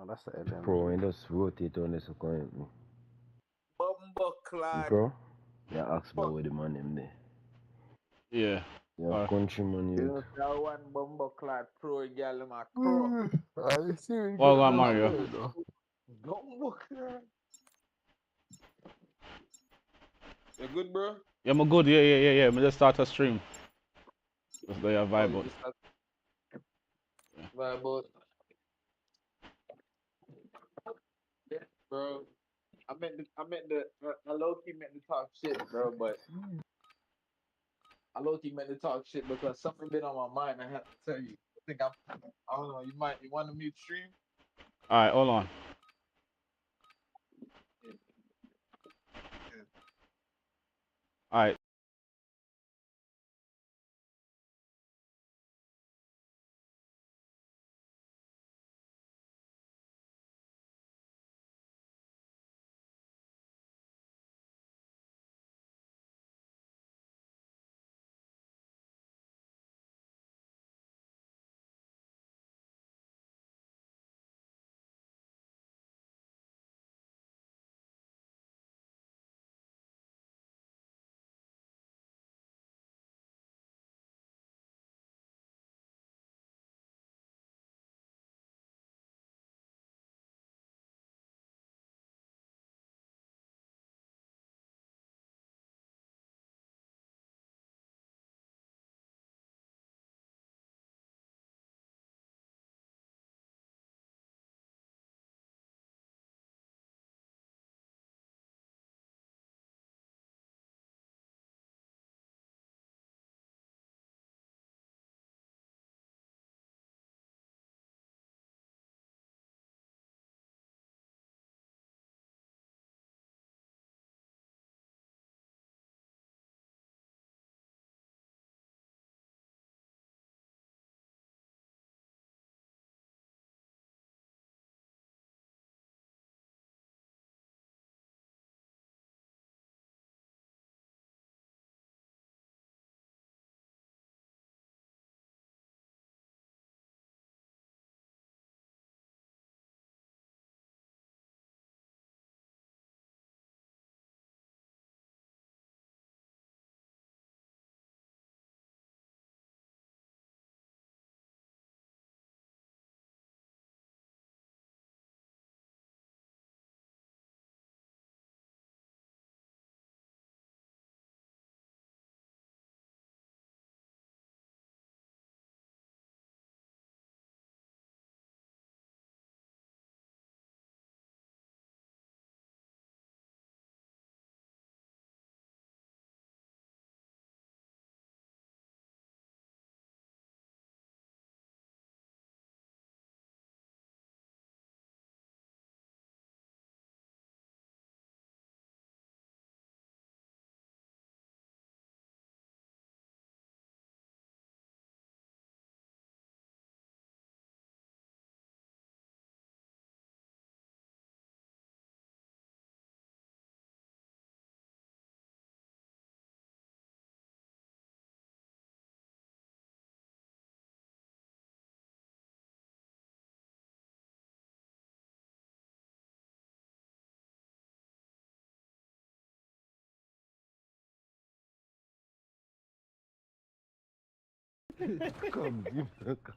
that's the LM. Bro, and just rotate on this account. Bumbleclad. Bro, yeah, ask about where the man them there. Yeah. Yeah, countryman You youth. know, that one bumbleclad pro girl, my pro. Are you serious? Well on Mario. Bumbleclad. You good, bro? Yeah, I'm good. Yeah. Me just start a stream. Just there a vibe out. Vibe out. Yeah, bro. I low-key meant to talk shit, bro, but I low-key meant to talk shit because something been on my mind. I have to tell you. I don't know. You want to mute stream? All right, hold on. All right.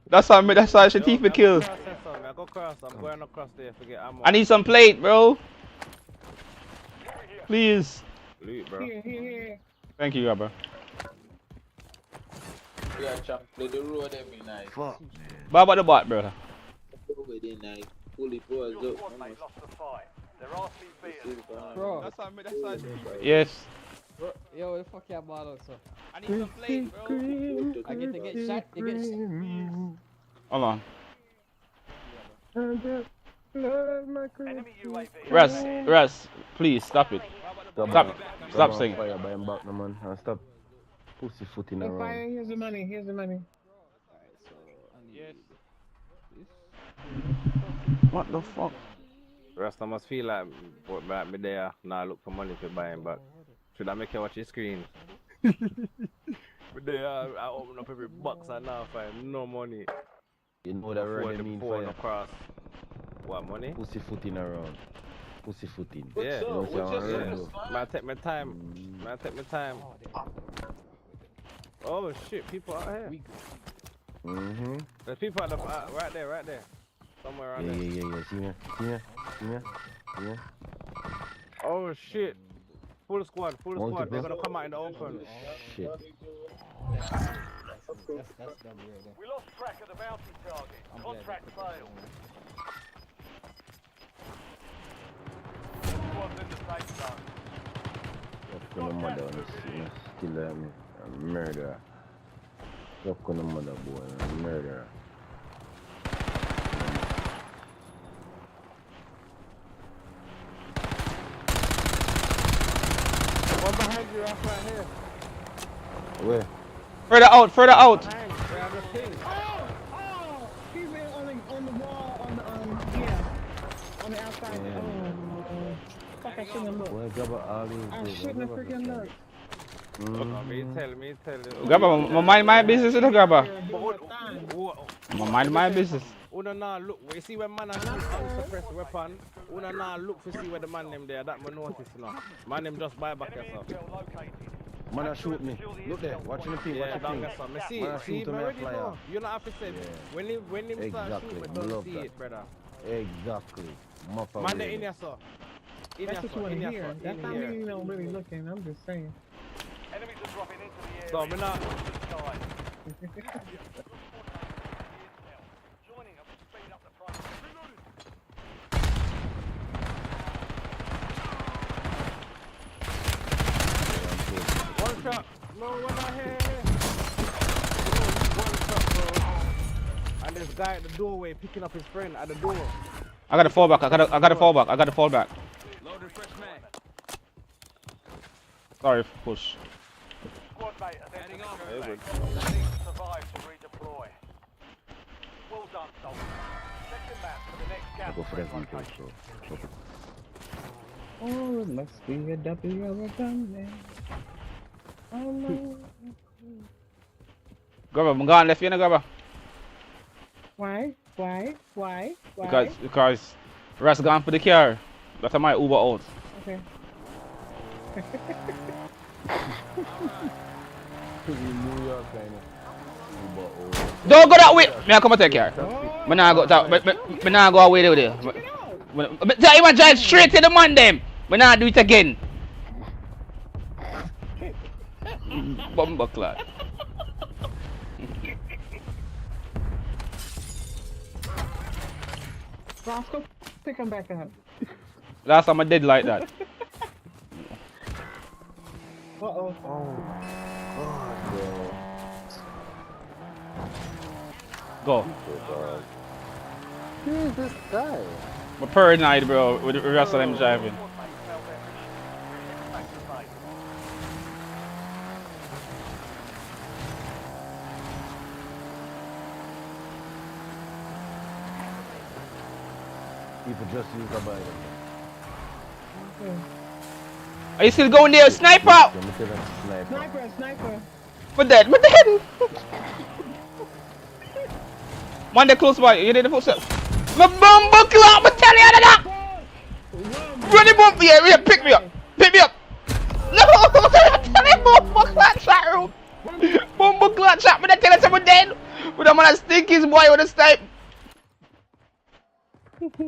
That's how I should teeth me kill. I go cross. I'm going across there. Forget ammo. I need some plate, bro. Please. Loot, bro. Thank you, bro. Yeah, champ. The road them be nice. Fuck. What about the bot, brother? The road they nice. Fully paused up. Bro. That's how I should Yes. Bro, yo, what the fuck your bottle, so? I need some plate, bro. I get to get shot. You get shot. Hold on. Enemy Russ, please stop it. Stop saying. Fire by him back, no man. And stop pussyfooting around. Here's the money. Here's the money. Alright, so I need What the fuck? Rasta must feel like me there. Now look for money to buy him back. Should I make you watch your screen? But there, I open up every box and now find no money. You know that really mean phone fire. across. What, money? Pussyfooting around. Pussyfooting. What's Yeah. up? You know What's what I'm up? saying? Man, take my time. Man, take my time. Oh shit, people out here. Mm-hmm. There's people at the right there. Somewhere around there. Yeah. See me? Oh shit. Full squad. They're Multiple. gonna come out in the open. Shit. That's W right there. We lost track of the bounty target. Contract failed. Squad's in the safe zone. Fuck on the mother on this, still a murderer. Fuck on the mother, boy, a murderer. One behind you, right here. Where? Further out. Behind. Grab the thing. Oh, he's been on the wall, on the outside. Yeah. Oh, fuck, I shouldn't have looked. Boy, grab all these. I shouldn't have freaking looked. Me tell you. Grabber, mind my business, you know, Grabber. Mind my business. Una nah look, you see when man are shoot unsuppressed weapon, una nah look to see where the man them there, that man notice now. Man them just buy back yourself. Man, I shoot me. Look there, watching the ping, Yeah, watch the ping. that's what I see. Man, I See, shoot to me me, I already fly know. off. You not have to say, Yeah. when him start Exactly, shooting, I don't love see that. it, brother. Exactly. Muffa Man, they really. in here, sir. That's what you want to hear. That's not me, really looking. I'm just saying. Enemies are dropping into the area. So, me not. Joining up to speed up the process. One shot. No, one out here. One shot, bro. And this guy at the doorway picking up his friend at the door. I got to fall back. I got to fall back. Loaded fresh mag. Sorry, push. Squad mate, heading on. Survive to redeploy. Well done, soldier. Check the map for the next gas Go for that location. vehicle, so. Oh, it must be a W of a gun man. Oh no. Grabber, I'm gone left you, Grabber. Why? Because Ras gone for the car. That's my Uber out. Okay. New York, Don't go that way. Me I come and take care. Me nah go that. Me nah go away there. Tell him I drive straight to the man them. Me nah do it again. Bumbleclad. Roscoe, pick him back up. Last time I did like that. Uh-oh. Go. Who is this guy? But paranoid, bro, with the rest of them driving. People just use the bike. Are you still going there, sniper? Let me tell them sniper. Sniper. What that? What the hell? Man, they close by. You did the footstep. My bumbleclad, I'm telling you that. Run him up here. Yeah, pick me up. Pick me up. No, I'm telling you, bumbleclad shot room. Bumbleclad shot me. I tell you someone dead. With a man that stick his boy with a snipe. Success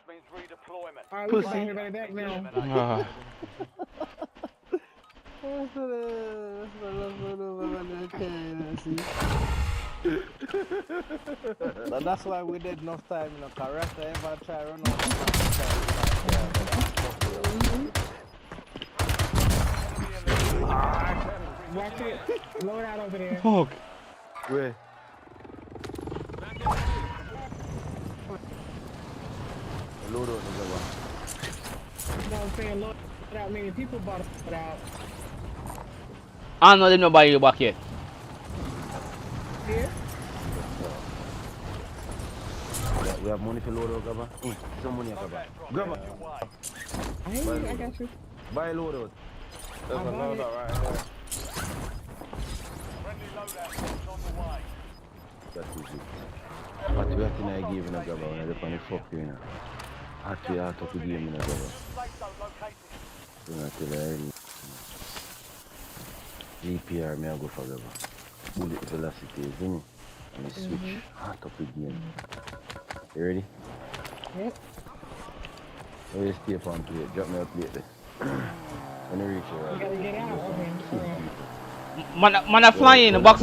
means redeployment. Alright, we bring everybody back now. Ah. That's why we did enough time, you know, correct ever try run Watch it. Load out over there. Fuck. Where? Load out the one. No, I'm saying load out, meaning people bought it out. I don't know them nobody you back yet. Here? We have money to load out, Gabba. Some money, Gabba. Gabba. I got you. Buy load out. There's a loadout right here. Friendly loadout is on the way. That is it. But we have to give in a grabber when I look on the fuck you know. Have to have to give in a grabber. Safe zone located. So I tell you GPR me I go for grabber. Bullet velocity, isn't it? And we switch hot up again. You ready? Yep. Oh, you stay upon plate. Drop me a plate there. When you reach here, You gotta get out. Okay. Man, I flying. Box.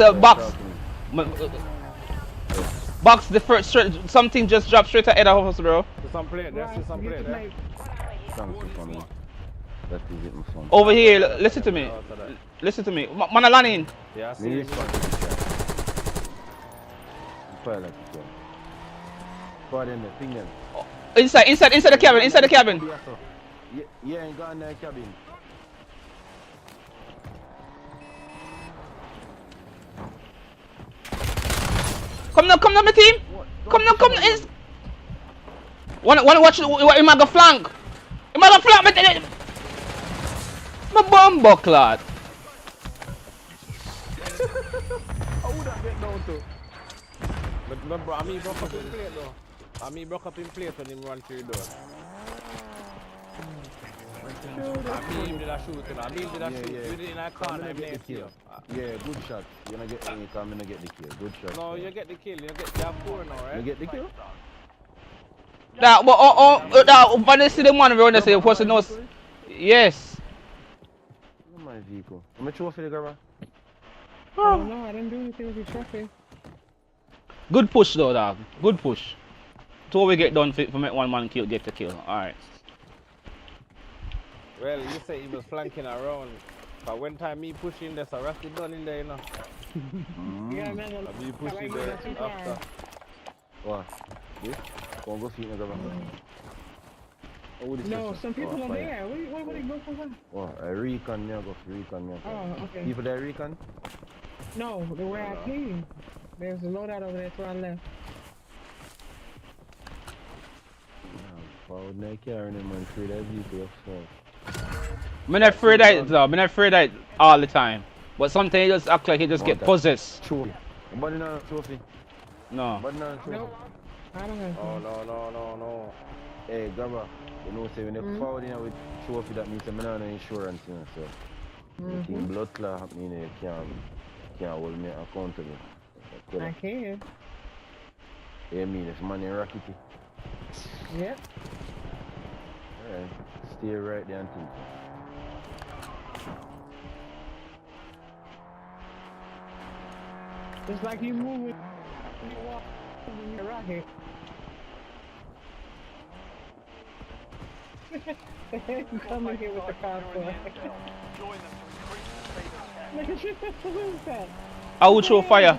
Box the first straight. Something just dropped straight ahead of us, bro. To some plate, there's some plate there. Thank you for me. That is it, my son. Over here, listen to me. Listen to me. Man, I land in. Yeah, I see Me you. respond to the chat. Fire like you can. Fire in the thing then. Inside the cabin. Inside the cabin. Yeah, ain't got in the cabin. Come now, my team. Come now. Wanna watch what him a go flank? Him a go flank, my bumbo clad. How would that get down to? But remember, I mean broke up in plate though. I mean broke up in plate when him run through the door. I mean did I shoot him? I mean did I shoot? You did in that corner, I made the kill. Yeah, good shot. You're gonna get any time, I'm gonna get the kill. Good shot. No, you get the kill. You have 4 now, right? You get the kill? That when they see the man around, they say, "What's the nose?" Yes. Oh, my vehicle. I'm a trophy, the grabber. Oh no, I didn't do anything with the trophy. Good push though, dog. Good push. Till we get done for make one man get the kill. All right. Well, you say he was flanking around. But when time me pushing, there's a rusty gun in there, you know. Yeah, man. Me pushing there after. What? This? Go go feed the grabber. Oh, this No, is some people are there. What they go for what? Oh, a recon, me I go for recon, me I go. Oh, okay. People there recon? No, the way I came. There's a loadout over there to our left. Forward now carrying him and free that vehicle yourself. I'm not afraid of it though. I'm not afraid of it all the time. But sometimes he just act like he just get possessed. Trophy. Nobody know trophy. No. Nobody know trophy. Nope. I don't have Oh, no. Hey, grabber. You know, say when you forward in with trophy, that means I'm not no insurance, you know, so. The blood clot happening, you can't hold me accountable. I can. Yeah, I mean, it's money rackety. Yep. Alright, stay right there until. It's like you move when you walk in your rocket. Come in here with the car for Join them to increase the speed of the Look at that. I would throw fire.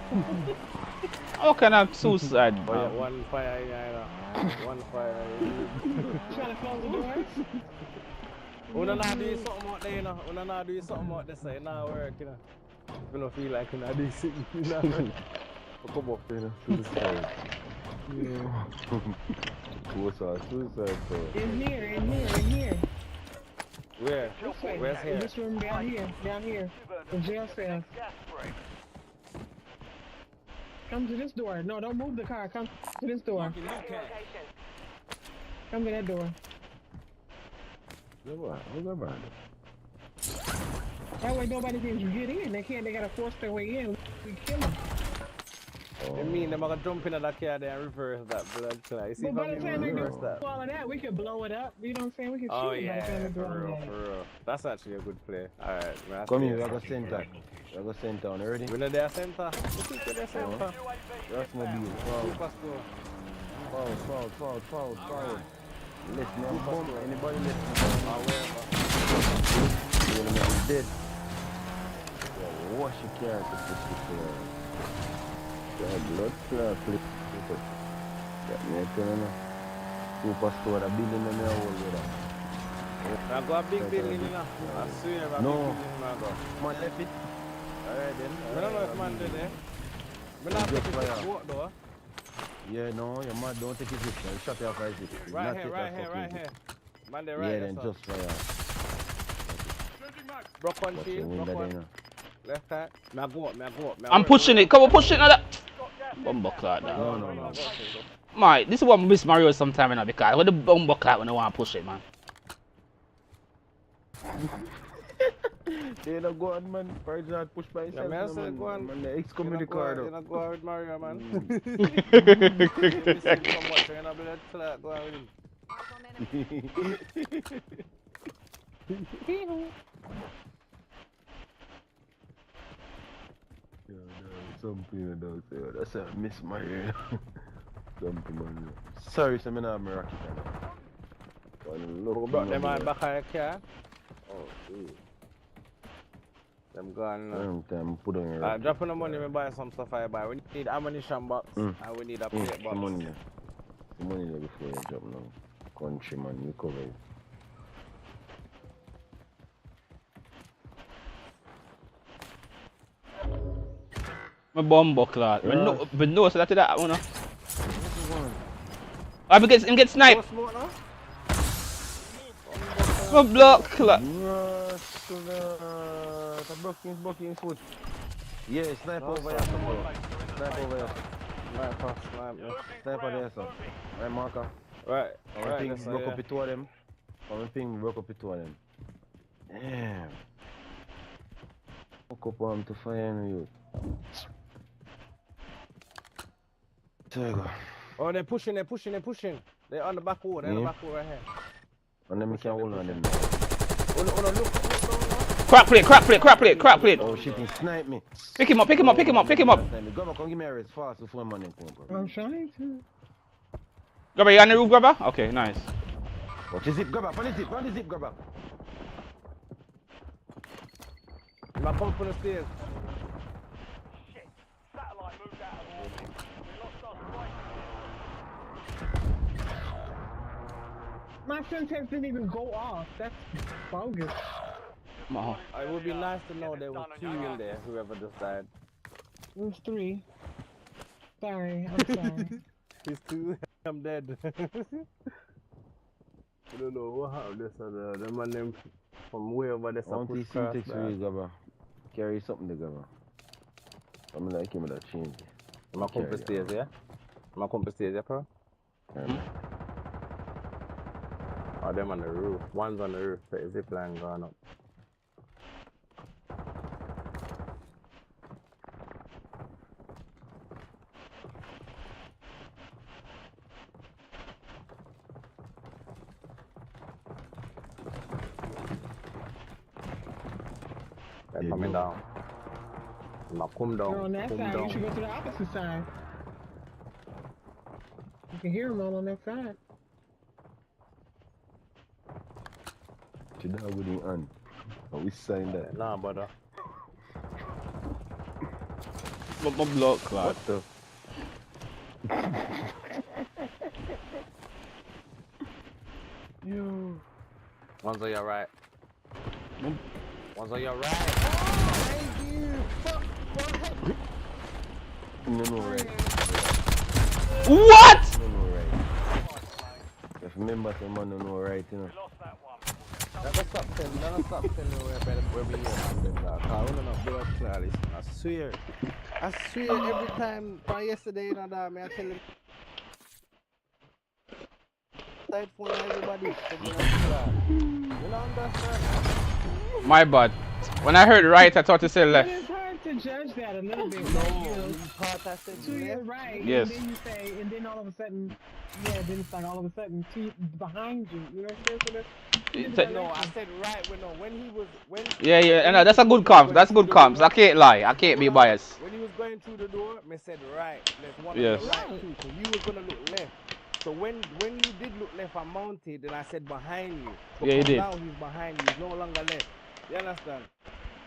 How can I have suicide? One fire, yeah. One fire. Trying to close the door? Una not doing something out there, you know. Una not doing something out there, so it not work, you know. You don't feel like you not doing something, you know. Come up, you know, suicide. Suicide, bro. In here. Where? This way. Where's here? This room down here. The jail cell. gas break. Come to this door. No, don't move the car. Come to this door. Come to that door. That way nobody can get in. They gotta force their way in. We kill them. I mean, they're gonna jump into that car there and reverse that blood tonight. You see But by the if time we they do reverse that? all of that, we can blow it up. You know what I'm saying? We can shoot Oh it by the time yeah, we do all of that. for real. That's actually a good play. Alright, man. Come here, we go center. We go center, you ready? We're in their center. Look at their center. That's mobile. Forward. Left me on bomb. Anybody left me on you're dead. Wash your character, push the floor. Blood clot, flip. Got me telling you. Superstore, a building in the whole with that. I got a big building, you know. I swear, I No. big building, man. Man left it. Alright then. I don't know if man did it. We're not Just taking fire. this walk though. Yeah, no, you're mad. Don't take it this time. Shut your eyes. Right here. Man, they're right Yeah, there. then just fire. Broke one What's shield, the wind broke that one. Left hand. May I go up. I'm pushing it. Come on, push it now. Bumbo clock that. No. Mate, this is what I miss Mario sometime now because with the bumbo clock when I want to push it, man. They don't go on, man. Price not push by Yeah, himself. man, I No, said man. go on. Man, the excommunicado card. You're not going with Mario, man. Mm. You miss him so much, you're not going to go out with him. Something about it. That's a miss Mario. Something, man. Sorry, so I don't have my rocket on. Who brought them on back on the car? Oh, geez. Them gone now. Long time, put on your rocket. Dropping the money, we buy some stuff I buy. We need ammunition box and we need a plate box. Money there. The money there before you drop now. Country, man, you cover it. My bumbo clock. But no, so that's that one. I get sniped. My block clock. Blocking foot. Yeah, sniper over here, bro. Sniper over here. Sniper there, sir. Right, marker. Right. I think broke up the two of them. I think broke up the two of them. Damn. Hook up on to fire you. There you go. Oh, they're pushing. They're on the back wall. They're on the back wall right here. And then we can hold on them. Oh, no, look. Crack plate. Oh shit, he sniped me. Pick him up. Grabber, come give me a rest fast before money come, bro. I'm trying to. Grabber, you on the roof, Grabber? Okay, nice. Watch the zip, Grabber, run the zip, Grabber. I'm not coming for the stairs. Shit. Satellite moved out of orbit. We lost our strike. My sentence didn't even go off. That's bogus. It would be nice to know there was 2 in there, whoever just died. It was 3. Sorry, I'm sorry. He's 2, I'm dead. I don't know what happened this other. The man them from way over there. I want to see text for you, Grabber. Carry something together. I'm like him with that change. I'm a compass stairs, yeah? Bro? Oh, them on the roof. One's on the roof, the zip line gone up. They're coming down. Now come down. You're on that side. You should go to the opposite side. You can hear them all on that side. You know with him on. Oh, we signed that. Nah, brother. My block clock. What the? You. One's on your right. One's on your right. Thank you. Fuck. No, right. What? No, right. If members of man don't know right, you know. We lost that one. Don't stop telling where we are. I don't know blood clot. I swear every time from yesterday, you know that I tell him. Side phone everybody. You know understand? My bad. When I heard right, I thought to say left. It's hard to judge that a little bit. Part I said To your right. Yes. And then you say, and then all of a sudden, then it's like all of a sudden behind you. You know what I'm saying? No, I said right when he was Yeah, and that's a good comp. That's good comps. I can't lie. I can't be biased. When he was going through the door, me said right. There's one Yes. on the right too. So you was gonna look left. So when you did look left, I mounted and I said behind you. Yeah, you did. Now he's behind you. He's no longer left. You understand,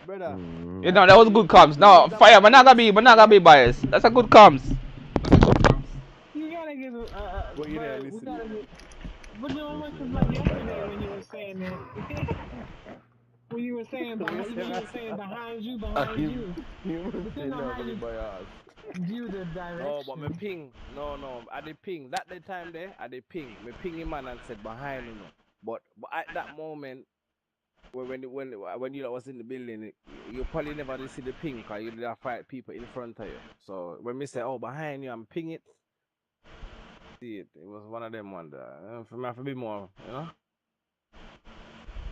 brother? You know, that was good comps. No, fire, but not gonna be biased. That's a good comps. You gotta give But you didn't listen. But no one was like yesterday when you were saying that. When you were saying behind you. You Depending on how you view the direction. No, but me ping. No. At the ping. That the time there, at the ping. Me ping him man and said behind him. But at that moment, when you was in the building, you probably never did see the ping because you did have 5 people in front of you. So when me say, oh, behind you, I'm ping it. See it. It was one of them ones. For me, I have to be more, you know,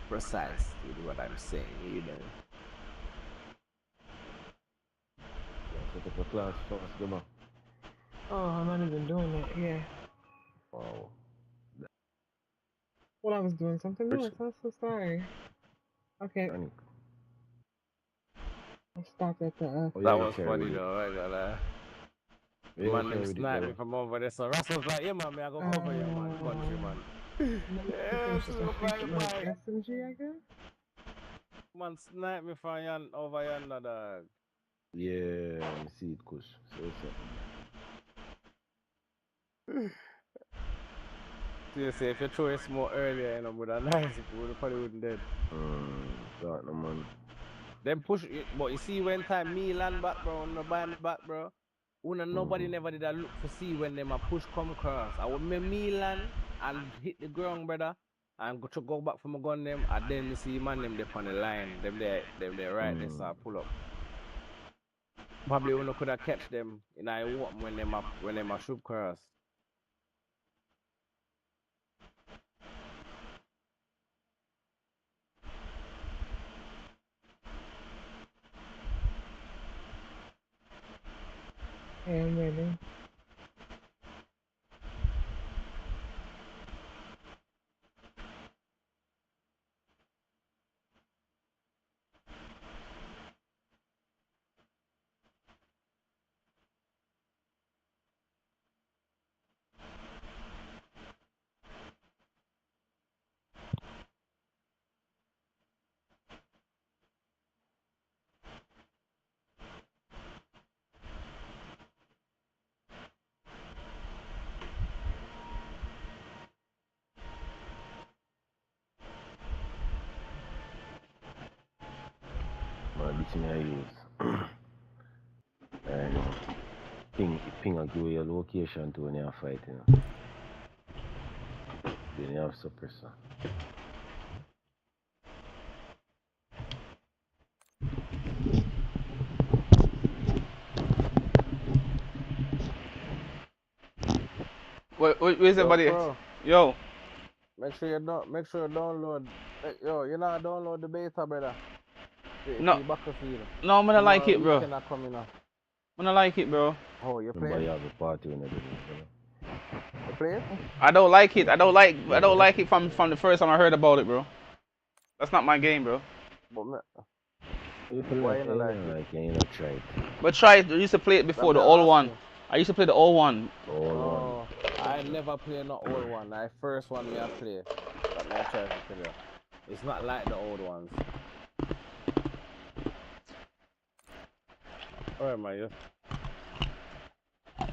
precise with what I'm saying. You know. Set up a class first, come on. Oh, I'm not even doing that. Yeah. Wow. Well, I was doing something else. I'm so sorry. Okay. Panic. I'll stop at the. Oh, That yeah, was funny though. I got man, them sniped me from over there. So Russell's like, yeah, man, I go cover you, man. Country, man. Yeah, SMG, I guess. Man, snipe me from over yonder, dog. Yeah, I see it, Kush. So you say if you throw a smoke earlier, you know, would have nice, it would probably wouldn't dead. Start no man. Then push it, but you see when time me land back, bro, on the band back, bro. Nobody never did a look for see when them a push come across. I would me land and hit the ground, brother, and go back from my gun them, and then see man them on the line, them there right there, so I pull up. Probably Uno could have catch them in I walk when them a shoot cross. Yeah, I'm ready. This thing I use. Ping will give you a location to when you are fighting. Then you have suppressor. Where's everybody? Yo. Make sure you download. Yo, you not download the beta, brother. No, I'm gonna like it, bro. I'm gonna like it, bro. Oh, you play? You have a party and everything. You play it? I don't like it. I don't like it from the first time I heard about it, bro. That's not my game, bro. Why you don't like it? You don't try it. But try it. I used to play it before, the old one. I used to play the old one. Oh, I never play no old one. The first one I play. But I try to tell you. It's not like the old ones. Alright, man, you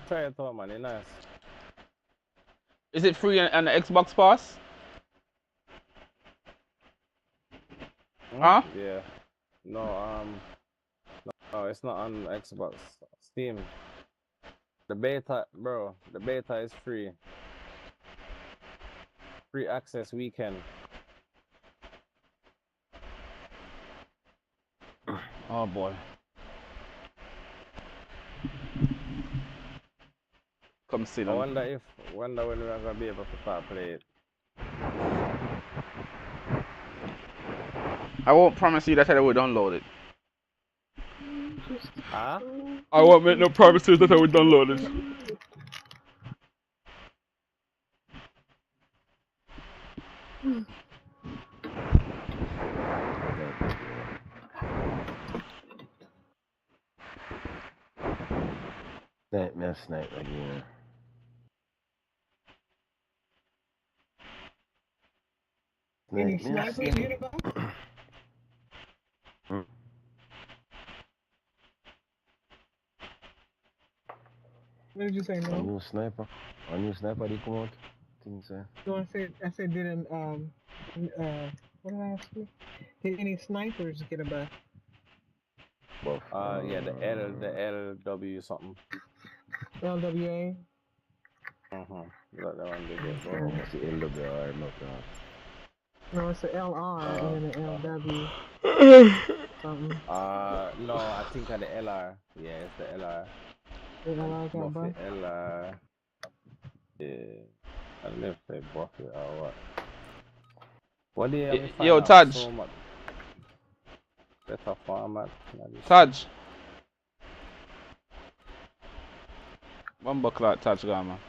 try it out, man. It's nice. Is it free on the Xbox Pass? Huh? Yeah. No, it's not on Xbox. Steam. The beta, bro. The beta is free. Free access weekend. Oh boy. Come see them. I wonder when we're gonna be able to start play it. I won't promise you that I will download it. Huh? I won't make no promises that I will download it. Snipe again. Any snipers get about? What did you say, no? A new sniper did come out. No, I said didn't what did I ask you? Did any snipers get a buff? Yeah, the LW something. LWA? That one they get. It's the LWR, not that. No, it's a LR and then an LW. Something. No, I think of the LR. Yeah, it's the LR. The LR got Buffy buff. LR. Yeah. I never say Buffy or what. What do you have to find Yo, out Taj. so much better format? Taj. Bumbo clock, Taj gone, man.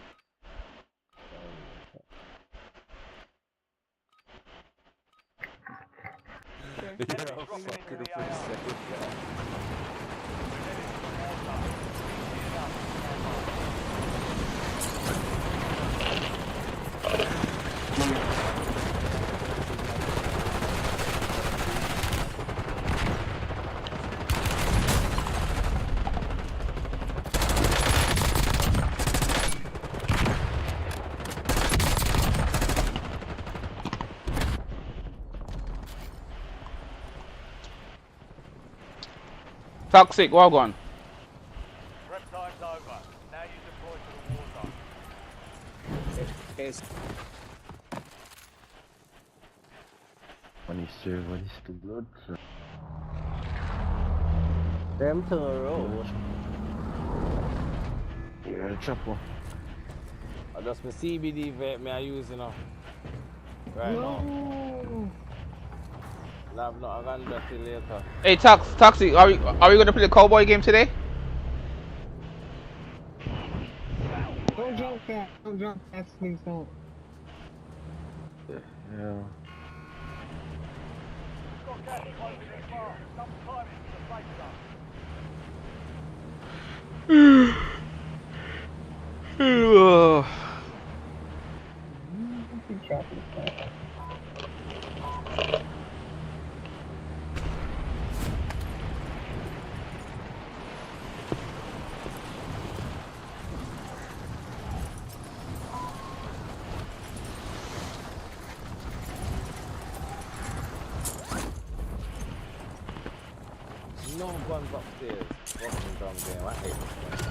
Toxic, well gone. Prep time's over. Now you deploy to the war zone. It's When he serve, when he's still blood. them to the road. Yeah, the chopper. I just my CBD vape me I use, you know. Right now. No. I'm not gonna do it later. Hey, Toxic, are we gonna play the cowboy game today? Don't jump that. Don't jump that, please don't. Yeah. Got gas closing in fast. Some time into the safe zone. No guns upstairs. Fucking dumb game. I hate this.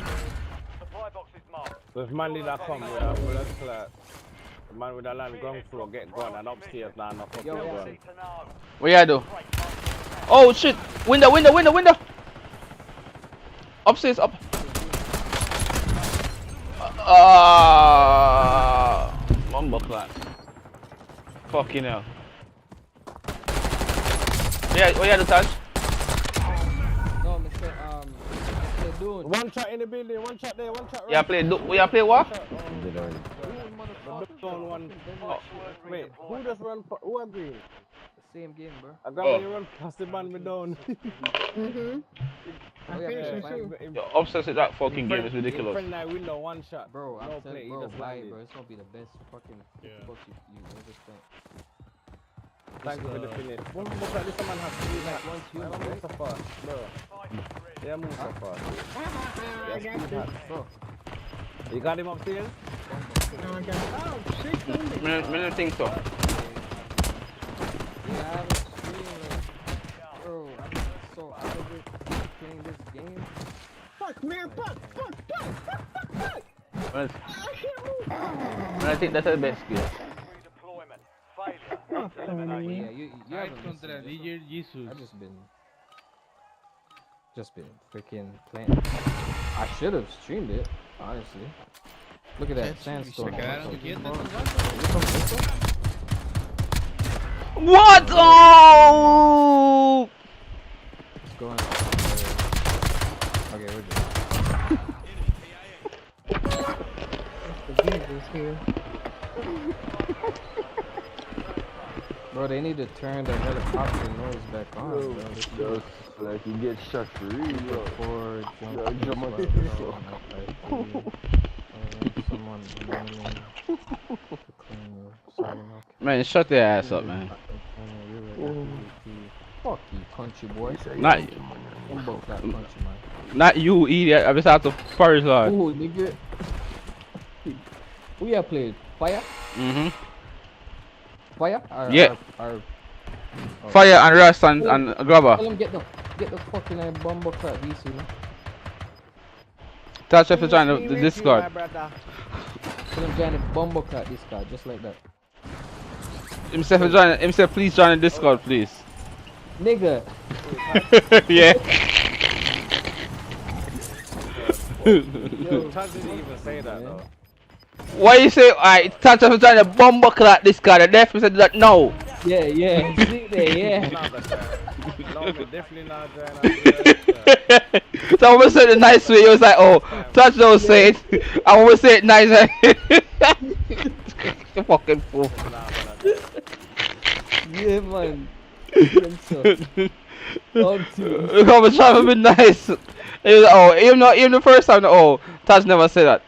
Supply box is marked. So if man did come with a bullet clot, the man with a land ground floor get gun and upstairs now no fucking gun. Need to know. What you do? Oh shit! Window! Upstairs, up. Mumbo class. Fucking hell. Yeah, what you do, Taj? No, Mr. Dude. One shot in the building, one shot there, one shot right. Yeah, play. You play what? Did already. One. Oh, wait, who just run? Who agree? Same game, bro. I got you run past the man me down. Mm-hmm. I yeah, finished fine. it too. Yo, obsessed with that fucking game is ridiculous. Friend I window one shot. Bro, I'm no telling play, you, bro, he just why, landed. bro? It's gonna be the best fucking box you ever spent. Thanks for the finish. One look like this man has to be like once you move so fast, bro. Yeah, move so fast. I got this. Bro, You got him upstairs? No, I got oh shit. I don't think so. yeah, I haven't streamed like, bro, I'm so out of it playing this game. Fuck man, fuck. I think that's the best skill. Redeployment. Failure. Elimination. Yeah, you haven't listened, I've just been freaking playing. I should have streamed it, honestly. Look at that sandstorm. What? Oh! What's going on? Okay, we're good. The vehicle's here. Bro, they need to turn the helicopter noise back on, bro. This Yo, like you get shot for real, yo. for Yo, jump on jumping this, bro. yo. Someone remaining to clean you. Sorry, no. Man, shut their ass up, man. Fuck you, country boy. Not, I'm both that country, man. not you, idiot. I just have to Paris Lord. Oh, nigga. Who you played? Fire? Mm-hmm. Fire? Yeah. Or Fire and Rust and Grabber. tell him get the fucking bumbo crap, DC, man. Touch if you're trying to the Discord. Tell him join the bumbo crap, this guy, just like that. Himself, please join the Discord, please. Nigga. Yeah. Yo, Taz didn't even say that though. Why you say, alright, Touch of trying to bomb clock this guy, the deaf said that no. Yeah. See there, yeah. No, man, definitely not joining. So when we said it the nice way, he was like, oh, Touch don't say it. I when we say it nice, you fucking fool. Yeah, man. Look how much trying to be nice. He was like, oh, even the first time, oh, Touch never said that.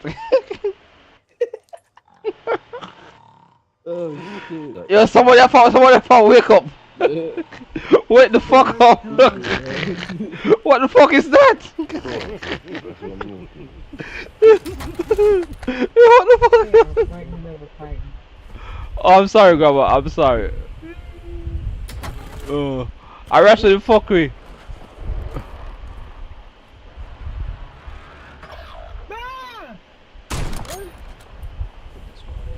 Oh shit. Yo, somebody found, wake up. Wake the fuck up. What the fuck is that? What the fuck? Oh, I'm sorry, Grandma. I'm sorry. I actually fuck with.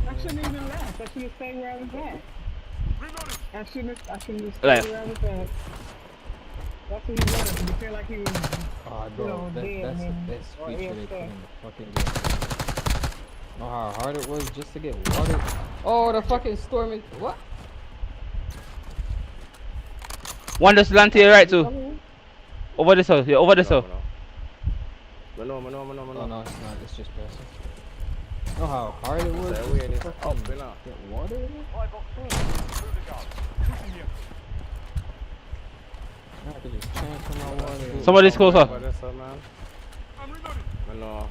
I shouldn't even laugh. I should have stayed where I was at. I shouldn't have stayed Left. where I was at. That's what he wanted to pretend like he was. Oh, bro, that's the best feature they put in the fucking game. Know how hard it was just to get water? Oh, the fucking storm is. What? One just land to your right too. Over this house, yeah, over this house. No, it's not. It's just passive. Know how hard it was just to fucking get water in it? I could just transfer my water. Somebody's closer. I know.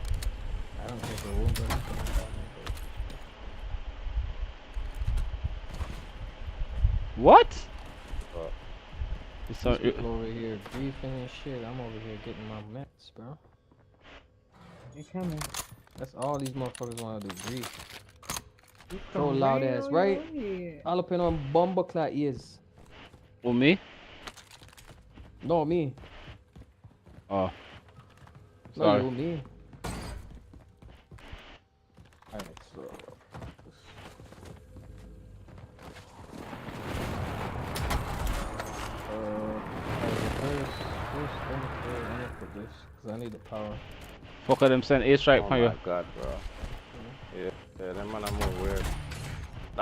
I don't think it will, but What? so people over here griefing and shit. I'm over here getting my meds, bro. They coming. That's all these motherfuckers want to do, grief. So loud ass, right? All up in on bumbleclat ears. With me? No, me. Oh. No, Sorry. you, me. Alright, so. First, I'm gonna put this, because I need the power. Fuck them send a strike from you. Oh my god, bro. Yeah, them man are more weird.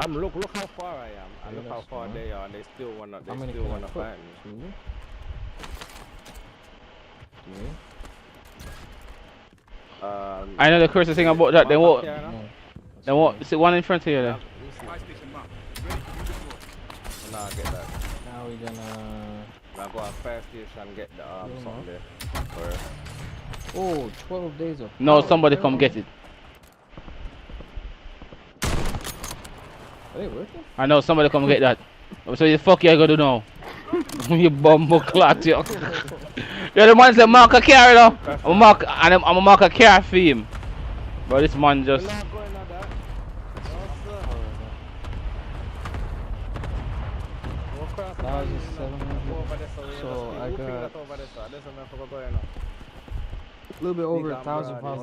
Look how far I am, and look how far they are, and they still wanna fight me. I know the crazy thing about that. They won't. See one in front of you there. Nah, I get that. Now we're gonna. Now go on fire station and get the something there. First. Oh, 12 days of. No, somebody come get it. Are they working? I know somebody come get that. So the fuck you gonna do now? You bumble clot, yo. You're the man that mark a car, you know. I'm a mark a car for him. But this man just. So I got a little bit over 1,000 pounds.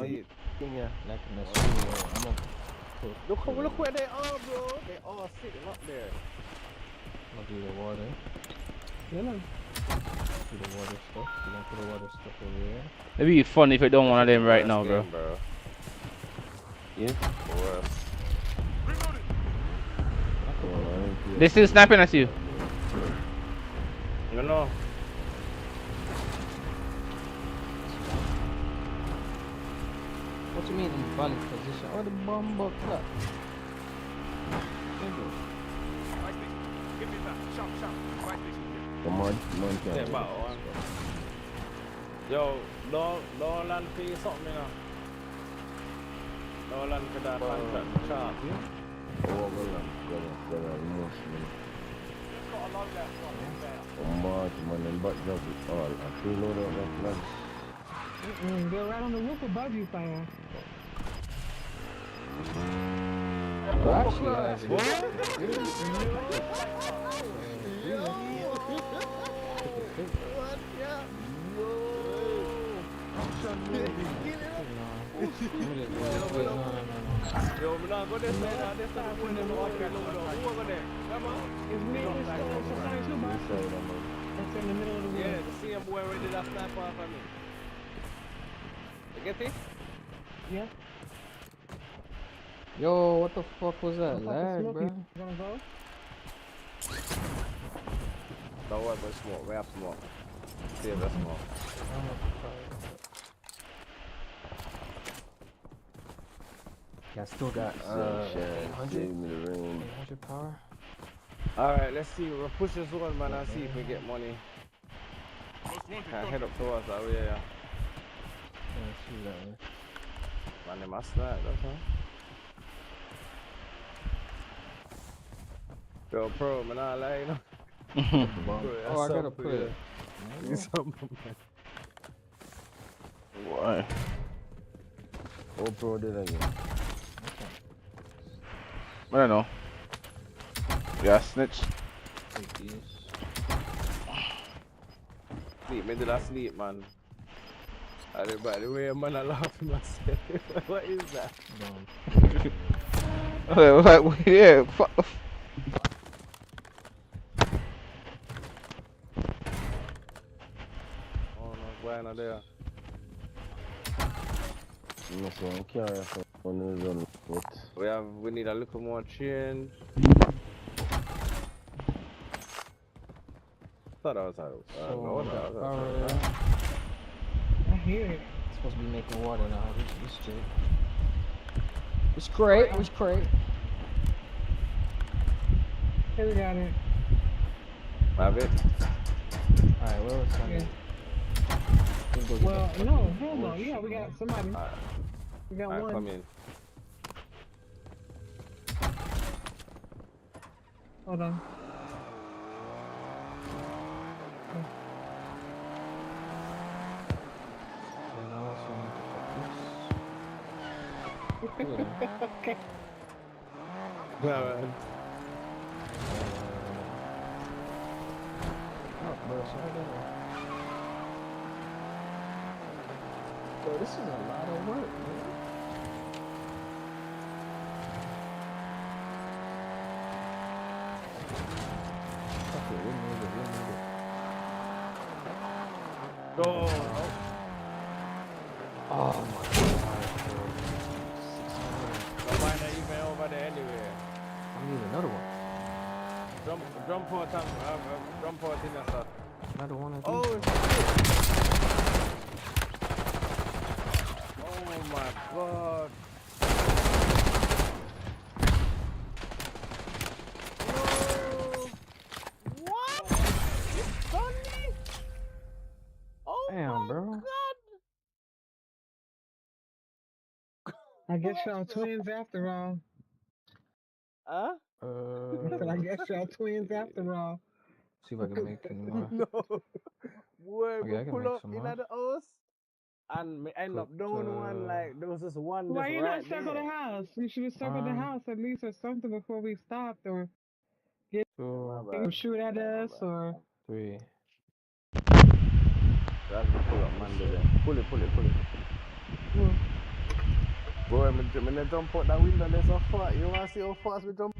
Look where they are, bro. They all sitting up there. I'll do the water. Yeah. Do the water stuff. We're gonna put the water stuff over there. It'd be fun if you don't want them right now, bro. Yeah? They still snapping at you. No. What you mean in valid position? Oh, the bumble clock. Come on, Yeah, about one. Yo, don't land for you something, you know. Don't land for that contract sharp. Oh, well, got a emotion. Oh, March, man, and back drop it all. I feel load up that flash. They're right on the roof above you, fire. Yo, we not go this way now. This time put them up here. Who over there? Come on. It's me with somebody too, boss. That's in the middle of the Yeah, woods. the same boy already that sniper off of me. You get it? Yeah. Yo, what the fuck was that lag, bro? You gonna go? Don't worry about smoke. We have smoke. Save the smoke. Yeah, I still got 800 power. Alright, let's see. We'll push this one, man, and see if we get money. Can head up towards that way, yeah. Yeah, see that way. Man, they must snipe, that's all. Yo, pro, man, I like, you know. Oh, I gotta put it. Why? What pro did again? I don't know. Yeah, snitch. Take these. Sleep, man, did I sleep, man? By the way, man, I laugh at myself. What is that? Like, yeah, fuck the Oh, no, why not there? We need a little more change. Thought I was out. I hear it. Supposed to be making water now. We straight. It's great. It was great. Here we got it. Have it? Alright, where was that? Yeah. Well, no, hell no. Yeah, we got somebody. We got one. Come in. Hold on. Okay. Alright. Bro, this is a lot of work, man. Okay, we need it. Go! Oh my god. Why not even over there anyway? I need another one. Jump out and jump out in the stuff. Another one of these. Oh shit! Oh my god! Whoa. What? You stunned me? Oh Damn, my bro. god! I guess y'all twins after all. Huh? I guess y'all twins after all. See if I can make any more. No. Boy, Okay, I we can pull make up some in more. the house and me end up down one like there was just one Why just you right not circle there. the house? You should have circled the house at least or something before we stopped or get them shoot at us or 3. That's the pull up man there. Pull it. Boy, me jump out that window, there's so far. You wanna see how fast we jump?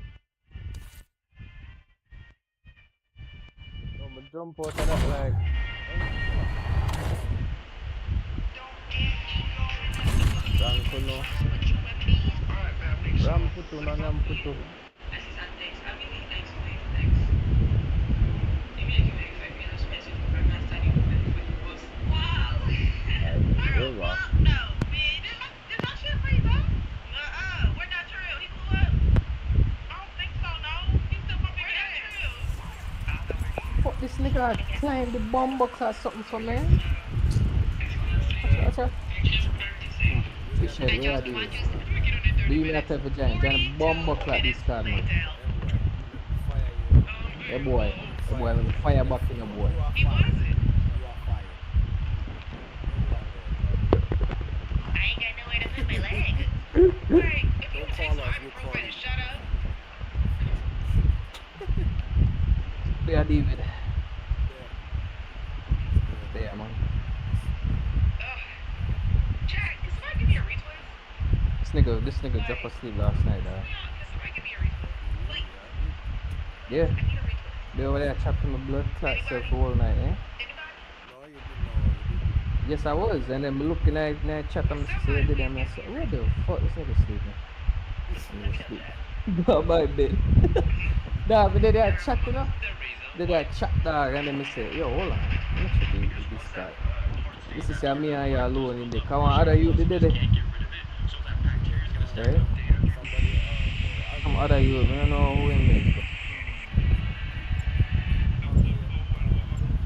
No, me jump out of that like. Ramputu. Fuck, this nigga climbed the bomb box or something for me. Watch out. Fish head, where are these? Do you mean that type of giant? Giant bomb box like this card, man. Hey boy, I'm fire back in your boy. There, David. There, man. Jack, can somebody give me a retweet? nigga dropped asleep last night, Yeah. They over there chopping my blood clot cell for all night, eh? Yes, I was. And then me looking at chat and I say, did I say, what the fuck this nigga sleeping? Sleep. Go my bed. Nah, but they are chat, you know? They are chat, dog, and then me say, yo, hold on. Let me check this guy. This is me and you alone in there. Come on, other you did it. Right? Some other you, I don't know who in there.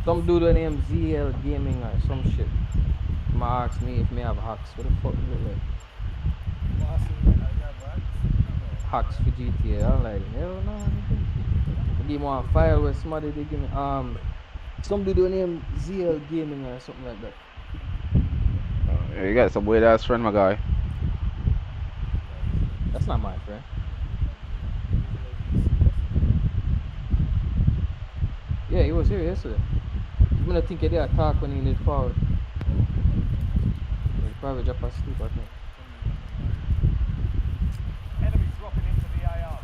Some dude named ZL Gaming or some shit. Ma ask me if me have hacks. What the fuck is it like? Hacks for GTA. I'm like, hell no. I give me one file where somebody they give me some dude named ZL Gaming or something like that. Yeah, you got some weird ass friend, my guy. That's not my friend. Yeah, he was here yesterday. I'm gonna think he did talk when he need power. He probably dropped asleep, I think. Enemies dropping into the AO.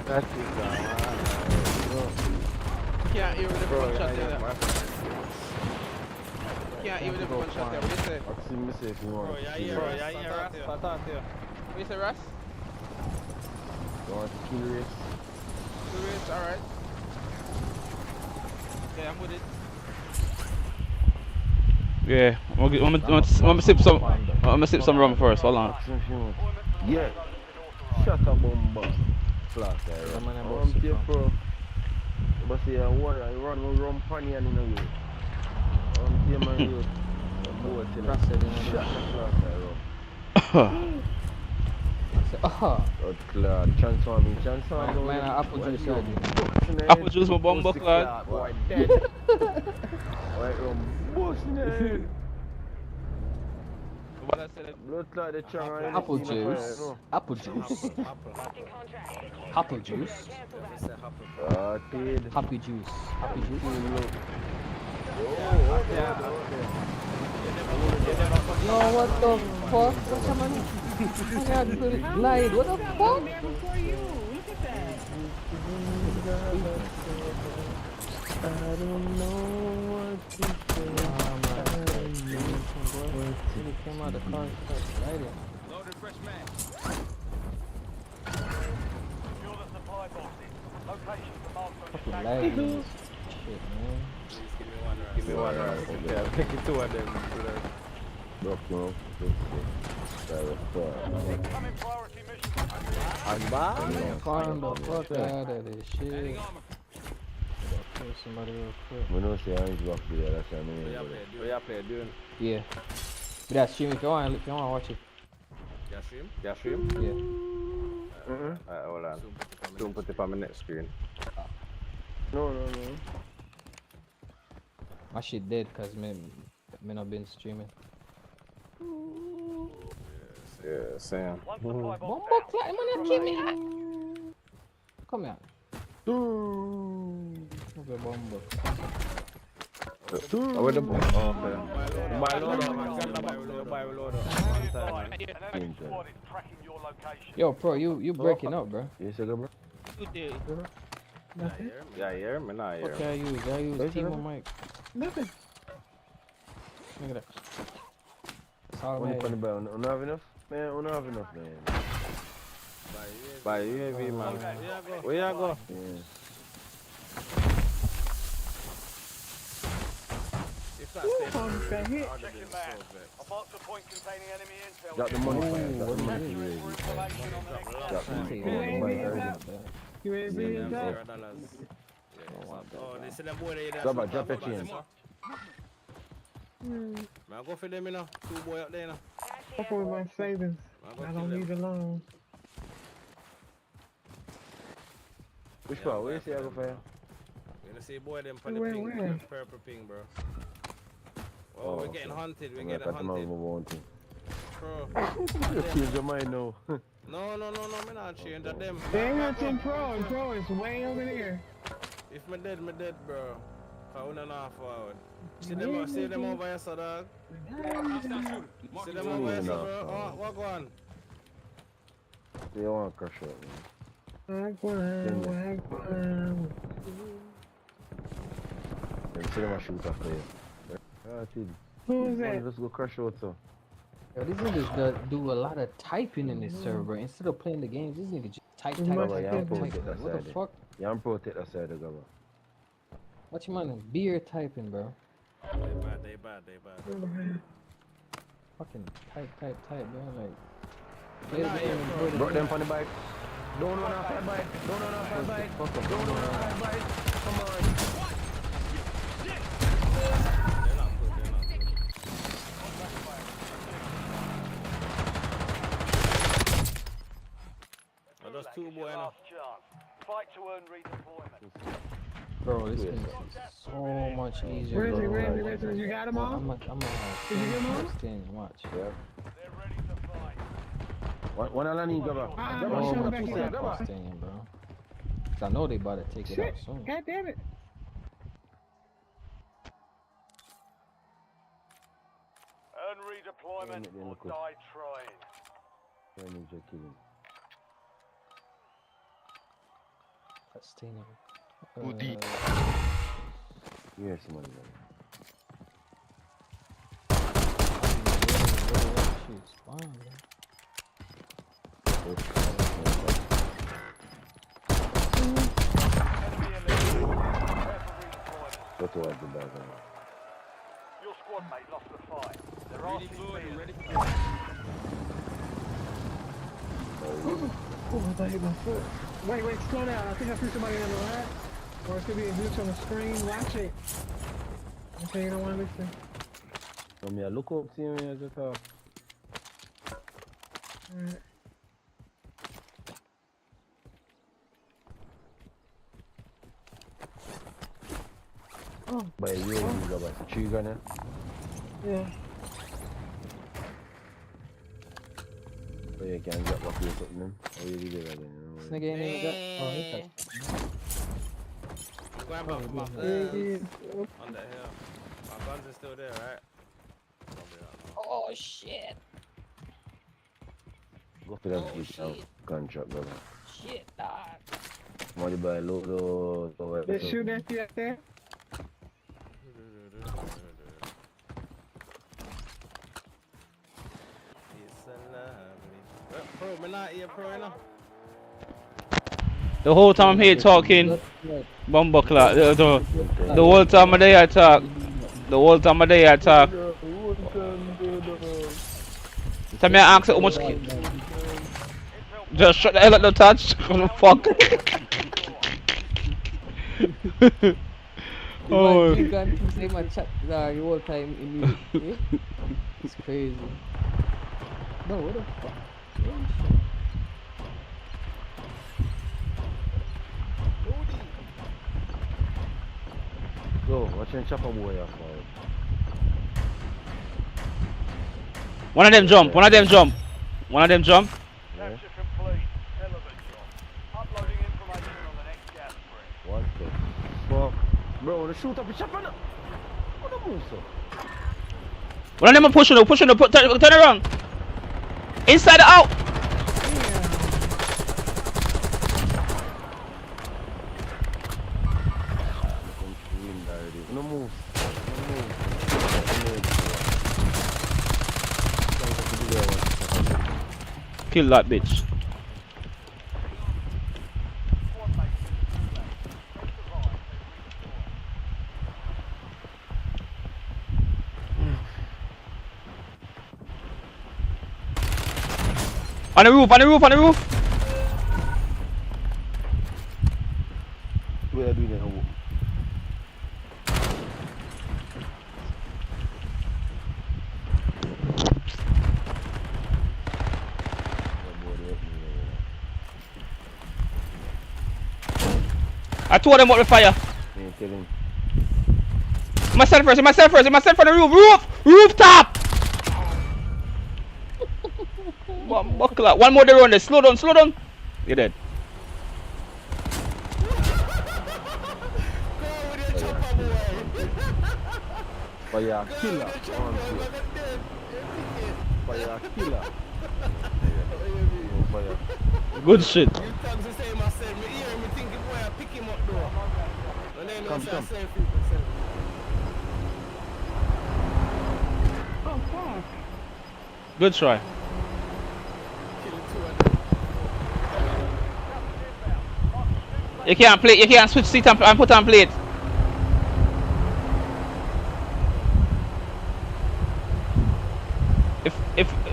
That's it, Can't hear with the front shot there. Can't hear with the front shot there. What do you say? I'll see me say if you want. Bro, yeah, Russ. What do you say, Russ? You want to kill race? Alright. Okay, I'm with it. Yeah, I'm gonna sip some rum first. Hold on. Yeah. Shut up, bomba. Flat, I'm here for. But see, I run with rum funny and in a way. I'm here, man. You. Shut the flat, transform. Man, apple juice, Apple juice, my bomba clad. Boy, dead. White rum, busting it. Blood clot the channel. Apple juice. Apple juice. Apple juice. Happy juice. Happy juice. No, what the fuck? What's happening? I got lied. What the fuck? There before you. Look at that. I don't know what to say. He came out of the car and started lighting. Loaded fresh man. Secure the supply boxes. Location for marked on Fucking your lighting this shit, man. Give me one round. Yeah, pick it two of them. Bro. incoming priority mission. I'm back. Find the fuck out of this shit. Kill somebody real quick. We know say I ain't back there, that's what I mean. What you play doing? Yeah. But that stream if you want to watch it. Yeah, stream? Yeah. Alright, hold on. Soon put it on my next screen. No. My shit dead cause me not been streaming. Yeah, Sam. One supply box Bombo down. climb on kill me. Come here. Okay, bombo. Where the bomb? Buy load up. An enemy squad is tracking your location. Yo, bro, you breaking up, bro. You say go, bro? Yeah, hear me? Nah, hear Okay, I use team on mic. Nothing. Look at that. That's all Only I funny bro, don't have enough? Man, don't have enough, man. Buy UAV, man. Where you go? Yeah. Check your map. I marked a point containing enemy intel. Got the money, man. Got the money. Information on the next Got the money. You ain't being that. Oh, they said that boy there. Drop it, drop your chain. Man, go for them, you know. Two boy up there, you know. I put my savings. I don't need a loan. Which part? Where you say I go for you? You know, see boy them for the Where, ping, where? purple ping, bro. Oh, we're getting hunted. We're getting hunted. Bro. You change your mind now. No, me not change that them. They ain't hunting pro, and pro is way over there. If me dead, bro. I wouldn't know forward. See them over here, so dog. See them over here, so bro. Oh, what going? They want to crash out, man. Then see them a shoot after you. Who is that? Let's go crash out, so. Yo, these niggas do a lot of typing in this server. Instead of playing the games, these niggas just type. Yeah, What the fuck? Yeah, I'm protect that side of the government. What you mean? Beer typing, bro. They bad. Fucking type, bro. Like, play the game and enjoy the Brought them game. on the bike. Don't run off that bike. Don't run off that bike. Don't run off that bike. Come on. Those two boy Last chance. Fight to earn redeployment. Bro, this is so much easier. Where is he? bro. Where is he? You got him all? I'm Did you get him all? Watch. Yeah. They're ready to fight. One Alani, Gaba. Oh, Show my back pussy here. staying, bro. Cause I know they about to take it out Shit. soon. God damn it. Earn redeployment or die trying. That's staying. Yes, man. Shit's fine, bro. Go towards the back. Your squad mate lost the fight. They're ready for Oh, I thought he was foot. Wait, slow down. I think I threw somebody on the right. Or it's gonna be a glitch on the screen. Watch it. Okay, you don't want to listen. Come here, look up, see me as you talk. Alright. Oh. By you, you go back to tree gunner. Yeah. So you can get what you're putting them. Or you did it again. This nigga ain't even got. Oh, he got. Grab up from Yeah. on the hill. My guns are still there, right? Oh shit. Go for that gunshot, brother. Shit, dog. Money by low. They shoot at you up there? Pro, man, not here, pro, you know. The whole time I'm here talking, Bumbuckler. The whole time I'm there I talk. The whole time I'm there I talk. Tell me I ask how much. Just shut the hell up, no touch. Fuck. Oh. You can't say my chat the whole time in you. It's crazy. No, what the fuck? Go, watch him chop a boy off. One of them jump. capture complete. Hell of a job. Uploading information on the next gas spread. What the fuck? Bro, the shoot up a chop on. What the move, so? One of them are pushing up, turn around. Inside out. No move. Kill that bitch. On the roof. What are you doing now? I tore them up with fire. Yeah, kill him. Myself first on the rooftop. Buckler. One more there on there. Slow down. You're dead. Fire killer. Fire killer. Fire. Good shit. You thugs the same as said, me hear me thinking boy I pick him up though. And then Come. same people. Oh, fuck. Good try. Killing 2 of them. You can't play. You can't switch seat and put on plate.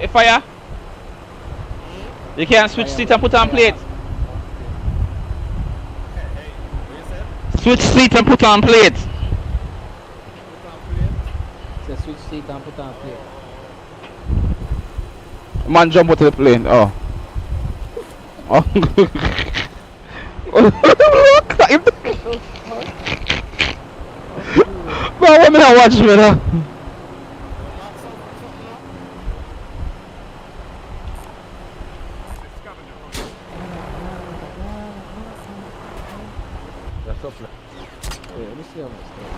If fire. You can't switch seat and put on plate. Hey, what you said? Switch seat and put on plate. Put on plate. Say switch seat and put on plate. Man jump out of the plane. Oh. Oh. Bro, what me not watch me now? That's up now. Wait, let me see how much that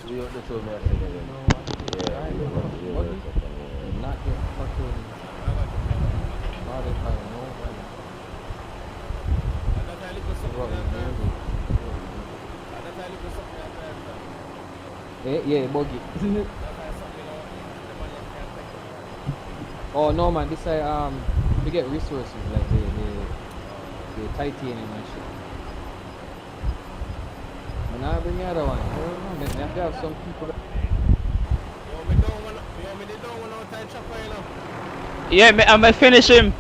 You have to tell me I said again. Yeah, you not get fucking modified, no. Yeah, buggy. Oh no man, this I we get resources like the titanium and shit. And I bring the other one. We have to have some people. Yeah, I'm gonna finish him.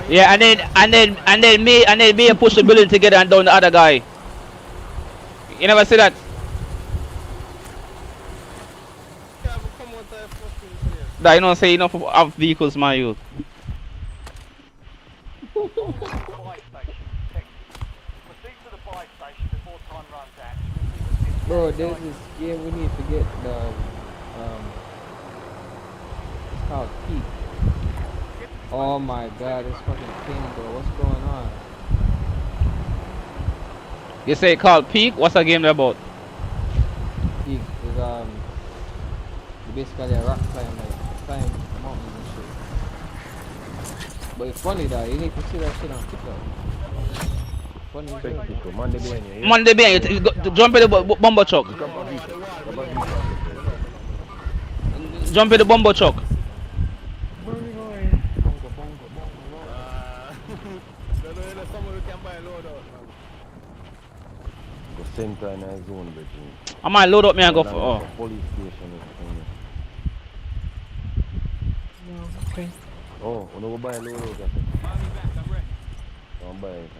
Yeah, and then me push the building together and down the other guy. You never see that? That you don't say enough of vehicles, my youth. Buy station. Proceed to the buy station before time runs out. Bro, there's this game we need to get the it's called Peak. Oh my god, it's fucking ping, bro. What's going on? You say it called Peak? What's the game about? Peak is basically a rock climb, like climb mountains and shit. But it's funny that you need to see that shit on TikTok. Funny as hell. Monday behind you. Monday behind you, jump in the bumbo truck. Jump in the bumbo truck. Where are we going? The center in a zone between. I might load up me and go for. Oh. Police station is No, okay. oh, we go buy a load out. Don't buy it.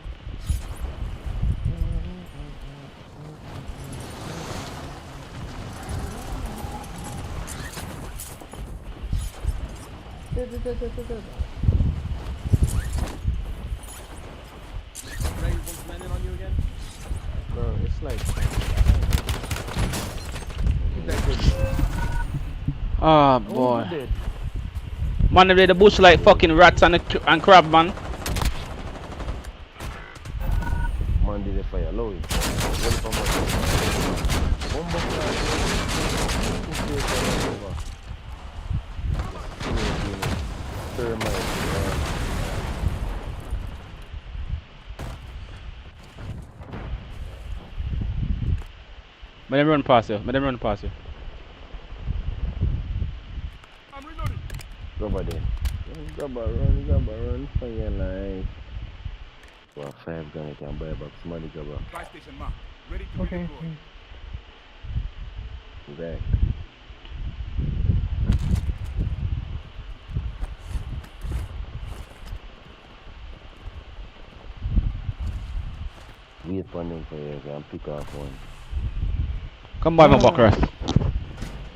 Bro, it's like Oh boy. Man, they the bush like fucking rats and crab, man. Man did the fire low. Let them run past you. Let them run past you. Grab there. Grab a run for your life. Well, 5 gun you can buy back. Somebody grab a. Buy station map. Ready to Okay. redeploy. Back. Wait for them for you and pick off one. Come by my buck rest.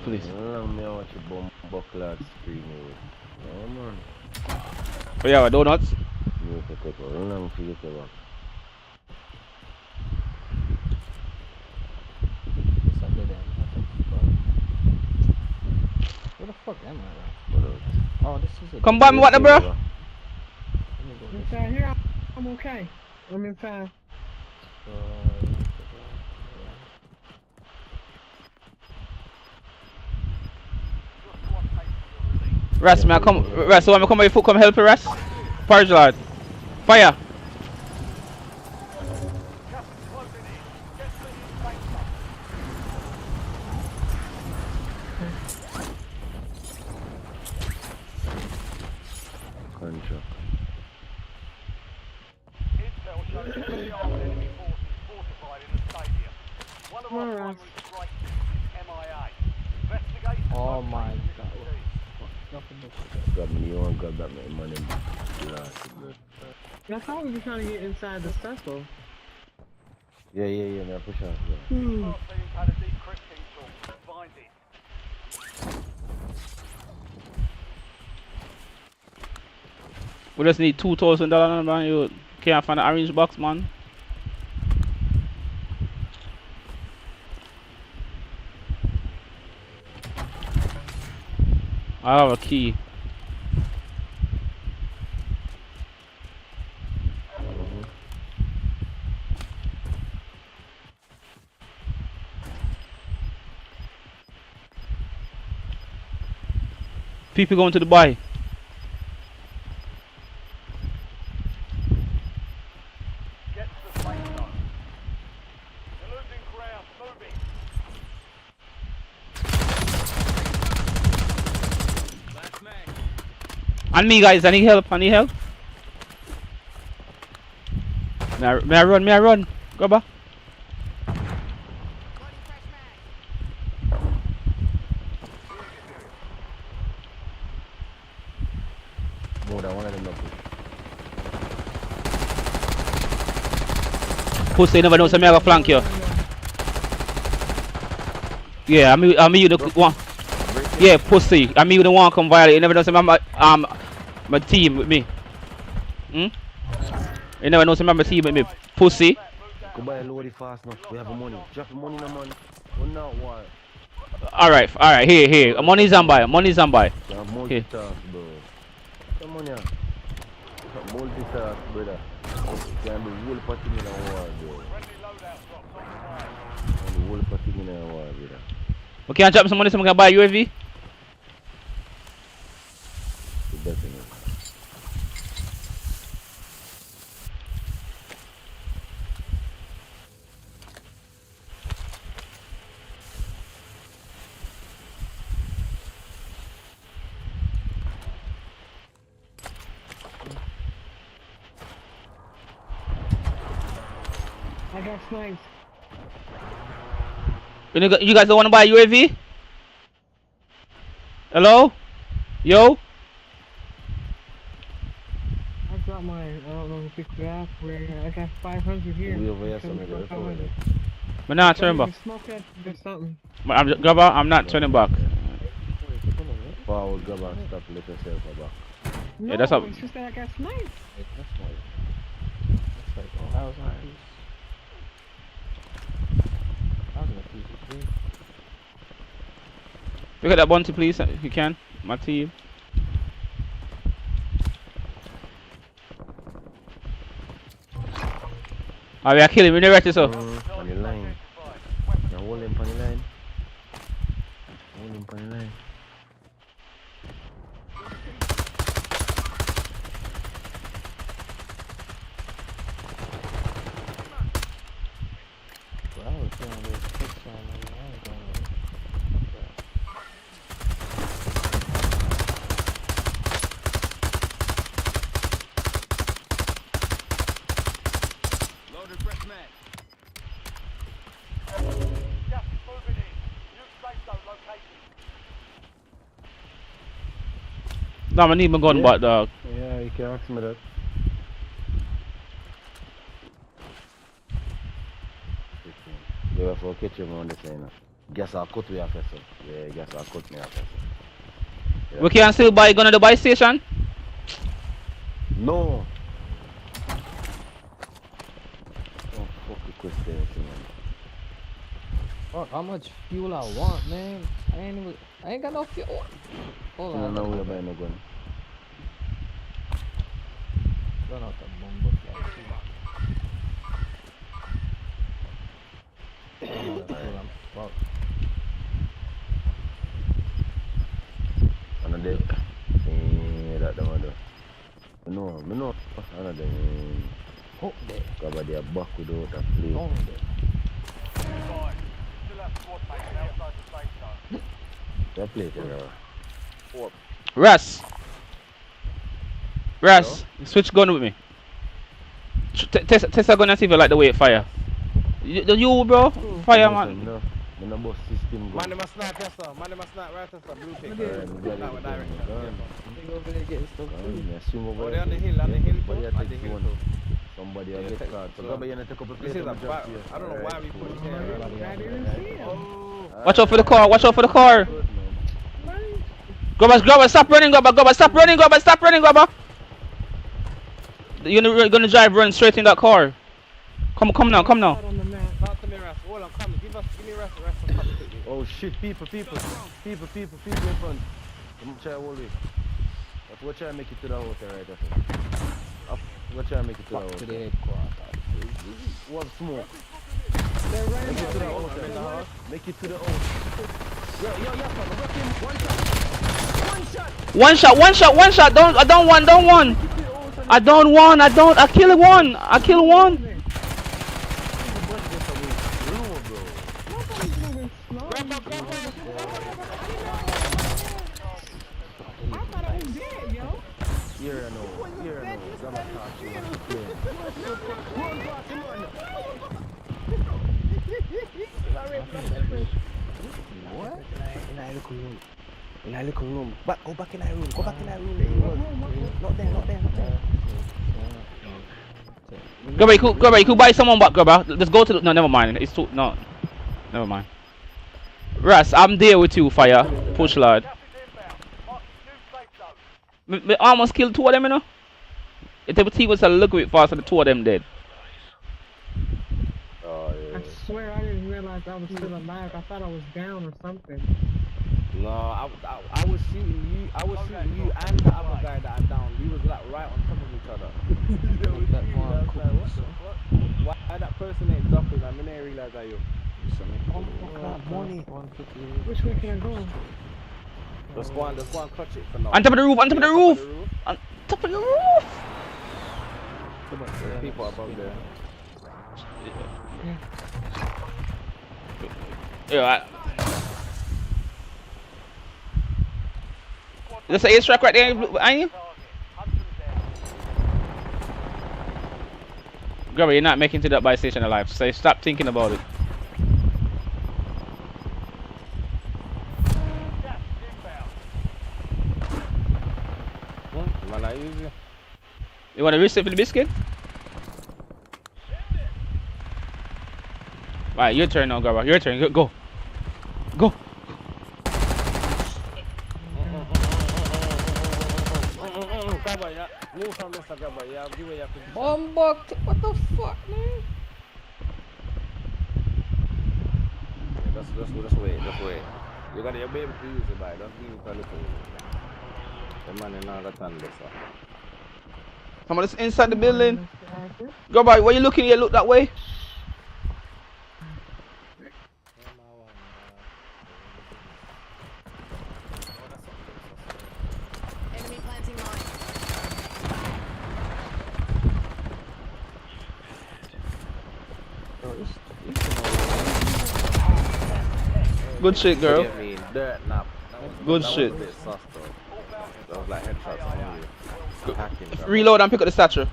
Please. Let me watch a bomb buckler screen. Oh man. Oh yeah, donuts. You can take a long for you to walk. where the fuck am I? Oh, this is a Come by me, what the bro? Inside here, I'm okay. I'm inside. Ras, man, come. Ras, so I'm come by your foot, come help you, Ras. Purge Lord. Fire. Contract. Intel shows heavily armed enemy forces fortified in the stadium. One of our primary strike teams is MIA. Investigate and Oh locate my the missing god. team. Got me, you want got that money. That's how we be trying to get inside the circle. Yeah, man, push on. Our team had a deep criss tool. Find it. We just need $2,000, man. You can't find the orange box, man. I have a key. People going to Dubai. Get to the safe zone. You're losing ground. Moving. And me, guys, I need help. I need help. May I run? May I run? Go back. More than one of them. Pussy, you never know, so me I go flank you. Yeah, I'm you the one. Yeah, pussy. I'm you the one come violate. You never know, so my team with me. Hmm? You never know, so my team with me. Pussy. Go buy a load fast enough. We have the money. Drop the money in the money. We're not what. Alright, here. Money's on by. Money's on by. Multitask, bro. Come on, yeah. Multitask, brother. Can be whole party in the war, bro. And the whole party in the war, brother. We can drop some money so we can buy UAV. Definitely. I got snipes. You guys don't want to buy UAV? Hello? Yo? I dropped mine. I don't know if it's graph where I got 500 here. We over here, something like that. We're not turning back. Smoke that, there's something. I'm not turning back. Forward, grab and stop, let yourself go back. No, Yeah, that's up. it's just that I got sniped. That's like 1,000 apiece. 1,000 apiece is big. Look at that bounty, please, if you can. My team. Alright, we are killing. We need to write this up. On the line. Now hold him on the line. Hold him on the line. Well, I was doing this picture on the line. Gas is moving in. New safe zone located. No, I need my gun back, dog. Yeah, you can ask me that. You have to catch him on the same. Guess I'll cut me off, sir. Yeah, guess I'll cut me off, sir. We can still buy gun at the buy station? No! Oh, fuck the question, man. Fuck, how much fuel I want, man? I ain't got no fuel. Hold on. No, we're buying no gun. Don't have to bomb up like Another that the mother. No, another hook there. cover their back without a play. Long there. Fine. Still have squad mates outside the safe zone. They play together. Russ, switch gun with me. Test a gun and see if you like the way it fire. You bro, fire man. No boss system. Man, they must not test her. Man, they must not right test her. Blue pick. Not with direction. They go over there getting stuff too. Oh, they're on the hill. On the hill. On the hill too. Somebody will get caught. So go take up a This is a bad. I don't know why we put it here. Watch out for the car. Watch out for the car. Grabber, stop running, Grabber, stop running, Grabber. You're gonna drive, run straight in that car. Come now. Talk to me, Russ. Hold on, come. Give me Russ. Oh shit, people in front. I'm trying to hold it. We'll try to make it to the house right after. We'll try to make it to the house. To the headquarters. What smoke? They're running Make it to the out. house. Make it to the house. Yo, one shot. One shot. I don't want. I kill one. Here I know. What? In a little room. Go back in that room. Not there. Grabber, you could buy someone back, Grabber. Let's go to the... No, never mind. It's too... No. Never mind. Russ, I'm there with you, fire. Push, lad. Me almost killed two of them, you know? If the team was a little bit faster, the two of them dead. Oh, yeah. I swear I didn't realize I was still alive. I thought I was down or something. No, I was shooting you. I was shooting you and the other guy that are down. We was like right on top of each other. Why that person ain't dropping? I mean, I realize that you. Money. Which way can I go? Just go and clutch it for now. On top of the roof. There's people above there. Yeah. There's an ace track right there behind you. Grabber, you're not making it to that buy station alive. So stop thinking about it. You want to reset for the biscuit? Alright, your turn now, Grabber. Your turn. Go. Move from Mr. Grabber. Yeah, give me your position. What the fuck, man? Yeah, just wait. You got your baby to use it, by. Don't leave it a little. The man in all the time, sir. Someone is inside the building. Grabber, where you looking? You look that way. Enemy planting mine. Good shit, girl. Good That shit. was a bit sus, though. That was like headshots on you. Hacking, bro. Reload and pick up the statue.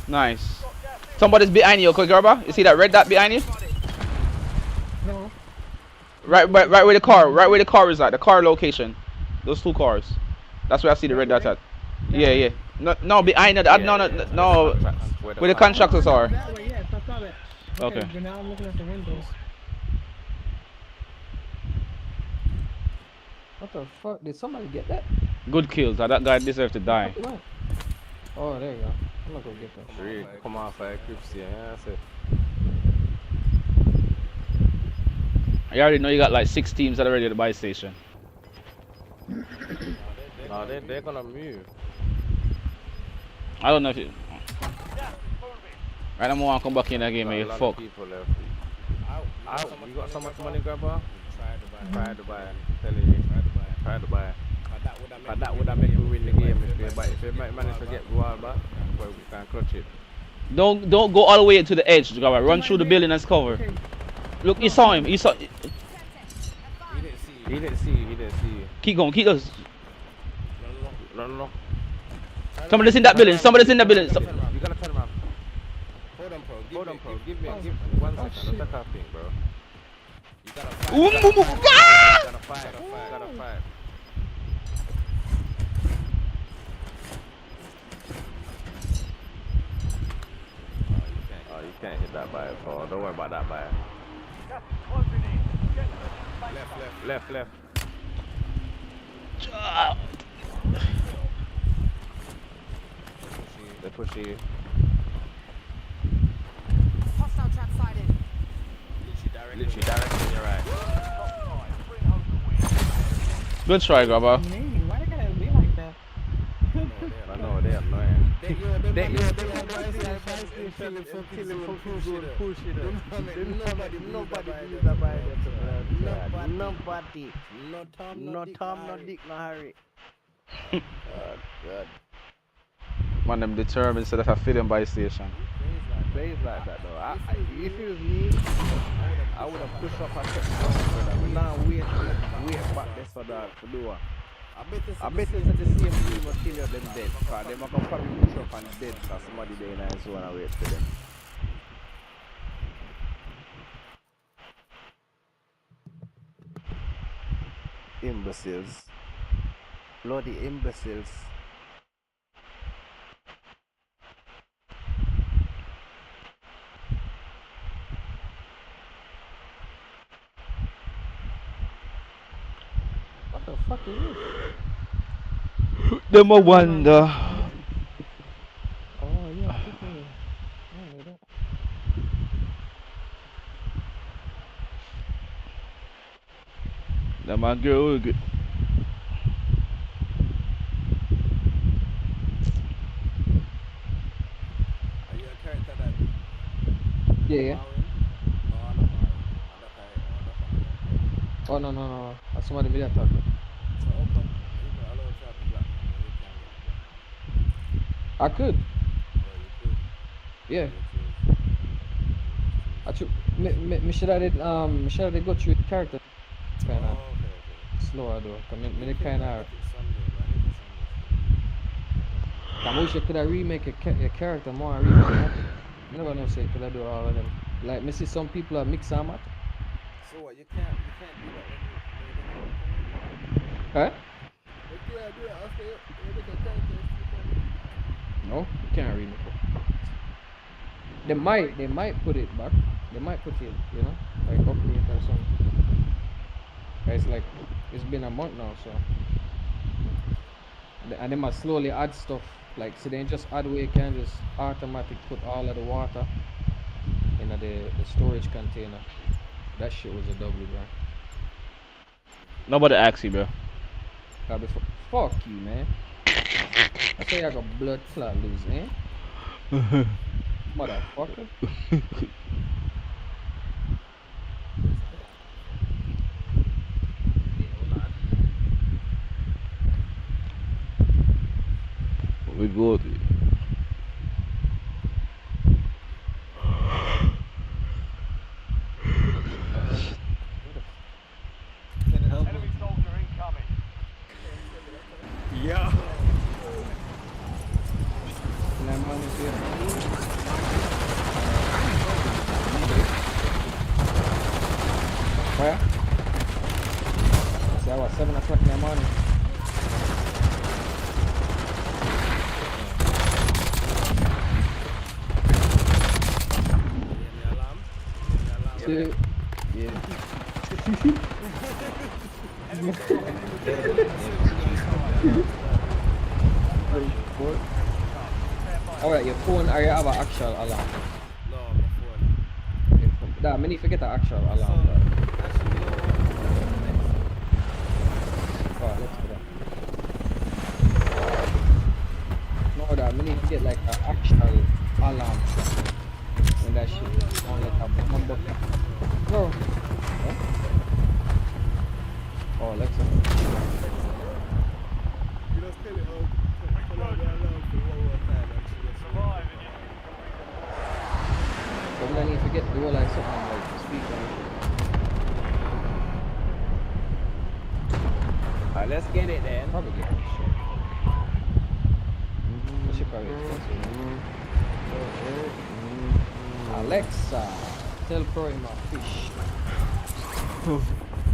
Nice. Somebody's behind you, okay, Grabber? You see that red dot behind you? No. Right where the car is at. The car location. Those two cars. That's where I see the red dot at. Yeah. No, behind it. No. Where the contractors are. That way, yes, I saw that. Okay. But now I'm looking at the windows. What the fuck? Did somebody get that? Good kills. That guy deserves to die. What? Oh, there you go. I'm not gonna get that. Really, come on, fire crips here. Yeah, that's it. I already know you got like 6 teams that are ready at the buy station. No, they're gonna move. I don't know if you. Gas is moving. Right now, I want to come back in the game, man. Got a lot Fuck. of people left. Out. You got so much money, grabber? Try to buy. Tell you. Try to buy. But that would have made me win the game if you manage to get Bwoy back, we can clutch it. Don't go all the way to the edge, Gabba. Run through the building and cover. Look, you saw him. He saw. He didn't see you. Keep going. Keep those. No. Somebody's in that building. You gotta turn around. Hold on, bro. Give me 1 second. That's that thing, bro. You gotta fight. Oh, you can't hit that by Paul. Don't worry about that by. Gas is closing in. Get to the new safe zone. Left. They push you. Hostile trap sighted. Literally directly in your right. Bring home the win. Good try, Gabba. Man, why they gotta be like that? I know they're annoying. Nobody believes that by nobody. No Tom, no Dick, no Harry. God. Man, them determined instead of a feeling by station. Plays like that though. If it was me, I would have pushed up and kept going. But now wait back this for that to do what. I bet it's at the same team will kill you them dead. Because they might probably push up and dead because somebody there in the zone and wait for them. Imbeciles. Bloody imbeciles. What the fuck is this? Them a wonder. Oh yeah, people. Oh, that. Them a girl. Yeah. Oh no. That's somebody me attack. I could. Yeah. I me should have did go through the character kinda slower though. Cause me kinda I wish I could have remake a character more remake that. I never know say could I do all of them. Like me see some people are mix and match. So what? You can't do that. Huh? You can't do that after you make a character. No, you can't remake it. They might put it back. They might put it, you know, like update or something. It's like it's been a month now, so and they must slowly add stuff. Like, so they just add where you can just automatic put all of the water in the storage container. That shit was a W, bro. Nobody asked you, bro. Fuck you, man. I say I got blood clot loose, eh? Motherfucker. We good. Enemy soldier incoming. Yeah. Where? See, I was 7 o'clock in the morning. Yeah. Alright, your phone or you have an actual alarm? No, my phone. That many forget the actual alarm. Alright, let's do that. No, that many to get like an actual alarm shot. When that shit sound like a bomb. Bro. Huh? Oh, Alexa. You just tell it out. Tell her the alarm for one more time and she gets Survive and you can But I need to get the whole like something like speaker. Alright, let's get it then. Probably get that shit. That shit probably expensive. Alexa, tell Pro him a fish.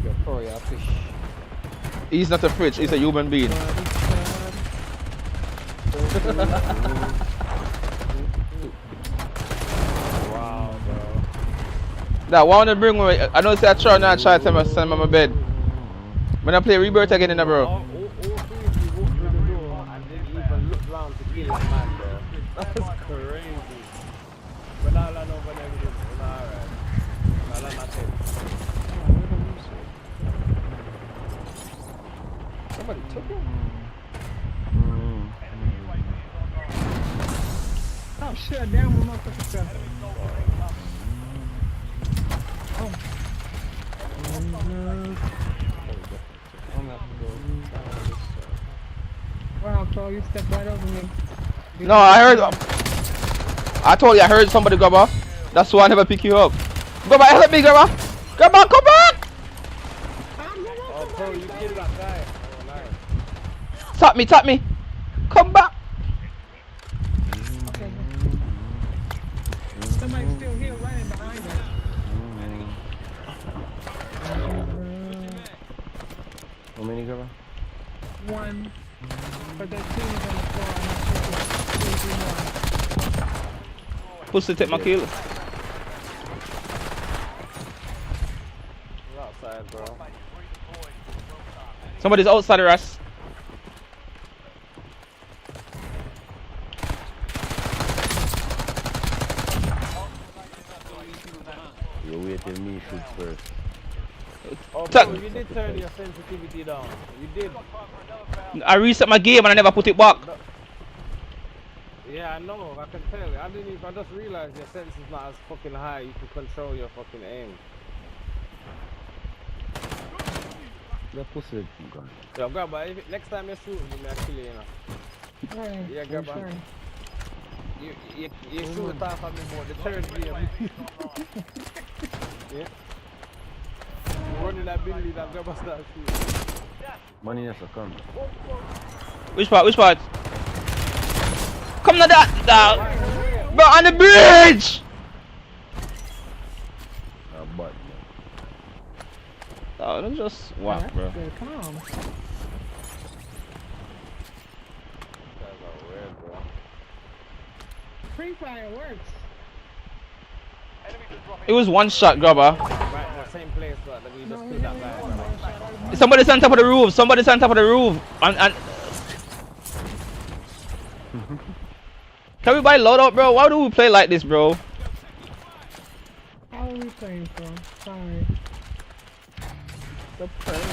Yo, Pro, a fish. He's not a fridge, he's a human being. Wow, bro. That one to bring me. I know say I try to send him on my bed. When I play Rebirth again in the bro. All three of you walked through the door and didn't even look round to kill that man, bro. That's crazy. But now I know when everything is alright. Now I'm not saying. Somebody took him? Oh shit, damn motherfucker stuff. Oh. Wow, Paul, you stepped right over me. No, I heard. I told you I heard somebody grab her. That's why I never pick you up. Grab her, help me, grab her. Grab her, come back. Oh, bro, you killed that guy. Oh, nice. Tap me. Come back. Okay. Somebody's still here running behind us. How many grab? One. But there's two on the floor. I'm not sure if there's two or more. Pussy take my kill. You're outside, bro. Somebody's outside of us. You wait till me shoot first. Oh, bro, you did turn your sensitivity down. You did. I reset my game and I never put it back. Yeah, I know. I can tell. I just realized your sense is not as fucking high. You can control your fucking aim. The pussy gun. Yo, grab her. Next time you shoot me, I'll kill you, you know. Alright, Yeah, grab her. sure. You shoot it off on me more. The third game. Yeah. You run in that building and grab her start shooting. Money has to come. Which part? Come to that. Bro, on the bridge. But Oh, don't just whack, bro. Good, come on. Guys are weird, bro. Free fire works. It was one shot, grabber. Right in the same place, but we just killed that guy. Somebody's on top of the roof. And can we buy loadout, bro? Why do we play like this, bro? How are we playing for? Sorry. stop playing, man.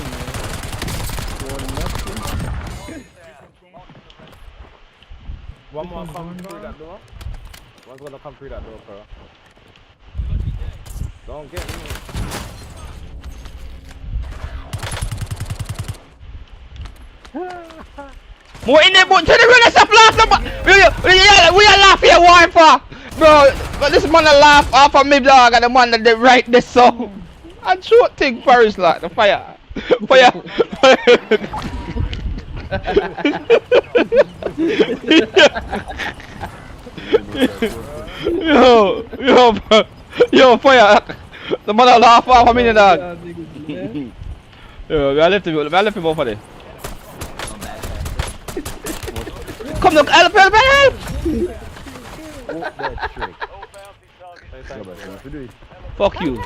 One more come through that door. One's gonna come through that door, bro. Don't get me. More in there, but tell the real stop laughing. We are laughing at one for, bro. But this man a laugh off of me, dog, and the man that they write this song. And short thing first, like the fire. Yo, fire. The man a laugh off of me, dog. Yo, I left him over there. Come look, help! That trick. Fuck you.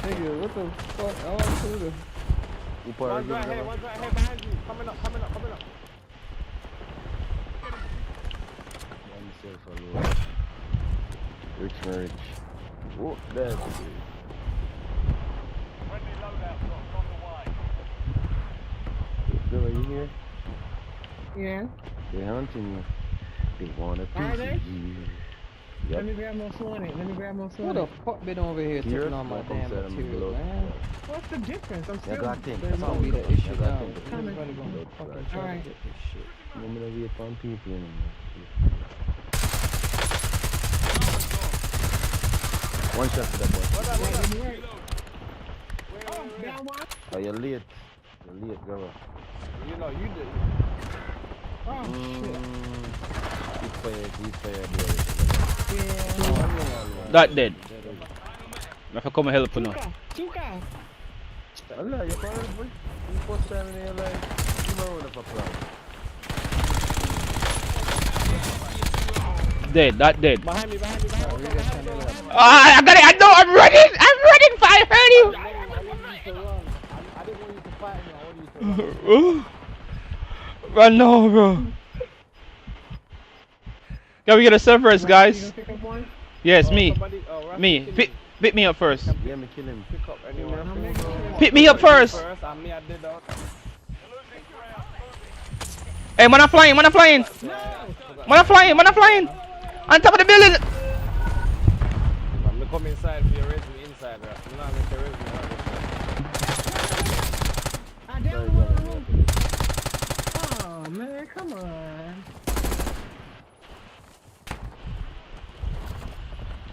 Nigga, what the fuck? I want to do this. One's right here behind you. Coming up. Rich marriage. Oh, that's it. Friendly loadout drops on the way. Bill, are you here? Yeah. They're hunting you. They want a Are piece they? of you. Let Yep. me grab more Sonic. Let me grab more Who Sonic. the fuck been over here Here, taking all my now come damn say them material, blood. man? What's the difference? I'm You still. got them. That's Come gonna on, be the come. issue You got now. them. Everybody gonna Blood fucking clot. try Alright. to get this shit. I'm gonna wait for people in there. One shot to the boy. Down one. Oh, you're late. You're late, girl. You know, you did. Oh shit. Keep fire, boy. Yeah. That dead. I have to come and help you now. Chuka. Allah, you call it, boy. You first time in your life. Give a round of applause. Dead, that dead. Behind me, behind me, behind me. Ah, I got it. I know. I'm running. I'm running. I heard you. I didn't want you to fight me. I wanted you to run. Run now, bro. Can we get a serve first, You guys? gonna pick up one? Yes, me. Somebody, Russ, Me. kill Pick me up first. Yeah, me kill him. Pick up anyone. I'm making sure. Pick me up first. And me, I did that. Hey, man, I'm flying. Man, I'm flying. Man, I'm flying. Man, I'm flying. On top of the building. I'm gonna come inside for your resume inside, right? I'm not going to resume out. I down one. Oh man, come on.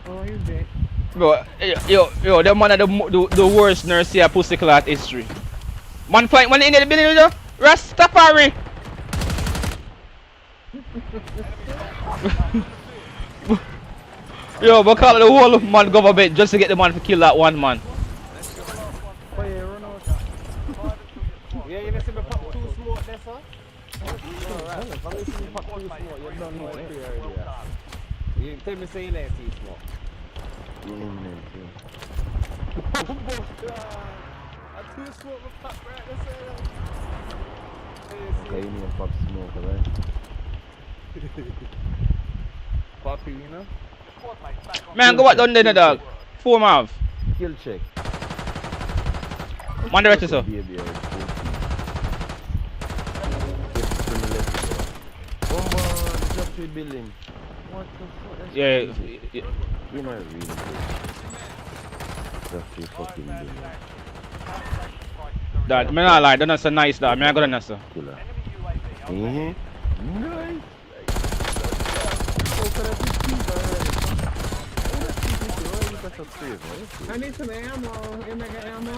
Oh, he's dead. Bro, yo, that man are the worst nurse here, pussy clot history. Man flying, man in the building, yo. Rastafari. Yo, but call the whole man government just to get the man to kill that one man. Yeah, you need to be pop 2 smoke there, sir. Alright, if I see you pop 2 smoke, you don't know it already. You tell me say you ain't see smoke. Yeah, man. A 2 smoke will pop right there, Okay, you need to pop smoke, right? Poppy, you know? Man, go back down there, dog. 4 miles. Kill check. Man, direct yourself. Baby, drop 3 billion. What the fuck? Yeah. You know, really good. Drop 3 fucking billion. Dad, me not lie, that's so nice, dog. Me I got a Killer. Mm-hmm. Nice. I need some ammo. Am I got ammo?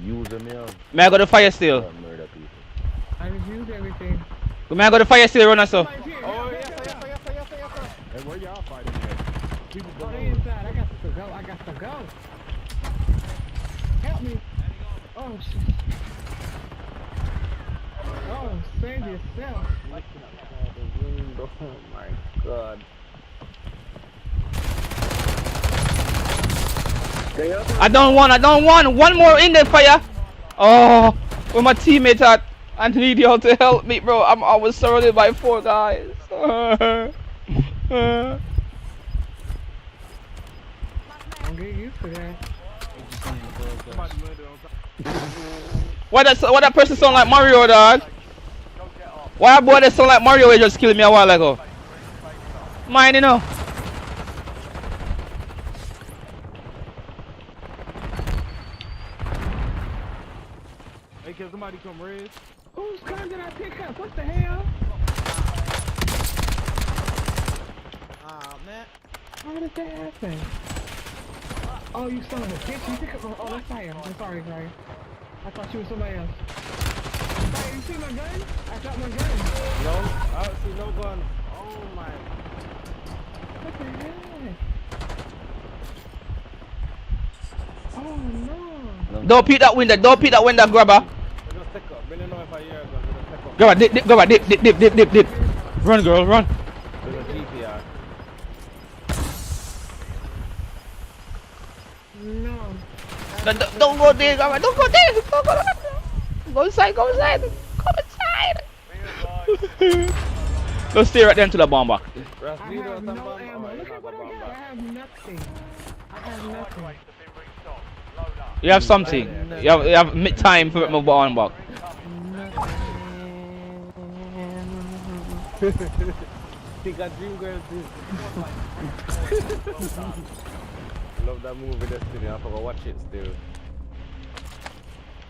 Use them here. Me I got the fire still. Murder people. I just used everything. Me I got the fire still, run us so. Oh, yes, sir. Hey, where y'all fighting at? People Oh, they inside. I got to go. I got to go. Help me. Oh, shit. Oh, save yourself. Oh my god. I don't want one more in the fire. Oh, where my teammates at? I need y'all to help me, bro. I was surrounded by 4 guys. I'm getting used to that. Why that person sound like Mario, dog? Why that boy that sound like Mario he just killed me a while ago? Mine, you know. Hey, can somebody come raise? Whose gun did I pick up? What the hell? Man. How did that happen? Oh, you son of a bitch. You pick up. Oh, that's fire. I'm sorry. I thought you was somebody else. Fire, you see my gun? I got my gun. No, I don't see no gun. Oh my. What the hell? Oh no. Don't peek that window, grabber. Just take up. Really know if I hear a gun. Just take up. Grabber, dip. Run, girl, run. There's a GPR. No. Don't go there, grabber. Don't go there. Go inside. Go inside. Don't stay right there into the bomb box. I have no ammo. Look at what I got. I have nothing. You have something. You have time for my bomb box. He got dream girls too. Love that movie yesterday. I forgot watch it still.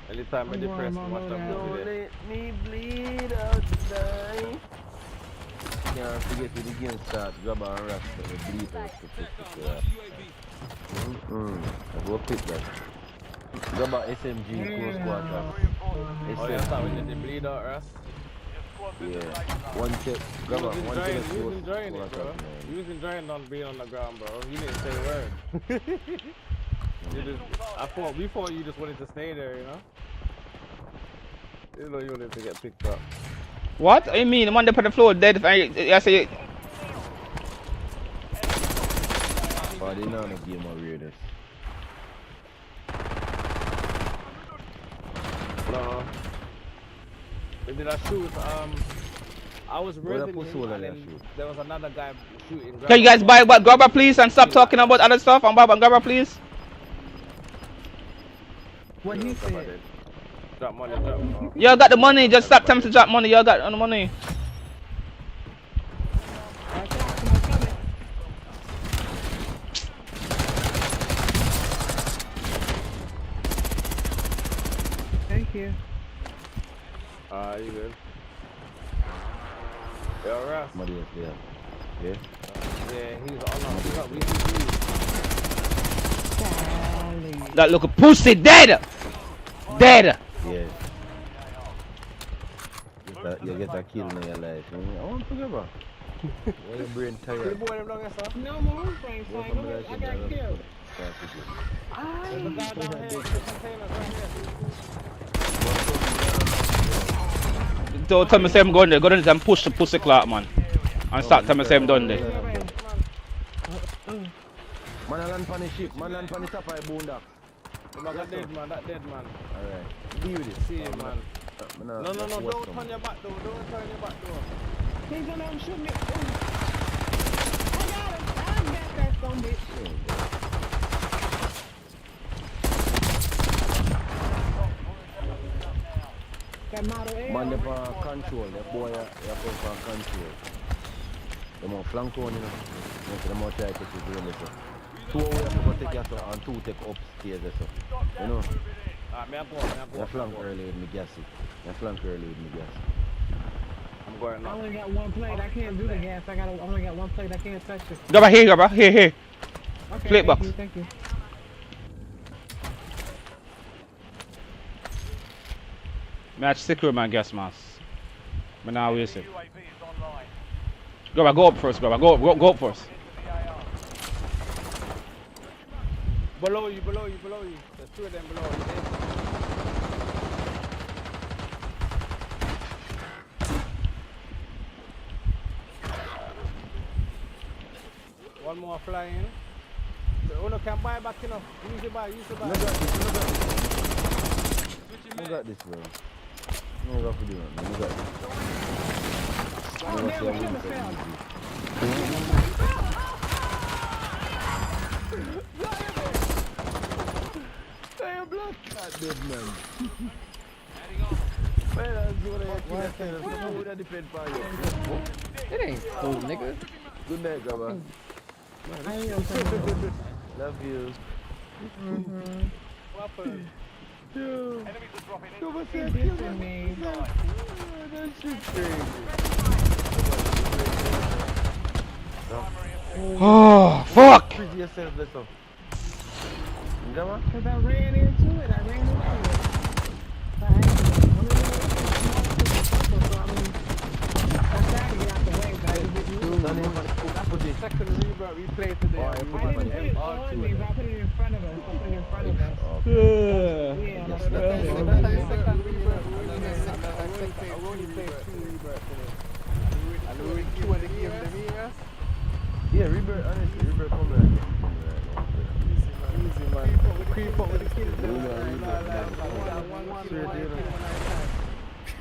Anytime I'm depressed, watch that movie. Don't let me bleed out tonight. Can't forget when the game start, grab and rest and bleed out to go pick that. Grab a SMG close quarter. Oh, yeah, that's when they bleed out, Russ. Yeah. One check. Grab a one check. You was enjoying it, bro. You was enjoying not being on the ground, bro. You didn't say a word. We thought you just wanted to stay there, you know? You know you wanted to get picked up. What? I mean, the one that put the floor dead. I say. But they know the game of weirdness. No. Did I shoot? I was raising him and then there was another guy shooting. Can you guys buy what grabber please and stop talking about other stuff? And buy one grabber please. What he said. Drop money, drop money. Y'all got the money, just stop telling me to drop money. Y'all got the money. Thank you. You good? Yeah, Russ. Money is there. Yeah? Yeah, he's on we That look a pussy dead. Dead. Yeah. You get a kill in your life. I want to give up. Your brain tired. No more things. I got killed. Don't tell me say I'm going there. Go there and push the pussy clock, man. And start telling me say I'm done there. Man, I land on the ship. Man, land on the top of the boondock. That dead man, that dead man. Alright. Deal with it. See him, man. No, don't turn your back door. Don't turn your back door. He's gonna shoot me. I got him. I got that son bitch. That model A. Man, they for control. That boy, they for control. They want flank on, you know. They want to try to take it really, so. 2 away to go take us and 2 take upstairs, so. You know? They flank early with me gas. They flank early with me gas. I'm going now. I only got one plate. I can't do the gas. I only got one plate. I can't touch it. Grabber here, grabber. Here. Okay, Plate box. Thank you. Match secure my gas mask. But now we see. Grabber, go up first, grabber. Go up first. Below you. There's 2 of them below you. One more flying. The owner can buy back enough. Use the buy. You got this, bro. You got to do it, man. You got this. Dead man. It ain't cool, nigga. Good night, grabber. Love you. Enemies are dropping in. That shit crazy. Oh, fuck! Pretty yourself, listen. Because I ran into it. The second rebirth we played today. I didn't put it on me, but I put it in front of us. Yeah, rebirth, honestly, rebirth come back. Easy, man. Creep up with the kills.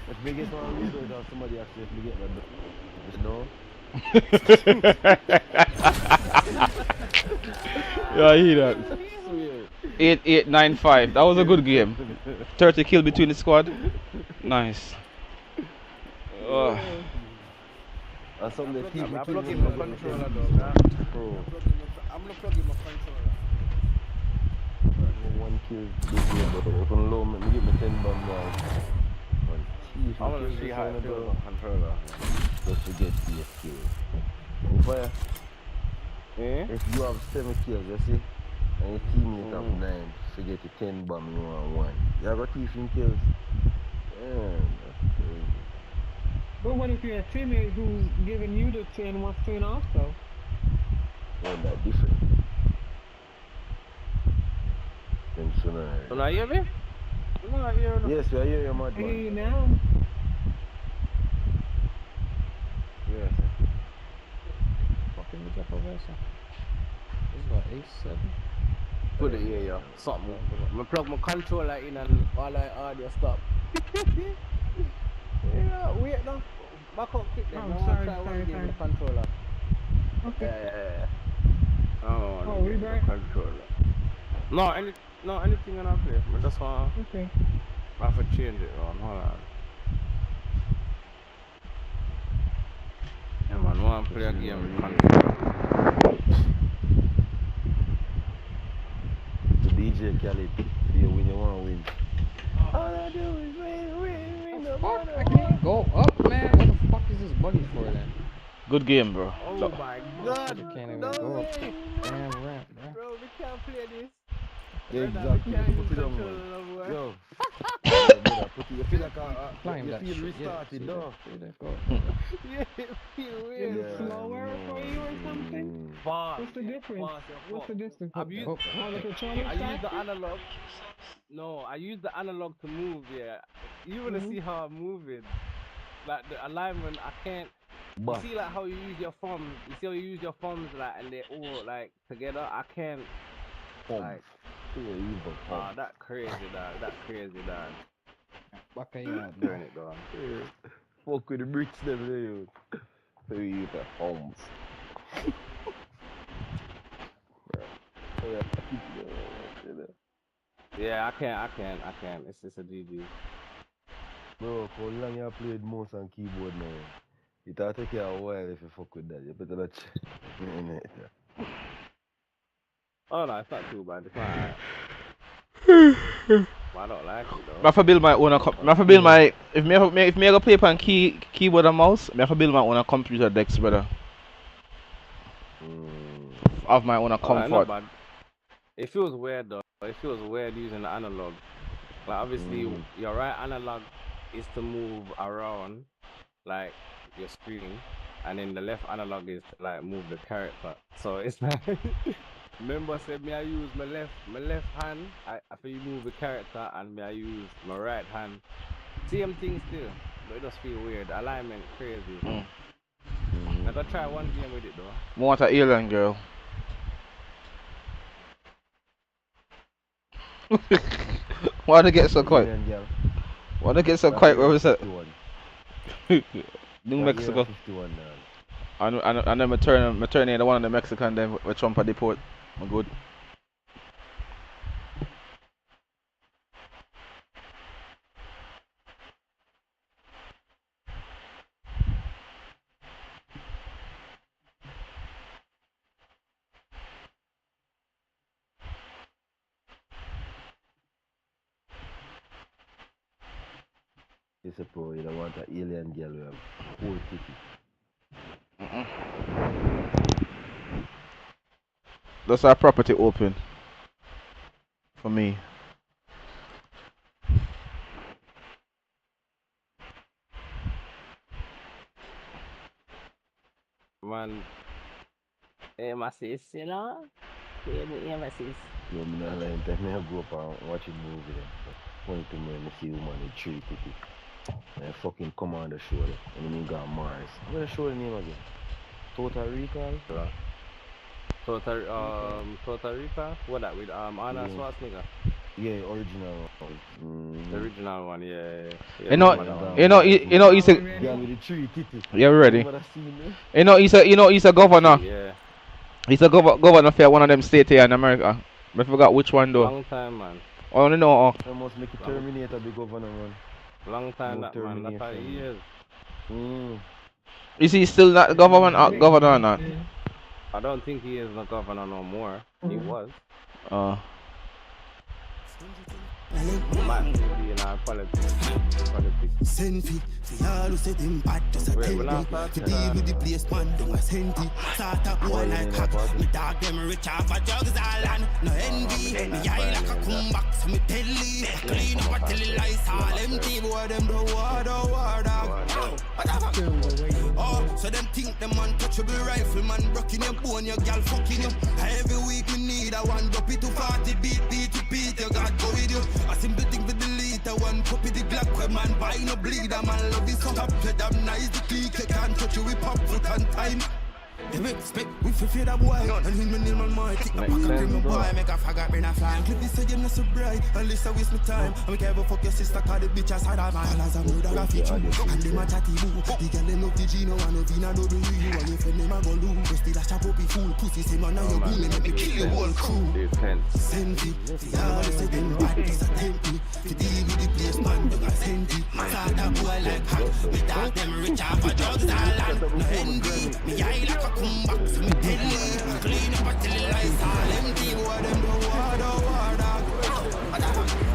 If we get one rebirth or somebody actually, if we get my just know. Yeah, I hear that. 8-8-9-5. That was a good game. 30 kills between the squad. Nice. And some of the people I kill plug me in my with the controller thing. though. Bro. I'm gonna plug in my controller. One kill this game, but if I'm low, me give me 10 bomb now. I wanna see how it feels on controller. Just to get 8 kills. If you have 7 kills, you see, and your teammate have 9, so you get to 10 bomb, you want 1. You got thief in kills. Damn, that's crazy. But what if you're a teammate who's giving you the 10 wants 10 also? Well, that different. Then sooner. Can I hear me? No, I hear you. Yes, I hear you, I madman. hear you now. Yes. Fucking with that over, sir. This is what, 87? Put it here, yo. Something. I'm gonna plug my controller in and all the audio stop. Yeah, wait now. Back up quick then. Oh, I want to sorry, try one sorry, game with sorry. the controller. Okay. Yeah. Oh, we back? controller. No, anything in our play. I just want Okay. I have to change it on. Hold on. Yeah, man, I want to play a game with the controller. To DJ Khaled, you win, you want to win. All I do is win. Fuck, I can't go up, man. What the fuck is this buggy for then? Good game, bro. Oh my god. I can't even go up the damn ramp, bro. Bro, we can't play this. Exactly. Put it on, man. Controller, Yo. Brother, put it. You feel like Climb you that feel shit. restarted, Yeah, no? see that go. Yeah, it feel Is weird. it slower for you or something? Fast. What's the difference? What's the distance? I've used, Oh, the controller I use the faster? analog. No, I use the analog to move, yeah. You wanna see how I'm moving. Like the alignment, I can't. You see like how you use your thumbs. You see how you use your thumbs like and they're all like together. I can't. Like, that crazy, dog. That crazy, dog. Back of yard, Doing it, dog. Fuck with the bricks, them there, you. So you use the homes. Yeah, I can't. It's just a GG. Bro, how long you have played mouse and keyboard now? It'll take you a while if you fuck with that. You better not check. Oh no, it's not too bad. It's not. I don't like it though. I have to build my own. I have to build my. If me go play on keyboard and mouse, I have to build my own computer decks, brother. Have my own comfort. Not bad. It feels weird though. It feels weird using the analog. Like obviously your right analog is to move around like your screen, and then the left analog is to like move the character. So it's like remember I said me I use my left hand I feel move the character, and me I use my right hand. Same thing still, but it just feel weird. Alignment crazy. I gotta try one game with it though. Want an alien girl. Wanna get so quiet? Wanna get so quiet? Where was that? New Mexico. And then I turn in the one of the Mexican then with Trump at the port. I'm good. It's a pro, you don't want an alien girl with a whole ticket. That's our property open. For me. Man, my sis, you know? My sis. Yo, I'm not lying, I go up and watch a movie then. Funny to me, I see a woman with 3 tickets. And fucking come on the show, and then you got Mars. What's the show name again? Total Recall? Total Recall? What that with Arnold Schwarzenegger? Yeah, original one. The original one, yeah. You know, he's a. Yeah, with the 3 tickets. Yeah, we're ready. You know, he's a governor. Yeah. He's a governor for one of them states here in America. I forgot which one though. Long time, man. I only know. I must make a Terminator the governor, man. Long time, that man. That's 5 years. Is he still not the governor or not? I don't think he is the governor no more. He was. Might be in our politics. Send fi all who say them bad just attend me. To deal with the place man don't a send it. Start up one like hack. Me dog them rich off a drugs all and no envy. Me eye like a comeback so me tell you. Clean up a tell the lies all empty. Boy them the war dog. Oh, so them think them untouchable rifleman rocking your bone, your girl fucking you. Every week we need a one drop it to 40 beat to beat. You got go with you. A simple thing for delete. A one copy the Glock where man buy no bleed. A man love is so up to them nice the click. You can't touch you with pop foot on time. They expect we fear that boy. And him and him and my tick up a criminal boy. Make a faggot bring a fly. Clip this so you're not so bright. At least I waste my time. And we can't ever fuck your sister cause the bitch aside of man. As a murder I feature. And them a chatty boo. The girl them love the Gino and no Vina no do you. And your friend them a go loo. Just still a chap up be fool. Pussy say man now you're goon and make me kill the whole crew. Send it. The all say them bad just a tempt me. To deal with the place man don't a send it. Start a boy like hack. Me dog them rich off a drugs all and no envy. Me eye like a comeback so me tell you. Clean up until the lights all empty. Boy them the war dog.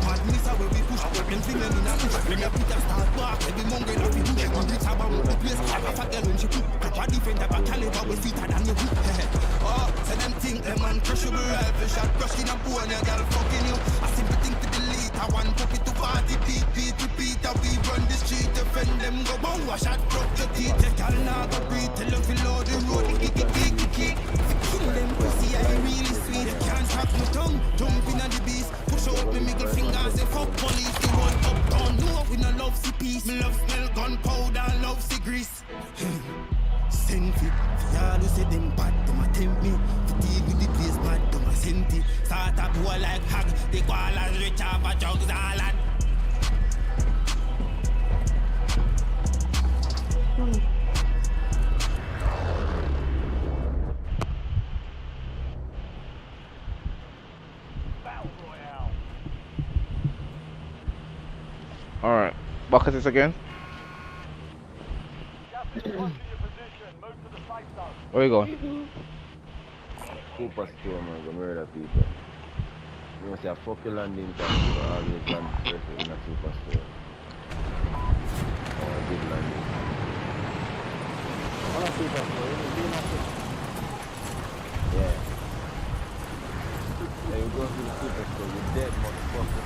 Madness how we push. Them finger in a push. When you put a start back, every mongrel of you push. One reach about the place. I fat girl when she cook. Proper defend up a caliber with sweeter than you. Oh, so them think them man crushable rifle shot. Crushing a bone, your girl fucking you. I simple think to delete. I want to put to party beat. We run the street, defend them go bow. I shot broke your teeth. The girl now go breathe. Tell them to load the road. Kick. Kill them pussy, I really sweet. You can't track my tongue. Jump in on the beast. Push out my middle finger. Say fuck police. The one up down. No, we no love see peace. Me love smell gunpowder. Love see grease. Send it. Y'all who say them bad, them a tempt me. To deal with the place mad, them a send it. Start a boy like hag. They go all as rich off a drugs all and. Alright, back at this again. Where you going? Superstore man, go murder people. You must say a fuck your landing time, but always land first in a superstore. Or a big landing. On a superstore, you know, yeah. Yeah, you go to the superstore, you're dead, motherfucker.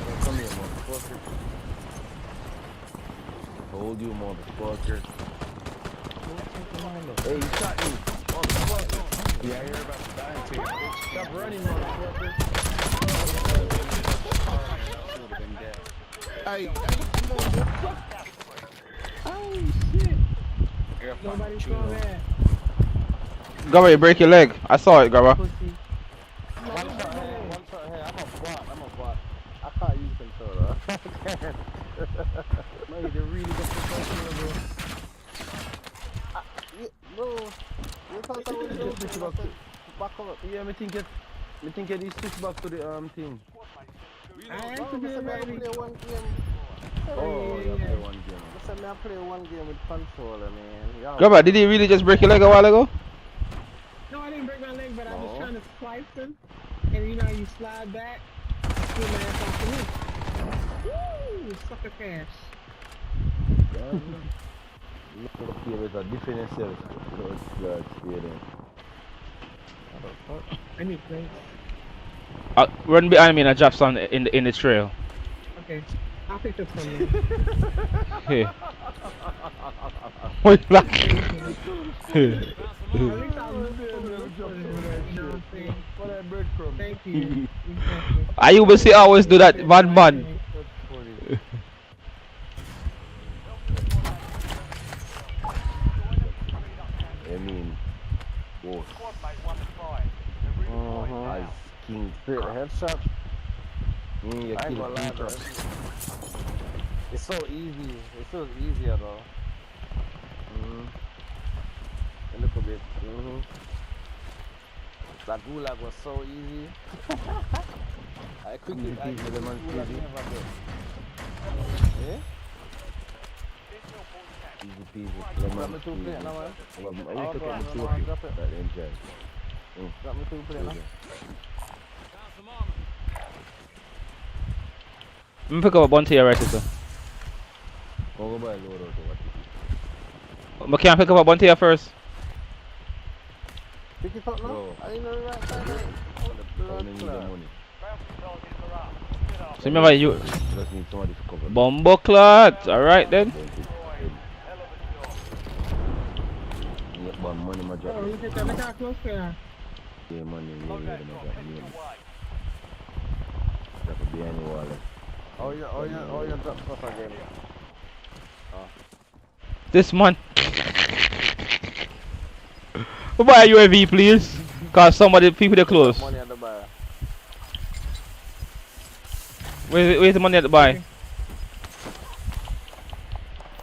Don't come here, motherfucker. Hold you, motherfucker. Hey, you shot me, motherfucker. Yeah, you're about to die too. Stop running, motherfucker. Hey, Oh shit! Nobody saw that. Gabba, you break your leg. I saw it, Gabba. One shot head. I'm a bot. I can't use controller. Man, you really get professional, bro. Bro, you can't switch back up. yeah, me think it is switch back to the thing. I have to be ready. Play one game. Oh, yeah, play one game. Listen, I play one game with controller, man. Gabba, did he really just break your leg a while ago? No, I didn't break my leg, but I was trying to slice him. And you know, you slide back, pull my ass off the roof. Woo! Sucker cash. Look here with a different self. Blood speeding. I need plates. Run behind me and I drop some in the trail. Okay, I'll pick this from you. Hey. What you like? At least I'll look for the Thank you. I will say always do that, man. I mean, both. As King Straight headshot. you I ain't kill gonna lie, people. bro. It's so easy. It's so easier, though. A little bit. That gulag was so easy. I quickly Easy peasy, the man's easy. Yeah? Easy peas, Drop lemon, me 2 plate now, man. I will Oh, take go out on, the no, man, two drop it. that they enjoy. Drop me 2 plate now. Let me pick up a bounty here, right, sister. Go buy a load out of what But can I pick up a bounty here first? Pick it up now. Bro. I didn't know the right time. Oh, the I blood need the clot. money. Bounty targets are up. Get up. So remember you Just need somebody to cover me. Bumbo clot. Alright then. Hell of a job. Yeah, but money my job. Oh, look at that. Look how close they are. Yeah, money, yeah, Load yeah, that my drop. job. Heading Yeah. your way. That could be any wallet. Oh, yeah, drop stuff again. This man. Buy a UAV please. Cause somebody people they close. Money at the bar. Where's the money at the buy?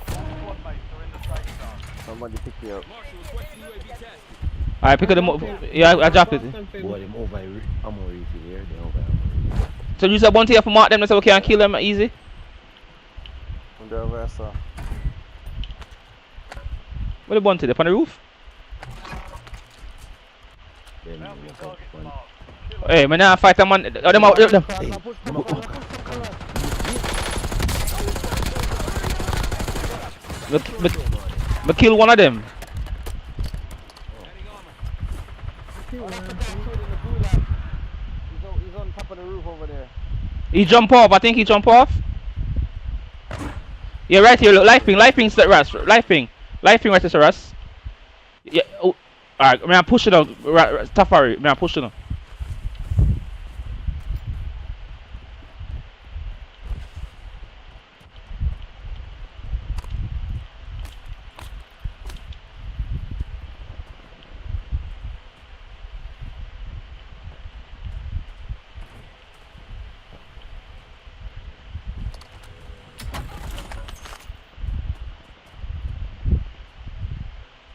Squad mates are in the safe zone. Somebody pick you up. Alright, pick up the yeah, I dropped it. Boy, them over I'm more easy here. They over I'm So use a bounty here for mark them so we can kill them easy. On the other side. Where the bounty? They on the roof? Then Bounty you targets can marked. Hey, man, I fight them man. Oh, them out. Them. But kill one of them. He's on top of the roof over there. He jump off. I think he jump off. Yeah, right here. Look, life ping, Russ. Life ping right there, Russ. Yeah. Oh. Alright, man, push it out. Tafari, man, push it out.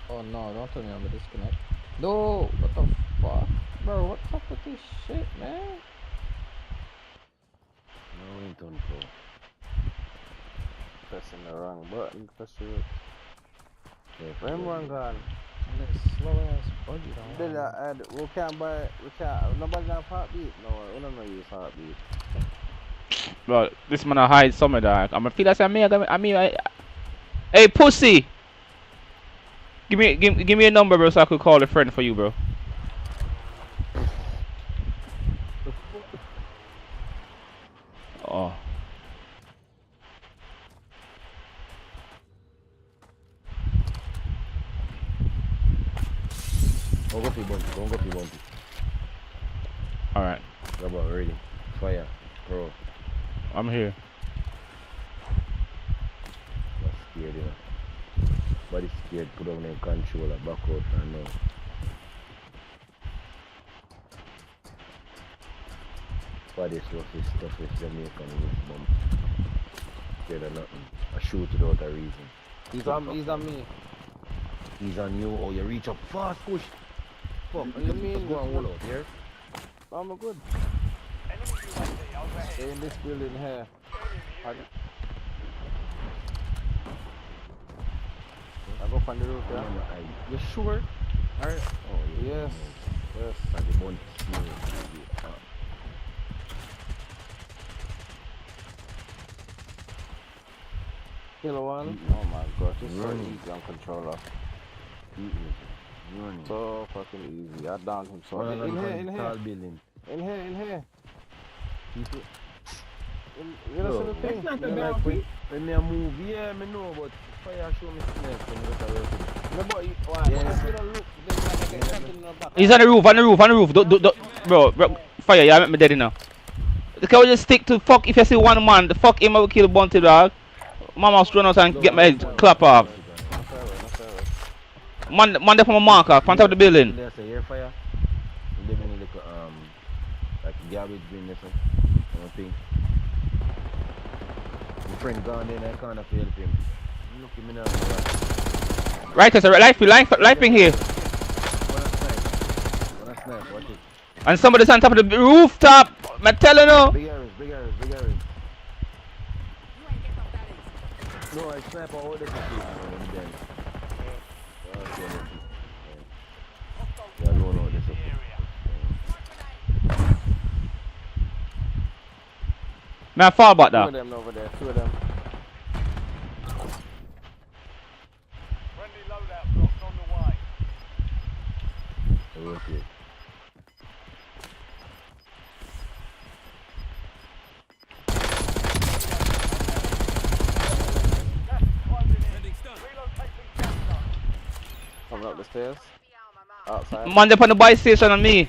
Oh no, don't tell me I'm gonna disconnect. No, what the fuck? Bro, what's up with this shit, man? No, ain't done, bro. Pressing the wrong button. Press it. Yeah, When one gone. This slow ass buggy Billy, down. we can't, nobody have heartbeat. No, we don't know use heartbeat. Bro, this man a hide somewhere, dog. I'ma feel like I mean, hey, pussy! Give me a number, bro, so I could call a friend for you, bro. Oh. Go for bounty. Alright, Grab out, ready. Fire. Bro. I'm here. That's scared, you know. Body scared, put on them controller, back out and now. Body stuff is Jamaican in this bump. Scared of nothing. I shoot without a reason. He's on me. He's on you, oh you reach up fast, push. Fuck, What do you mean? go and hold out here. I'm good. Enemy UAV overhead. Stay in this building here. I go from the roof, yeah? You sure? Alright. Oh yeah. Yes. And the bounty smell. Kill one. Oh my gosh, it's so easy on controller. Running. So fucking easy. I downed him so. One In of here. them tall building. In here. People. You don't see the thing? That's not the You like bounty. When me a move, yeah, me know, but fire show me snake when you got a weapon. No, but why? Yes. You don't look. There's like I get something in the back. He's on the roof. Bro, fire, yeah, I make me dead now. Can we just stick to fuck if you see one man, the fuck him I will kill bounty dog. Mama run out and get my head clap off. Man there from a marker, on top of the building. There's a air fire. And then we need like garbage bin or something. My friend gone in, I can't help him. Look at me now. Right, there's a life thing here. One snipe, watch it. And somebody's on top of the rooftop. I'm telling you. Big areas. You ain't get no baddies. No, I sniper all the people. Yeah, no, this is Man, fall back Two of there. them over there, two of them. Friendly loadout drops on the way. okay. Coming up the stairs. Outside. Man, they on the buy station on me.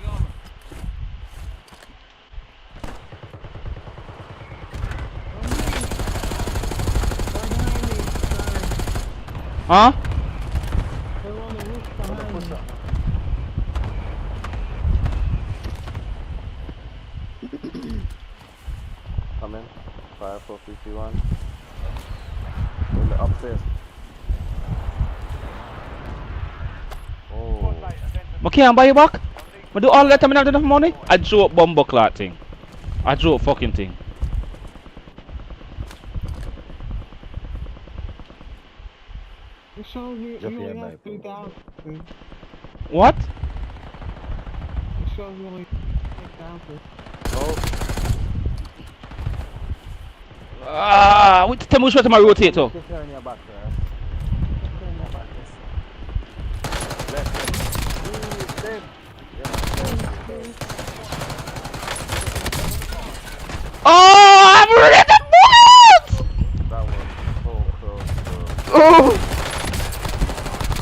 Huh? Come in. 5, 4, 3, 2, 1. In the upstairs. Oh. I can't buy you back. I do all that time and not enough money. I drew up bumbo clock thing. I drew up fucking thing. It shows you only have 3,000. What? It shows you only 3,000. Oh. Ah, tell me which way to my rotate to. Just turn your back there. Just turn your back there. Left. Dead. Oh, I'm ready to bounce! That was so close, bro. Oh.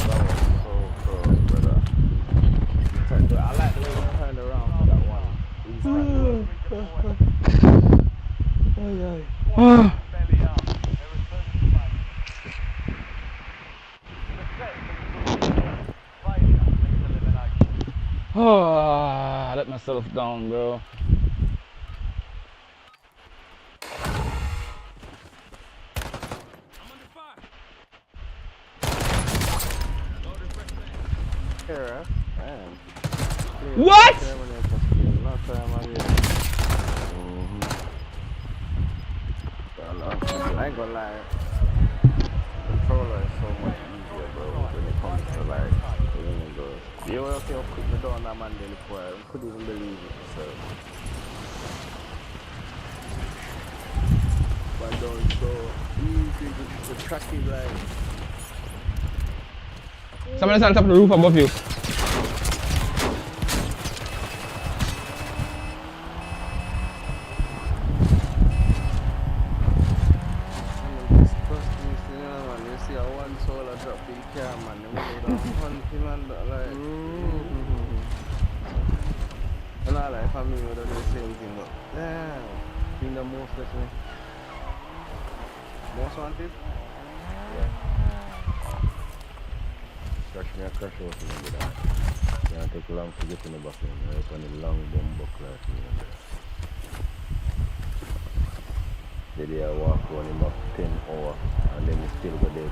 That was so close, brother. I like the way you turned around for that one. Oh, I let myself down, bro. Here, man. What? I ain't gonna lie. Controller is so much easier, bro, when it comes to like winning those. You will see how quick the door on that man did before. I couldn't even believe it. So, but though it's so easy, the tracking like. Somebody's on top of the roof above you. Most wanted? Yeah. Crash me a crash out in there. Yeah, take long to get in the back in there. Right on the long bumbo clock in there. Then I walk on him up 10 hours and then he still go dead.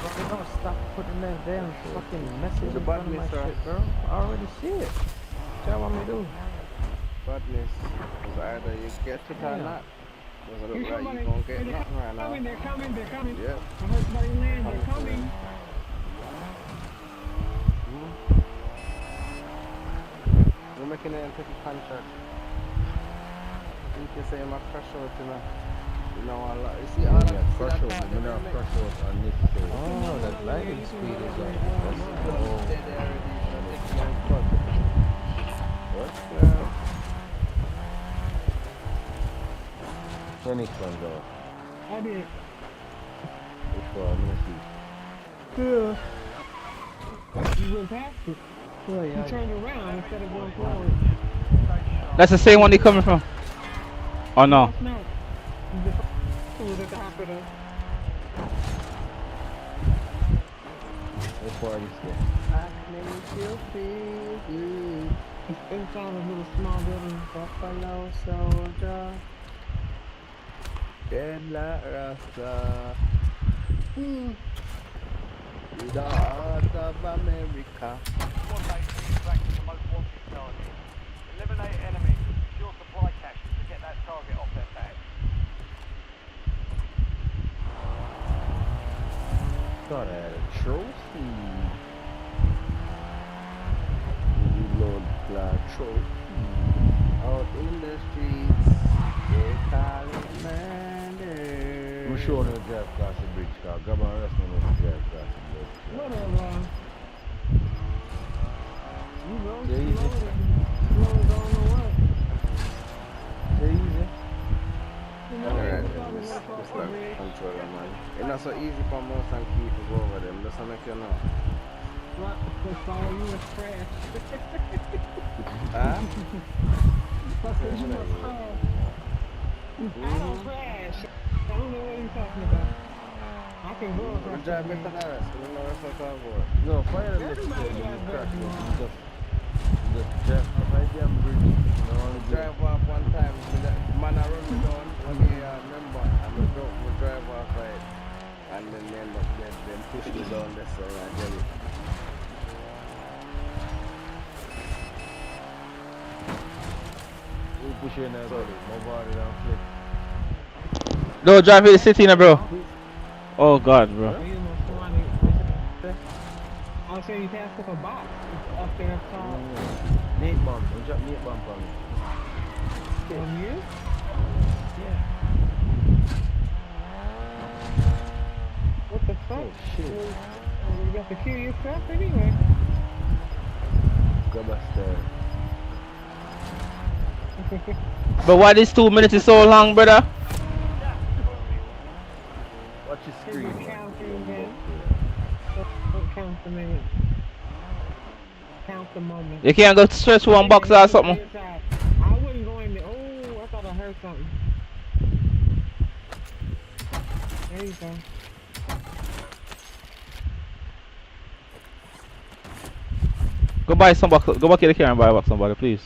But they don't stop putting that damn fucking message The in front of my badness, shit, bro. I already see it. What y'all want me to do? Badness is either you get it or not. Doesn't look like you gonna get nothing right now. They're coming. Yeah. I heard somebody land, they're coming. We're making an entity contract. You can say my crush out, you know. You know, a lot. You see, all that crush out. I'm gonna crush out on this thing. Oh, that lightning speed is like. What? Phoenix one's out. I did. Which one? Let me see. You went past it. You turned around instead of going forward. That's the same one they coming from. Oh no. No. The was at the hospital. Which one is this? I make you feel It's inside a little small building. Buffalo soldier. Dead like Rasta. With the heart of America. Eliminate enemies and secure supply caches to get that target off their back. thought I had a trophy. Reload flag trophy. Out in the streets, they call it murder. I'm sure no drive across the bridge, cause grab and rest no drive across the bridge. Whatever. You go Yeah, easy. slow down the way. They're easy. Alright, let's start control them, man. It's not so easy for most and keep to go over them. That's what make you know. What? Follow you was trash. Huh? I said you was trash. I don't crash. I don't know what you're talking about. I can go across We the drive bridge. better than us. We know what's up for. No, fire them next Everybody time you drives crash, better you than just drive by the damn bridge. You know, only Drive off one time. Man, I run me down one day, remember. And we drive off right. And then they end up dead. Then push me down this way and get it. we push you in there, buddy. Move on and flip. No, drive to the city now, bro. Oh God, bro. You know, somebody. I'll say you can't stick a box up there up top. Nate bomb. Don't drop Nate bomb on me. On you? Yeah. What the fuck? Oh, shit. Well, you got to kill yourself anyway. Grab a stair. But why this 2 minutes is so long, brother? Watch your screen, man. Don't count the minutes. Count the moment. You can't go stretch one box or something. I wouldn't go in there. Oh, I thought I heard something. There you go. Go buy some box. Go back to the car and buy a box, somebody, please.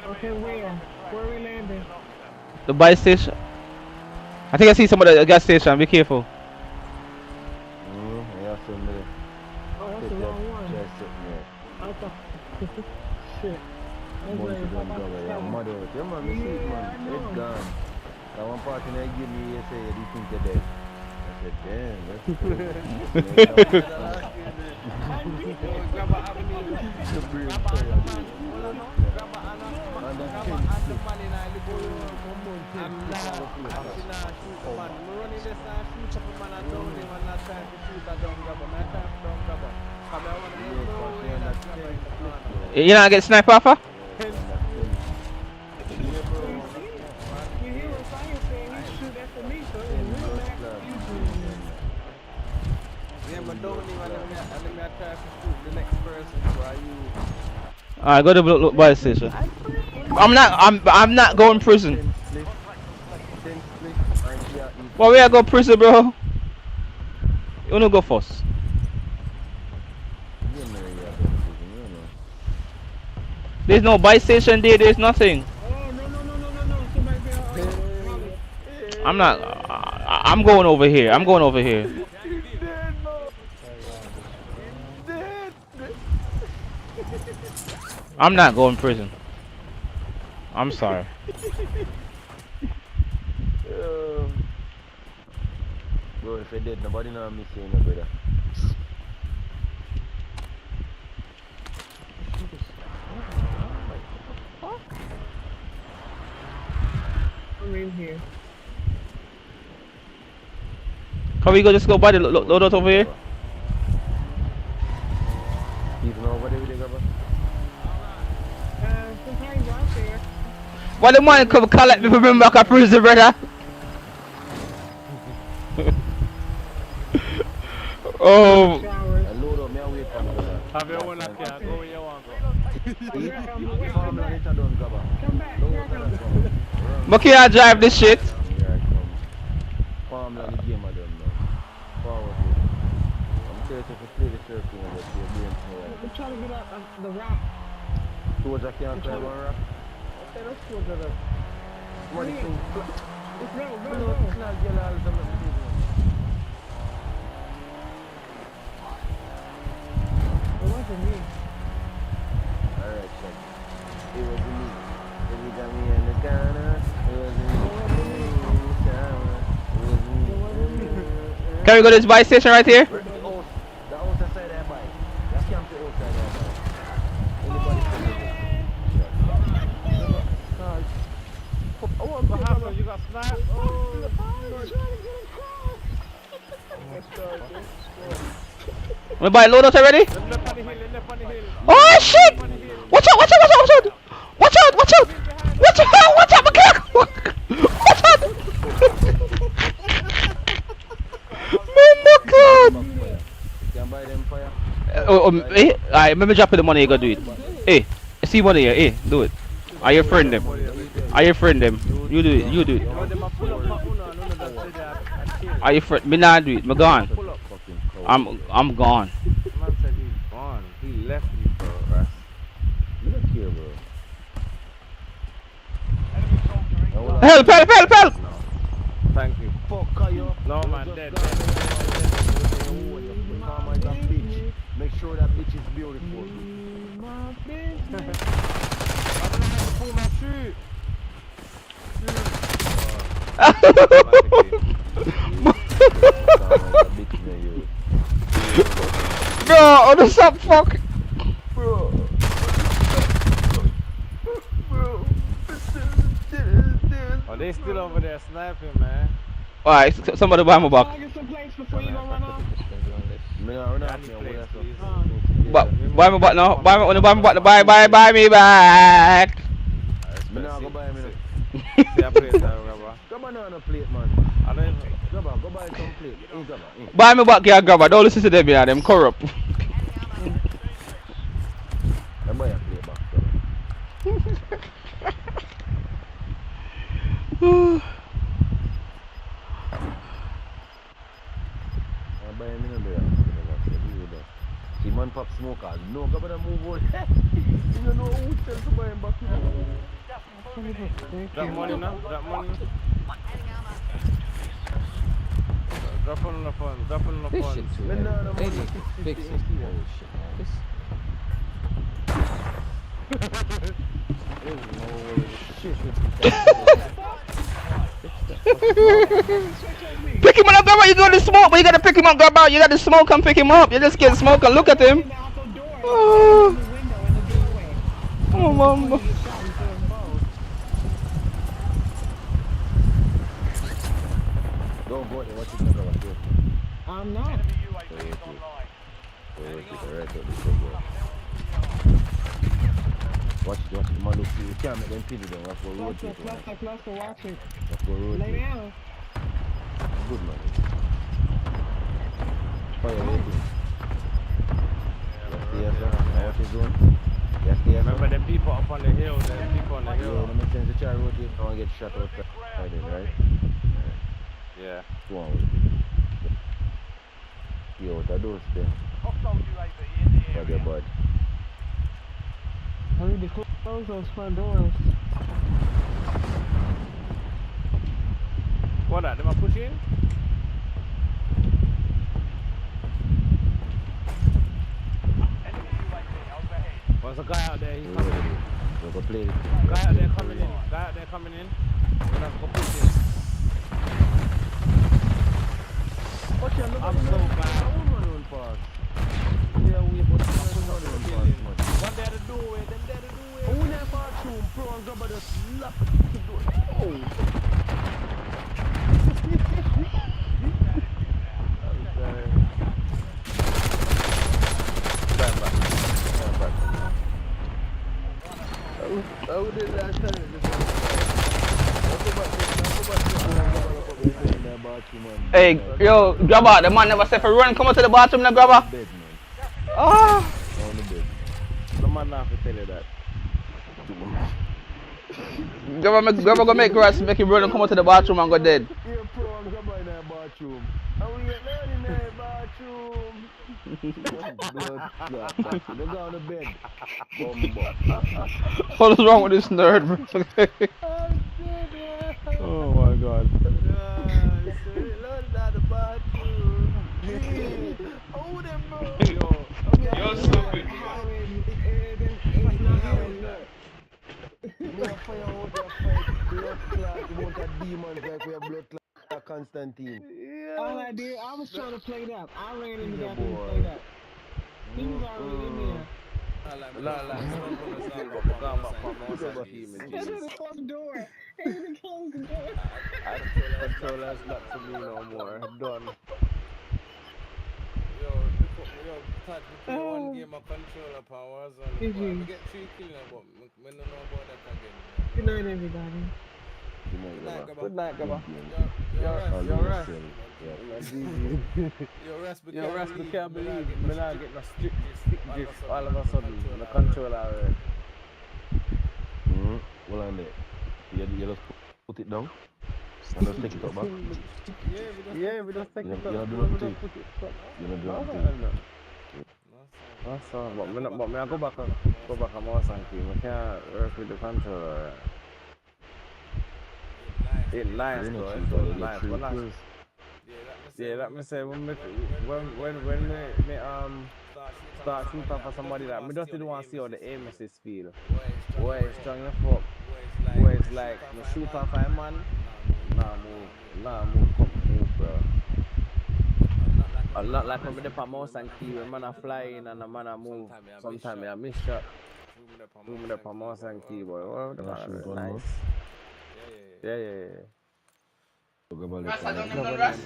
Okay, where? Where we landing? The buy station. I think I see some of the gas station. Be careful. Yeah, so many. Oh, that's the wrong one. Just sitting there. I thought. Shit. Money to them go away. I'm mad out. Yeah, man, me see it, man. It's gone. That one party they give me, you say, you think you're dead. I said, damn, that's cool. You not get sniped off her? Alright, go to the buy station. I'm not going prison. Well, we are go prison, bro. You wanna go first? There's no buy station there. There's nothing. I'm not. I'm going over here. I'm going over here. I'm not going to prison. I'm sorry. Bro, if I did, nobody know me saying no, brother. I'm in here. Can we go just go buy the load out over here? Even over there with the grabber? Sometimes out there. Why the man come collect me for bring back a prison, brother? Oh. Load up, me and wait for me, brother. Have your one up here, go where you want to go. You farm land it done, grabber. But can I drive this shit? Here I come. Farm land the game I done now. Forward here. I'm curious if you play the circle and you're doing something. I'm trying to get up the rock. Soldier can't climb one rock. Okay, let's go to the... What is it? Let's go. It's not yellow, all the time. What's wasn't me. Alright, check. It wasn't me. Then you got me in the corner. It wasn't me. It wasn't me. Can we go to this buy station right here? The house outside that bike. That camp the outside that bike. Anybody can do it. What happened? You got sniped? We buy load out already? Left on the hill. Oh shit! Watch out! Watch out! Watch out! Watch out! Watch out! Watch out! Watch out! Watch out! Watch out! Oh my god! Can buy them fire. Hey, alright, let me drop you the money. You gotta do it. Hey, see money here. Hey, do it. Are your friend them? Are your friend them? You do it. You do it. Are you friend? Me not do it. Me gone. I'm gone. Man said he's gone. He left you, bro. You don't care, bro. Help! Help! Help! Help! Thank you. Fuck you. No man, dead. Make sure that bitch is beautiful. My business. Pull my shoe. Bro, what the fuck? Fuck? Bro. Oh, they still over there sniping, man. Alright, somebody buy my back. Can I get some plates before you don't run off? Buy me back now. Buy me back. Buy me back. Me now go buy me. See a plate now, grabber. Come on a plate, man. I don't even. Go buy some plate. Buy me back, yeah, grabber. Don't listen to them, yeah. Them corrupt. I buy a plate back. I buy me no beer. See man pop smokers. No, go better move on. You don't know who tells to buy him back. Drop money now. Drop money. Drop on the phone. Drop on the This phone. shit too heavy. They need to fix it. Holy shit, man. There's no way shit. Pick him up, grabber. You got the smoke, but you gotta pick him up, grabber. You got the smoke and pick him up. You just get smoke and look at him. Oh, mama. Don't go there. Watch it, grabber. I'm not. Watch it, man. Look, you can't make them pity them. That's what road people. Plus, watch it. That's what road Lay people. down. Good man. Fire waiting. Yes, sir. What is doing? Yes, yes. Remember them people up on the hill. Them people on the Yeah, hill. that makes sense. The child rotate and get shot out right there, right? Yeah. Go on with it. Yo, what are those things? For your bud. I need to close those front doors. What that? Them a push in? There's a guy out there. He's coming in. We'll go play it. Guy out there coming in. Guy out there coming in. We're gonna go push in. I'm so bad. One there to do it, them there to do it. Who in that bathroom? Bro, I'm gonna just slap it. Oh! Stand back. How did that tell you? Hey, yo, grabber. The man never said for run. Come out to the bathroom now, grabber. Ah. On the bed. The man not have to tell you that. Grabber go make grass, make him run and come out to the bathroom and go dead. You're pro and grabber in that bathroom. How we get down in that bathroom? They go on the bed. What is wrong with this nerd, bro? Oh my god. Oh, them bro. Yo, stupid. Constantine. All I did, I was trying to play that. I ran in the Yeah, bathroom to boy. play that. He was already in there. He didn't close the door. He didn't close the door. Controllers not for me no more. Done. Yo, Tad, we play one game of controller powers on the squad. We get 3 kills, but we don't know about that again. Good night, everybody. Good night, Gabba. Yo, Ras, we can't believe me not get no stick drift all of a sudden. The controller. Well, on there. You just put it down. And just take it up back. Yeah, we just take it up. You don't do nothing. You don't do nothing. That's all. But I go back on mouse and key. We can't work with the controller. It's nice, bro. It's nice. But nice. Yeah, that me say when me start shooting for somebody that me just didn't want to see how the aim is feel. Where it's strong as fuck. Where it's like me shoot off a man. Nah move, bro. A lot like when me dip a mouse and key when man a fly in and a man a move. Sometimes I miss shot. Me dip a mouse and key, boy. Oh, nice. Yeah. Ras, I don't know Ras.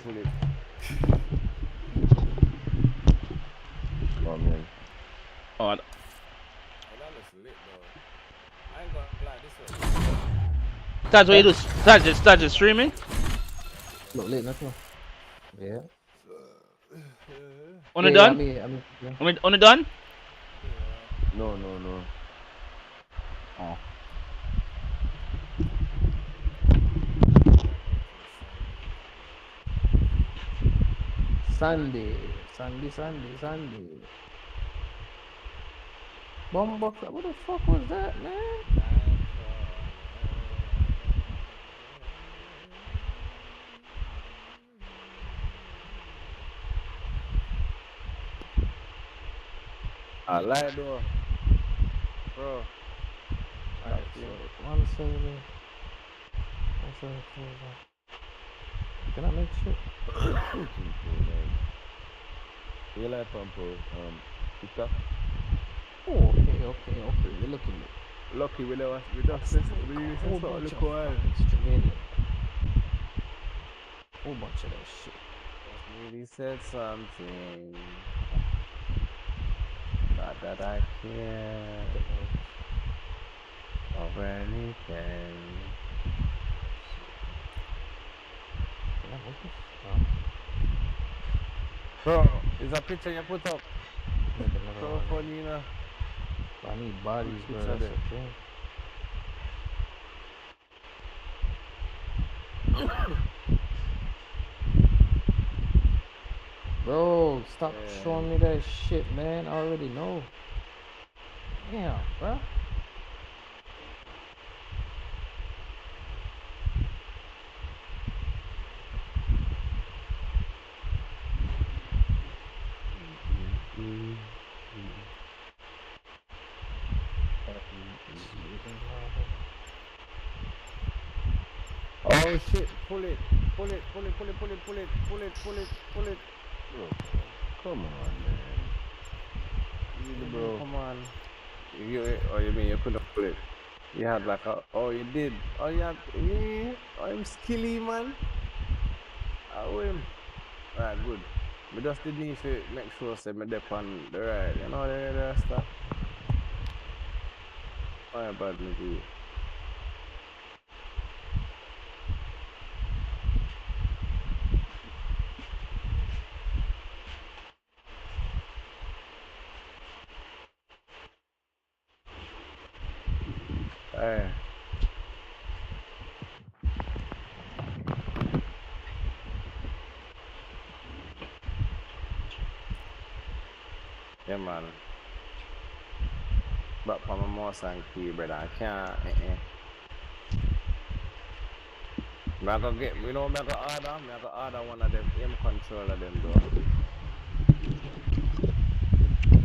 Oh, man. Oh, that looks lit, though. I ain't gonna lie, this way. That's what you do. Start just streaming? Look lit, nothing. Yeah. On the done? On the done? No. Oh. Sunday. Bombox, what the fuck was that, man? I lie though. Bro. Alright, so 170. Can I make shit? You like pump TikTok? Oh, okay. We're looking at Lucky we just really whole saw bunch the of coil. Australian. Whole bunch of that shit. Really said something. Not that I care of anything. Bro, is a picture you put up? So funny, you know. I need bodies, bro. That's the thing. Bro, stop showing me that shit, man. I already know. Damn, bro. Oh shit, pull it. Bro, come on, man. Really, bro. Come on. You mean you couldn't pull it? You had like you did. Oh, you had, I'm skilly, man. Oh, him. Alright, good. I just did need to make sure say me dip on the right, you know, the stuff. My bad, me do. Hey. Yeah, man. But for my mouse and key, brother, I can't. I go get, I go order one of them aim controller them though.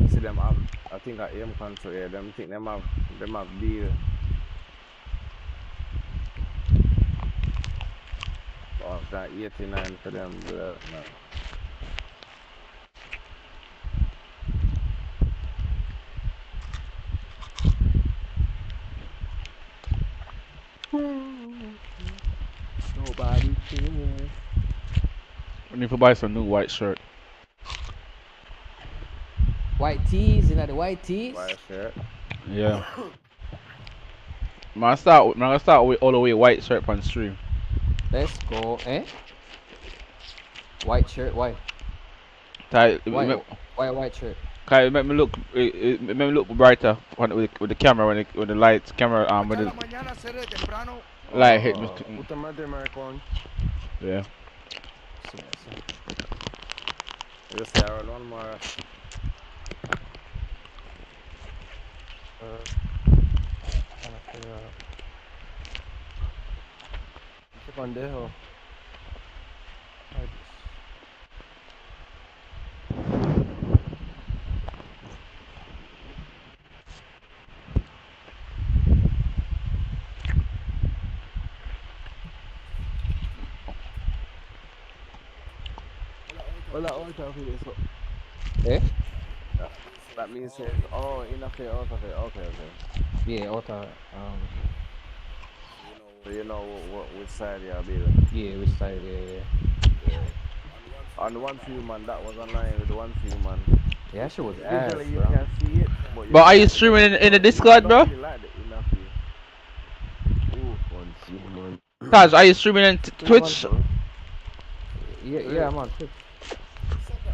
See them have, I think I aim control, yeah, them think them have deal. that 89 for them. Nobody cares. We need to buy some new white shirt. White tees, you know the white tees? White shirt. Yeah. I'm gonna start with all the way white shirt on stream. Let's go, eh? White shirt, why? White shirt. Kai, it make me look brighter with the camera when the lights camera when the light hit me. Yeah. Just say one more. On there, huh? Well, I want to this up. Eh? That means oh, enough here, out of it. Okay. Yeah, out of So you know which side you'll be yeah, which side, yeah. On the one few man, that was online with the one few man. Yeah, that shit was ass, Usually you bro. can see it. But are you streaming in the Discord, bro? Like the enough Ooh, one few man. Taj, are you streaming in Twitch? Yeah, I'm on Twitch.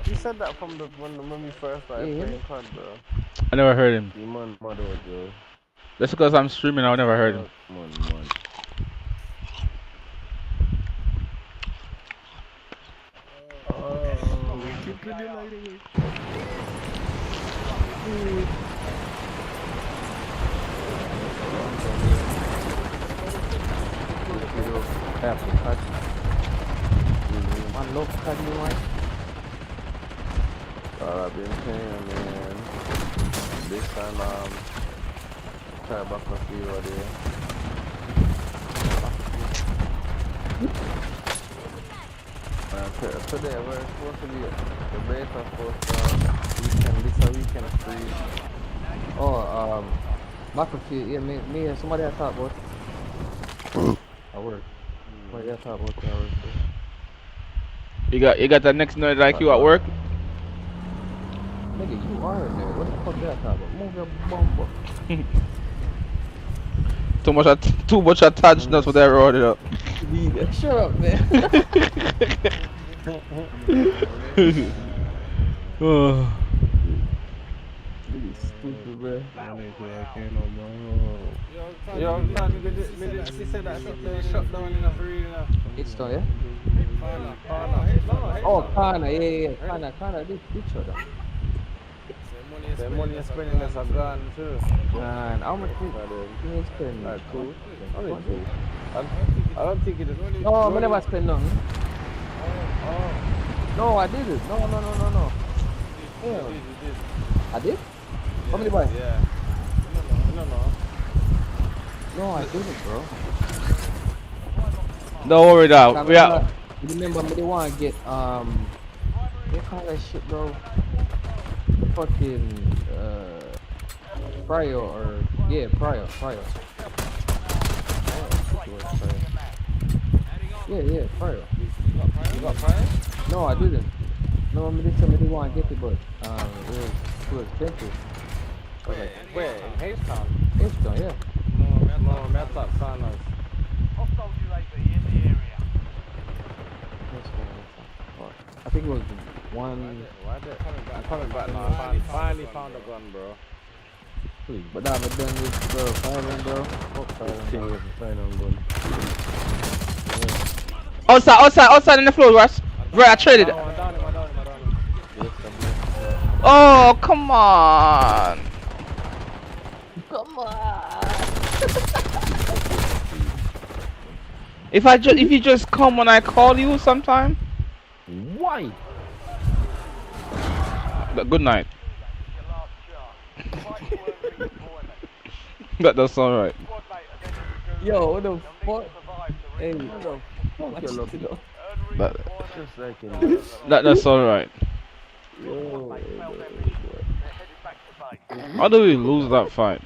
You said that from when we first started playing COD, bro. I never heard him. Man, bro. That's because I'm streaming. I never heard him. Man. We keep the light away. Man, love COD, you want? I've been playing, man. This time, try back a few over there. Today we're supposed to be the beta for weekend free. Oh, Battlefield, yeah, me and somebody I talk about. I work. Somebody I talk about I work. You got the next night like you at work? Nigga, you are in there. What the fuck did I talk about? Move your bumper. Too much attached, that's what I wrote it up. Shut up, man. Oh. Stupid, bro. Yo, she said that shut down in a free now. It's done, yeah? Oh, Kana, yeah. Kana, this other. The money you're spending is a gun too. Man, how much you spend? That's cool. Only two. I don't think it is. No, I never spend none. No, I didn't. No. You did. I did? How many buy? Yeah. No. No, I didn't, bro. Don't worry, dog. Yeah. Remember, me they want to get what call that shit, bro? Fucking Pryor or Pryor. Yeah, Pryor. You got Pryor? No, I didn't. No, I mean, they told me they want to get it, but it was too expensive. Where? In H-Town? H-Town, yeah. No, that's not Sanas. Hostile UAV in the area. I think it was one. Why they coming back now? Finally found a gun, bro. Please, but I'm done with bro. Firing, bro. Fuck firing, bro. Outside in the floor, Russ. Right, I traded it. Oh, come on. If you just come when I call you sometime. Why? But good night. That does sound right. Yo, what the fuck? Hey, what the fuck? That, Just like in that's alright. yo, How do we lose that fight?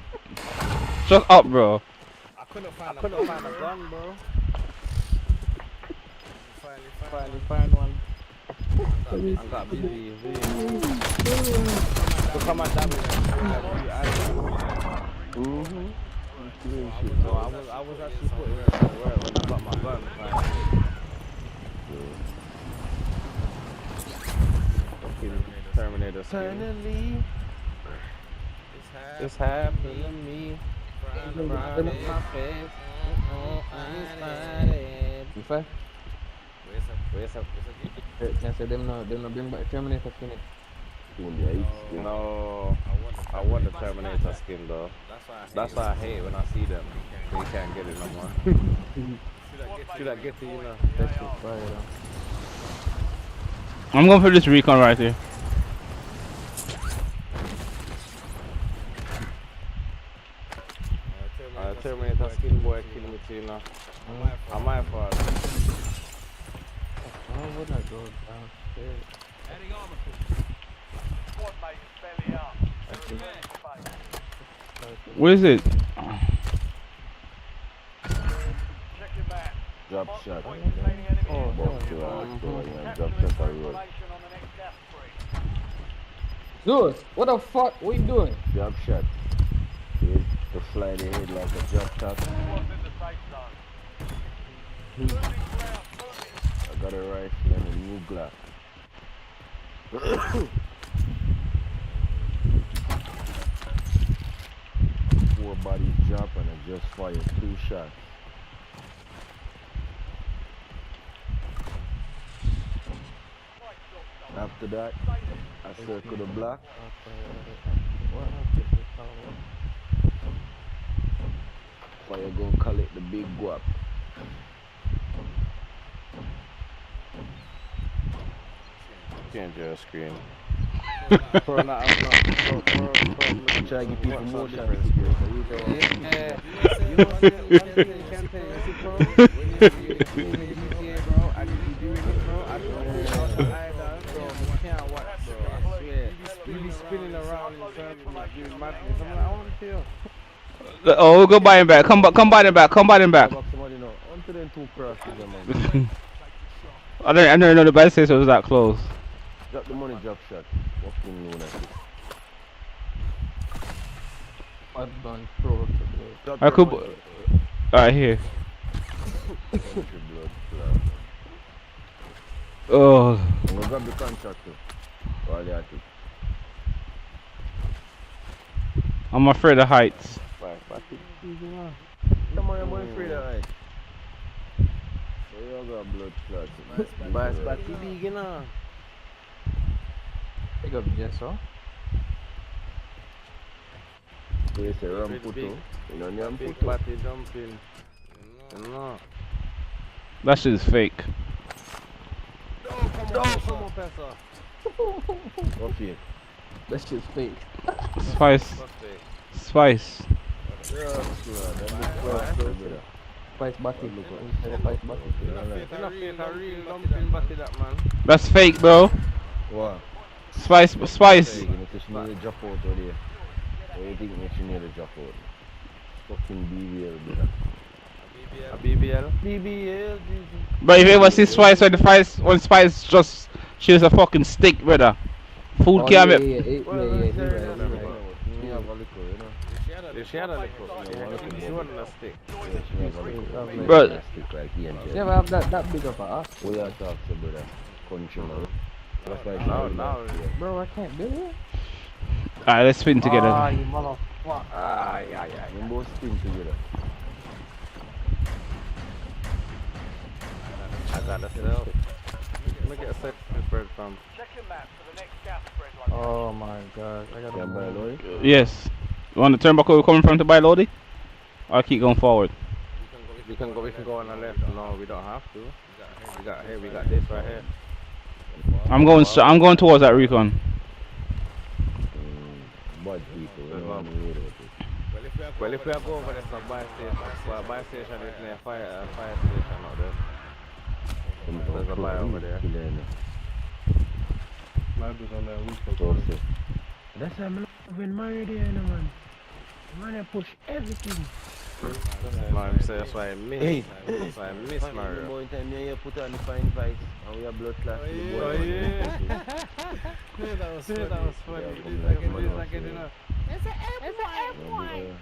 Shut up, bro. I couldn't find a gun, bro. Finally find one. I got busy. So come and damage So I was actually putting it somewhere when I got my gun. Fucking Terminator skin. finally, It's happening to me. Front in my face. Fifa? Where's up? Can say them no bring back Terminator skin. No, I want the Terminator skin though. That's why I hate when I see them. You can't get it no more. Should I get it, you know? That shit fire though. I'm going for this recon right here. Terminator skin boy kill me too, you know. I'm my fault. Why would I go downstairs? Squad mate is belly up. Where is it? Check your map. drop shot. Point containing enemy Drop shot on the road. information on the next gas spree. Dude, what the fuck? What you doing? Drop shot. Head to fly the head like a drop shot. Squad's in the safe zone. Moving ground, moving. I got a rifle and a new Glock. 4 bodies drop and I just fired 2 shots. After that, I circle the block. Fire gonna collect the big guap. Change your screen. Try to give people more shots. Oh, we'll go buy him back. Come buy him back. Onto them 2 crosses, man. I don't know the bad station was that close. Drop the money, drop shot. Fucking lunatic. I've done pro to Drop I your could. money. Alright, here. Country blood clot. Oh. I'm gonna grab the contractor. While you're at it. I'm afraid of heights. Come on, I'm afraid of heights. So you got blood clot. But big, you know. Pick up Jesso. So you say ram puto. You know nyam Big puto. body jumping. No. That shit is fake. Come on, Professor. What's it? That shit's fake. Spice. Spice. Spice body. Spice body. That's fake, bro. What? Spice. If you need to drop out over there. What do you think makes you need to drop out? Fucking BBL, brother. BBL. But if you ever see Spice when Spice just she's a fucking stick, brother. Food can't make. She had a liquor. She wasn't a stick. Bro. Never have that big of a ass. We are talking, brother. Country, man. That's like No. Bro, I can't do it. Alright, let's spin together. You motherfucker. We both spin together. I got a self. Look at a sex bird from. Check your map for the next gas spread. Oh my god. I got Can buy a Lloyd? Yes. You want to turn back where we're coming from to buy Lodi? I'll keep going forward. We can go on the left. No, we don't have to. We got this right here. I'm going towards that recon. Bad people, we don't want to hear about it. Well, if we are going over there, some buy station is near fire station out there. There's a buy over there. That's why I'm loving Mario there, man. Man, push everything. Man, so that's why I miss. Hey. That's why I miss Mario. More time you put on the fine fight and we have blood class. Oh yeah. That was funny. It's an F1.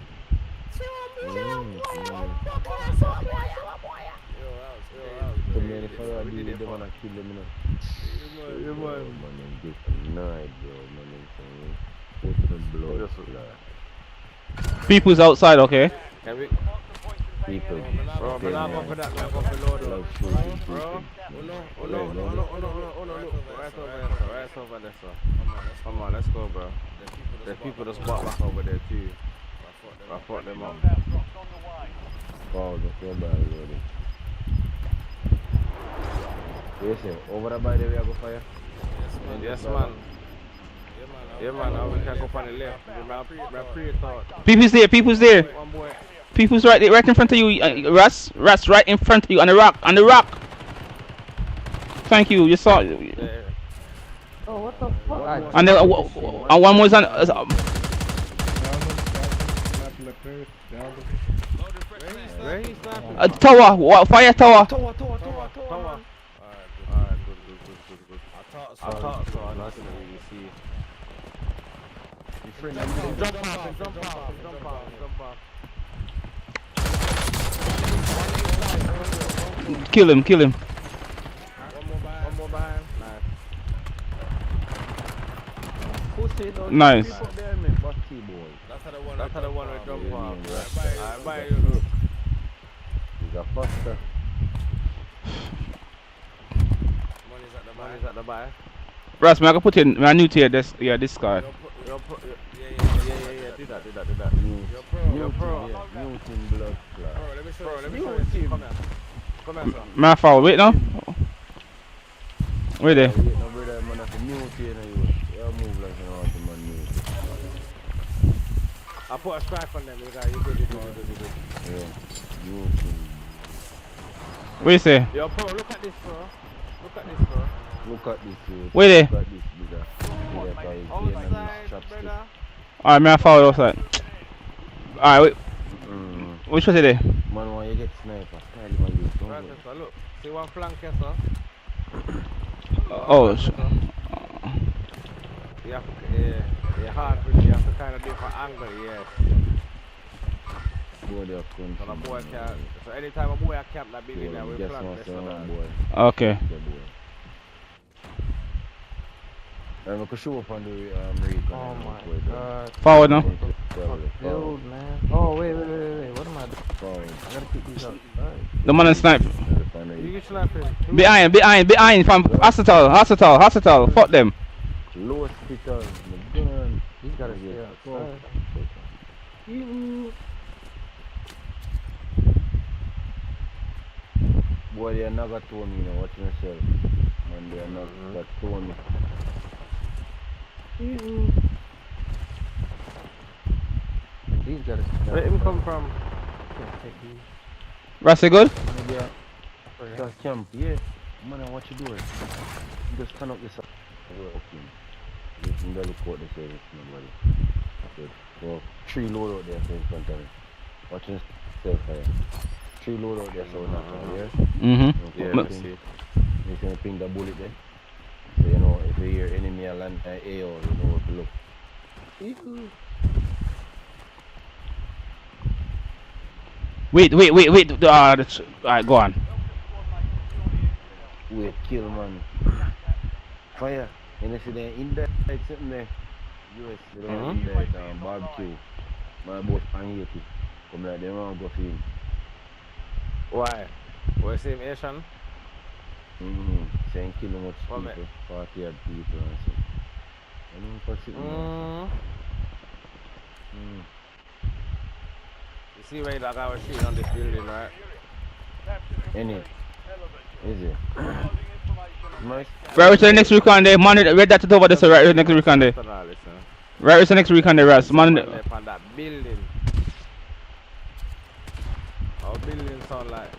We did it for kill them, you know. Man, get annoyed, bro. Man, put the blood. People's outside, okay? Can we? People. Bro, we're not going for that. We're going for load up. Bro, look. Right over there, sir. Come on, let's go, bro. There's people that spot back over there, too. I fought them up. Wow, the floor ball already. Yes, sir. Over the by the way, I go fire. Yes, man. Yeah, man. Now we can go on the left. My pre-thought. People's there. One boy. People's right in front of you, Russ, right in front of you on the rock. Thank you, you saw it. Oh, what the fuck? And one was on. Tower, fire tower. Tower. Alright, good. I thought so. I didn't really see. Jump off. Kill him. One more behind. Nice. That's how the one we jump off. Alright, bye. You. He's a faster. Money's at the buy. Russ, man, I can put in my new tier. This guy. Yeah. Do that. New pro. New team blood class. Bro, let me show you. Come here, sir. My foul. Wait now. Wait there. No, brother, man, that's a new team. You move like an awesome man. I put a strike on them. You good. Yeah. New team. What you say? Yo, bro, look at this, bro. Look at this, dude. Wait there. Look at this, brother. Outside, brother. Alright, man, I foul outside. Alright, wait. Which was it there? Man, when you get sniper, style him and use. Right, sir, look. See one flank here, sir. Oh, You have to, hard with you have to kind of do for angle, yes. So anytime a boy I camp that building there, we plant this boy. okay. I'm going to show up on the Recon. Oh my god. Forward now. Build, man. Oh, wait. What am I doing? Forward. I gotta keep these up. The man and snipe. You can snipe him. Behind from hospital. Fuck them. Low hospital. Gun. He's gotta stay outside. Boy, they are not going to me, you know, watch yourself. Man, they are not going to me. He's gotta stay. Where him come from? Rusty good? Yeah. That's camp, yeah. Man, what you doing? Just turn up this up. Okay. You can look out the service, nobody. Good. So, 3 load out there so in front of me. Watch yourself fire. 3 load out there so not here. Yeah, let's see. You can ping the bullet there. So you know if you hear enemy land AO, you know what to look. Wait. Alright, go on. Wait, kill man. Fire. And if you're in there, like something there. US, you know, in there, barbecue. My boat on here too. Come like they won't go film. Why? What's the Asian? Saying kill much people, 40 odd people and so. I don't know for You see where that guy was shooting on this building, right? Any? Is it? Right, where's the next recon there? Man, read that over there, so right, where's the next recon there? Right, where's the next recon there, Ras? Man, on that building. Our building sound like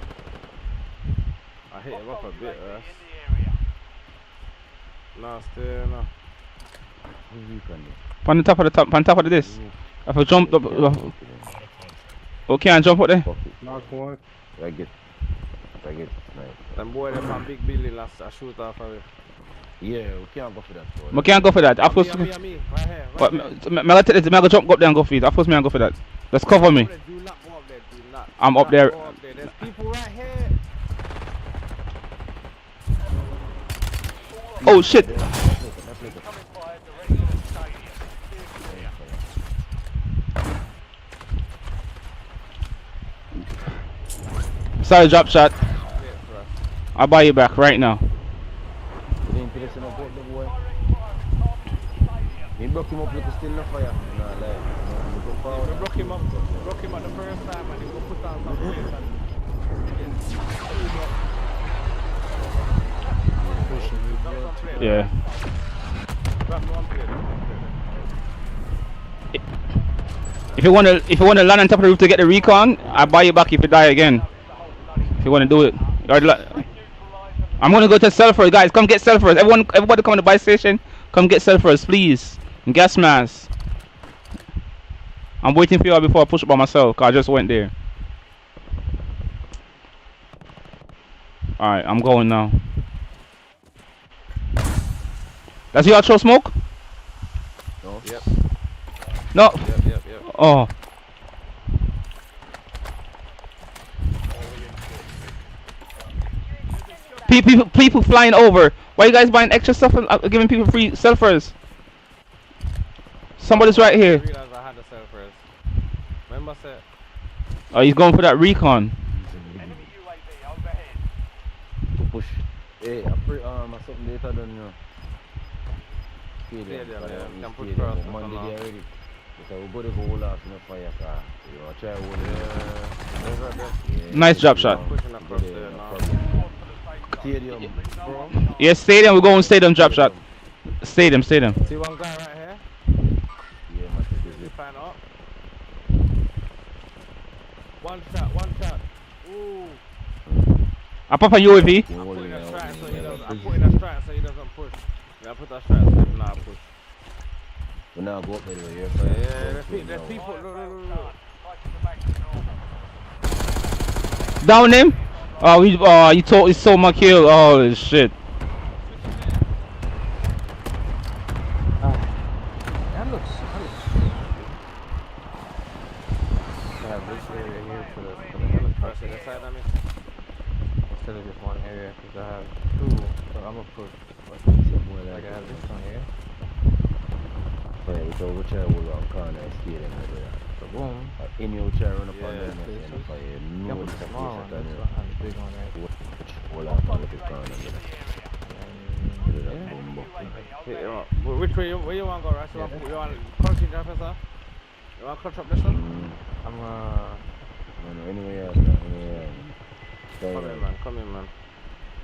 a hit him up a bit, UAV Russ. in the area. No, still no. On top of this. If I jump up, okay, I jump up there. Knock one. I get nice. Them boy, them a big building last I shoot off of it. Yeah, we can't go for that. We can't go for that. Of course, Me, right here. but me I take this. Me I go jump up there and go for it. Of course, me I go for that. Just cover me. Do not go up there, do not. I'm Do up not there. go up there. There's people right here. Oh shit! Coming fire directly to the stadium. Sorry, drop shot. I'll buy you back right now. You didn't place enough up the boy. You broke him up like still no fire. No, like, We broke him up the first time and he go put on some place and Yeah. If you wanna land on top of the roof to get the recon, I'll buy you back if you die again. If you wanna do it. I'm gonna go to Sulphur, guys. Come get Sulphur. Everybody come to the buy station. Come get Sulphur, please. And gas mask. I'm waiting for you all before I push up by myself, cause I just went there. Alright, I'm going now. Does he throw smoke? no. Yep. No. Yep. Oh. People flying over. Why you guys buying extra stuff and giving people free Sulphurs? Somebody's right I here. realized I had to sell first. Remember I said? Oh, he's going for that recon. Enemy UAV overhead. Push. Hey, I pray something later than you. Yeah, we can put Stadium. cross. Monday they already. So we go to hold off in the fire car. You know, try hold it. Nice drop shot. Pushing across there now. Stadium. Bro. Yes, stadium. We're going stadium drop shot. Stadium. See one guy right here? Yeah, man. You find out? One shot. Ooh. I pop a UAV. I'm putting a strike so he doesn't push. I put that strike so he does not push. We now go up there. Yeah, there's people. Look. Down him. Oh, he stole my kill. Oh shit. That looks Yeah, this area here for the first thing aside on me. Instead of just one area, because I have two, so I'm gonna put like I have this one here. Yeah, we go chair will on corner and stay them over there. So boom. In your chair run up on Yeah, them and the fire. You No can one put the can small place one, it that's on what I have the big one there. hold up on the corner. Which way where you want to go, right? So you want concrete drop sir? You want to cut up this one? I'm No, anyway, anyway. come in, man.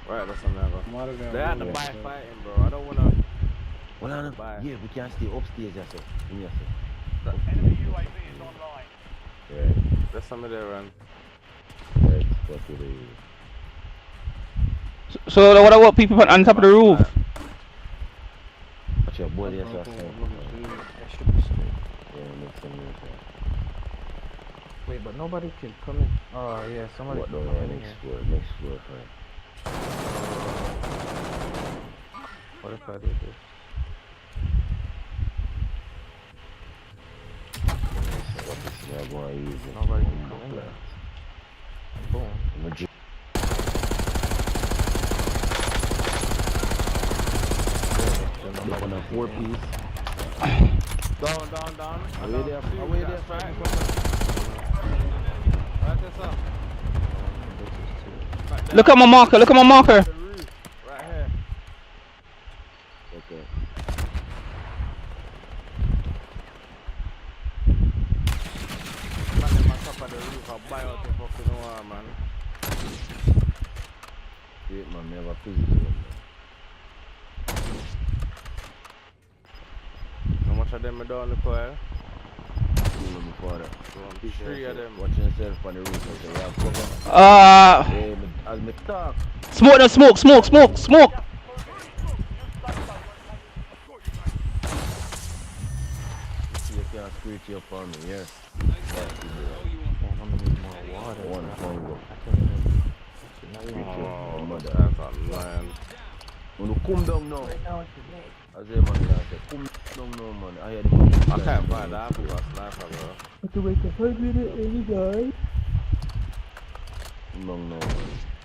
Right, that's something I go. They had to buy fighting, bro. I don't wanna. Well, Bye. yeah, we can stay upstairs, yes, sir. Yes, Enemy UAV is online. sir. There's somebody there, run. Right, what do they use? So what about people on top of the roof? Watch your body, yes, sir. Wait, but nobody can come in. Oh yeah, somebody What can do come they in next here. floor, right? What if I do this? What is that going to use? Nobody can come in there. Boom. Look on a 4-piece. Down. Away there, Right there, sir. Look at my marker. Look at my marker. The roof, right here. Okay. Man, them on top of the roof, I'll buy out the fucking wall, man. Wait, man, we have a physical. How much of them are down the coil? Before that. Three of them. Watch yourself on the roof. Okay, you have cover. Yeah, As me talk. Smoke no smoke. You can't screech you up on me, yeah. I'm gonna need more water. One Congo. Oh, mother, that's a man. When you come down now, as a man say, come down now, man. I hear the man. I can't find that. I forgot sniper, bro. I can make 100 any guy. No, man.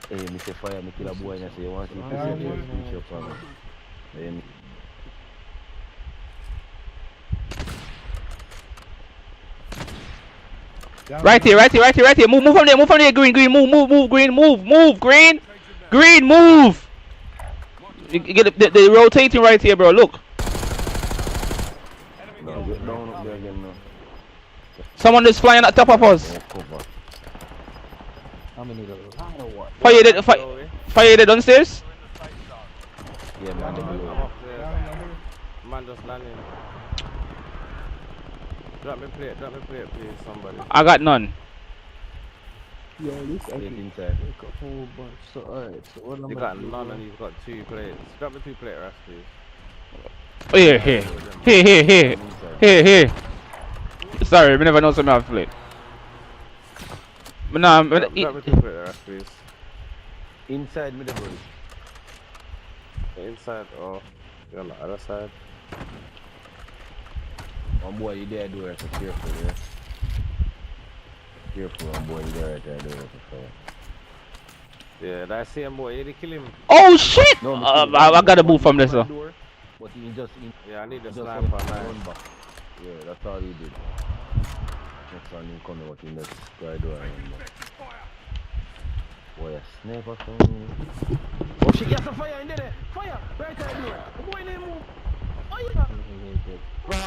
Hey, me say fire, me kill a boy and I say, you want to see this? Screech up on me. Right here. Move from there, green. Move, green. Green, move. You get the rotating right here, bro. Look. No, get down up there again now. Someone is flying at top of us. How many of those? Fire there downstairs. Yeah, man. I'm upstairs. Man just landing. Drop me plate, please, somebody. I got none. Yeah, this Plate actually inside. make a whole bunch. So alright, so what am You I got doing? none and you've got 2 plates. Drop me 2 plate rest, please. Oh, here. Sorry, we never know something I've played. But nah, Drop me 2 plate rest, please. Inside me the boy. Inside or you're on the other side. One boy, you there do it, so careful, yeah? Careful, one boy, you there do it, so. Yeah, that same boy, you did kill him. Oh shit! No, I got a move from this, though. But he just Yeah, I need a just sniper, man. run back. Yeah, that's all he did. Next time he come out in the sky door and boy, a sniper coming. Oh shit, yes, a fire in there! Fire! Right there! Boy, they move! Oh yeah! Bro, I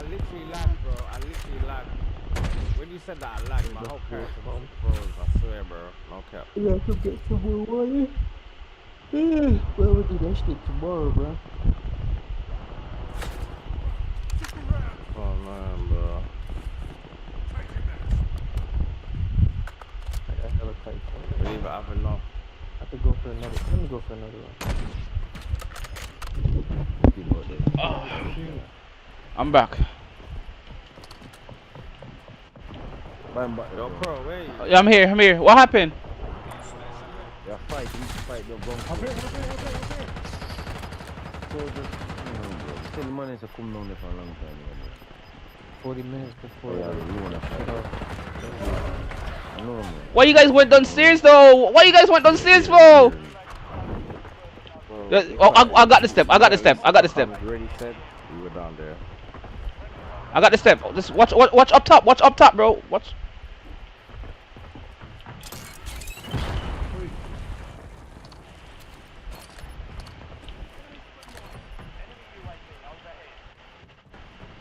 literally lagged, bro. When you said that, I lagged. My whole character froze. I swear, bro. No cap. Yeah, I could get some more water. Well, we'll do that shit tomorrow, bro. Oh, man, bro. I got hella tight. We even have enough. I have to go for another. Let me go for another one. I'm back. Yo, Pro, where you? Yeah, I'm here. What happened? Yeah, fight, you're going for it. So just, tell the man is to come down there for a long time. 40 minutes before. Yeah, you wanna fight. No, man. Why you guys went downstairs, though? Why you guys went downstairs for? Oh, I got the step. Ready, said we were down there. I got the step. Just watch up top, bro. Watch.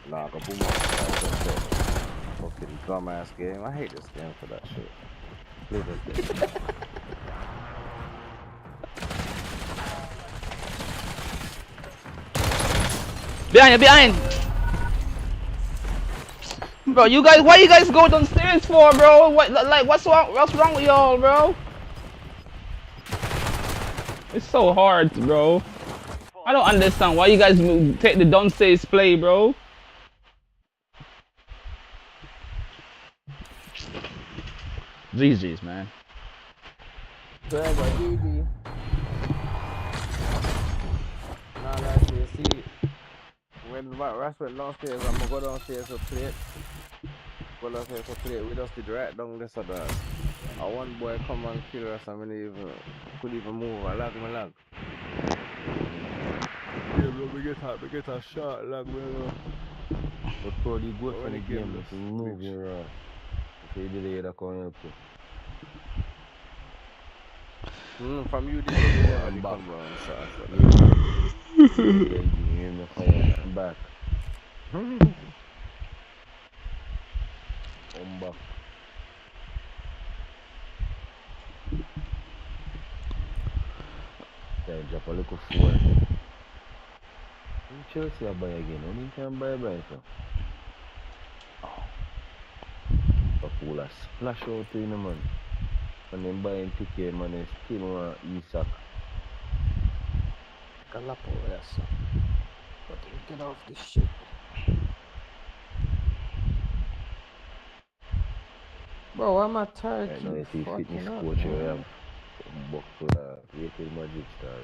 Nah, go boom up. Fucking dumbass game. I hate this game for that shit. Play this game. Behind. Bro, you guys, why you guys go downstairs for, bro? What's wrong with y'all, bro? It's so hard, bro. I don't understand why you guys take the downstairs play, bro. GG's, man. GG. Nah, like you see, when Russ went downstairs, I'm gonna go downstairs to play it. We just did right down this or that. And one boy come and kill us and we couldn't even move. I lag. Yeah, bro, we get a shot, lag, bro. But probably go for the game, if you move your if you delay that can help you. From you, I'm back. I'm back. I'm back. Yeah, drop a little 4. Chelsea I buy again. Only can buy, so. A pull a splash out in the man. And then buying ticket, man, and still want Isak. Galap over there, son. But get off this shit. Bro, why am I tired? I know if you fitness Fucking up, coach, you man. have buckle, rated magic star.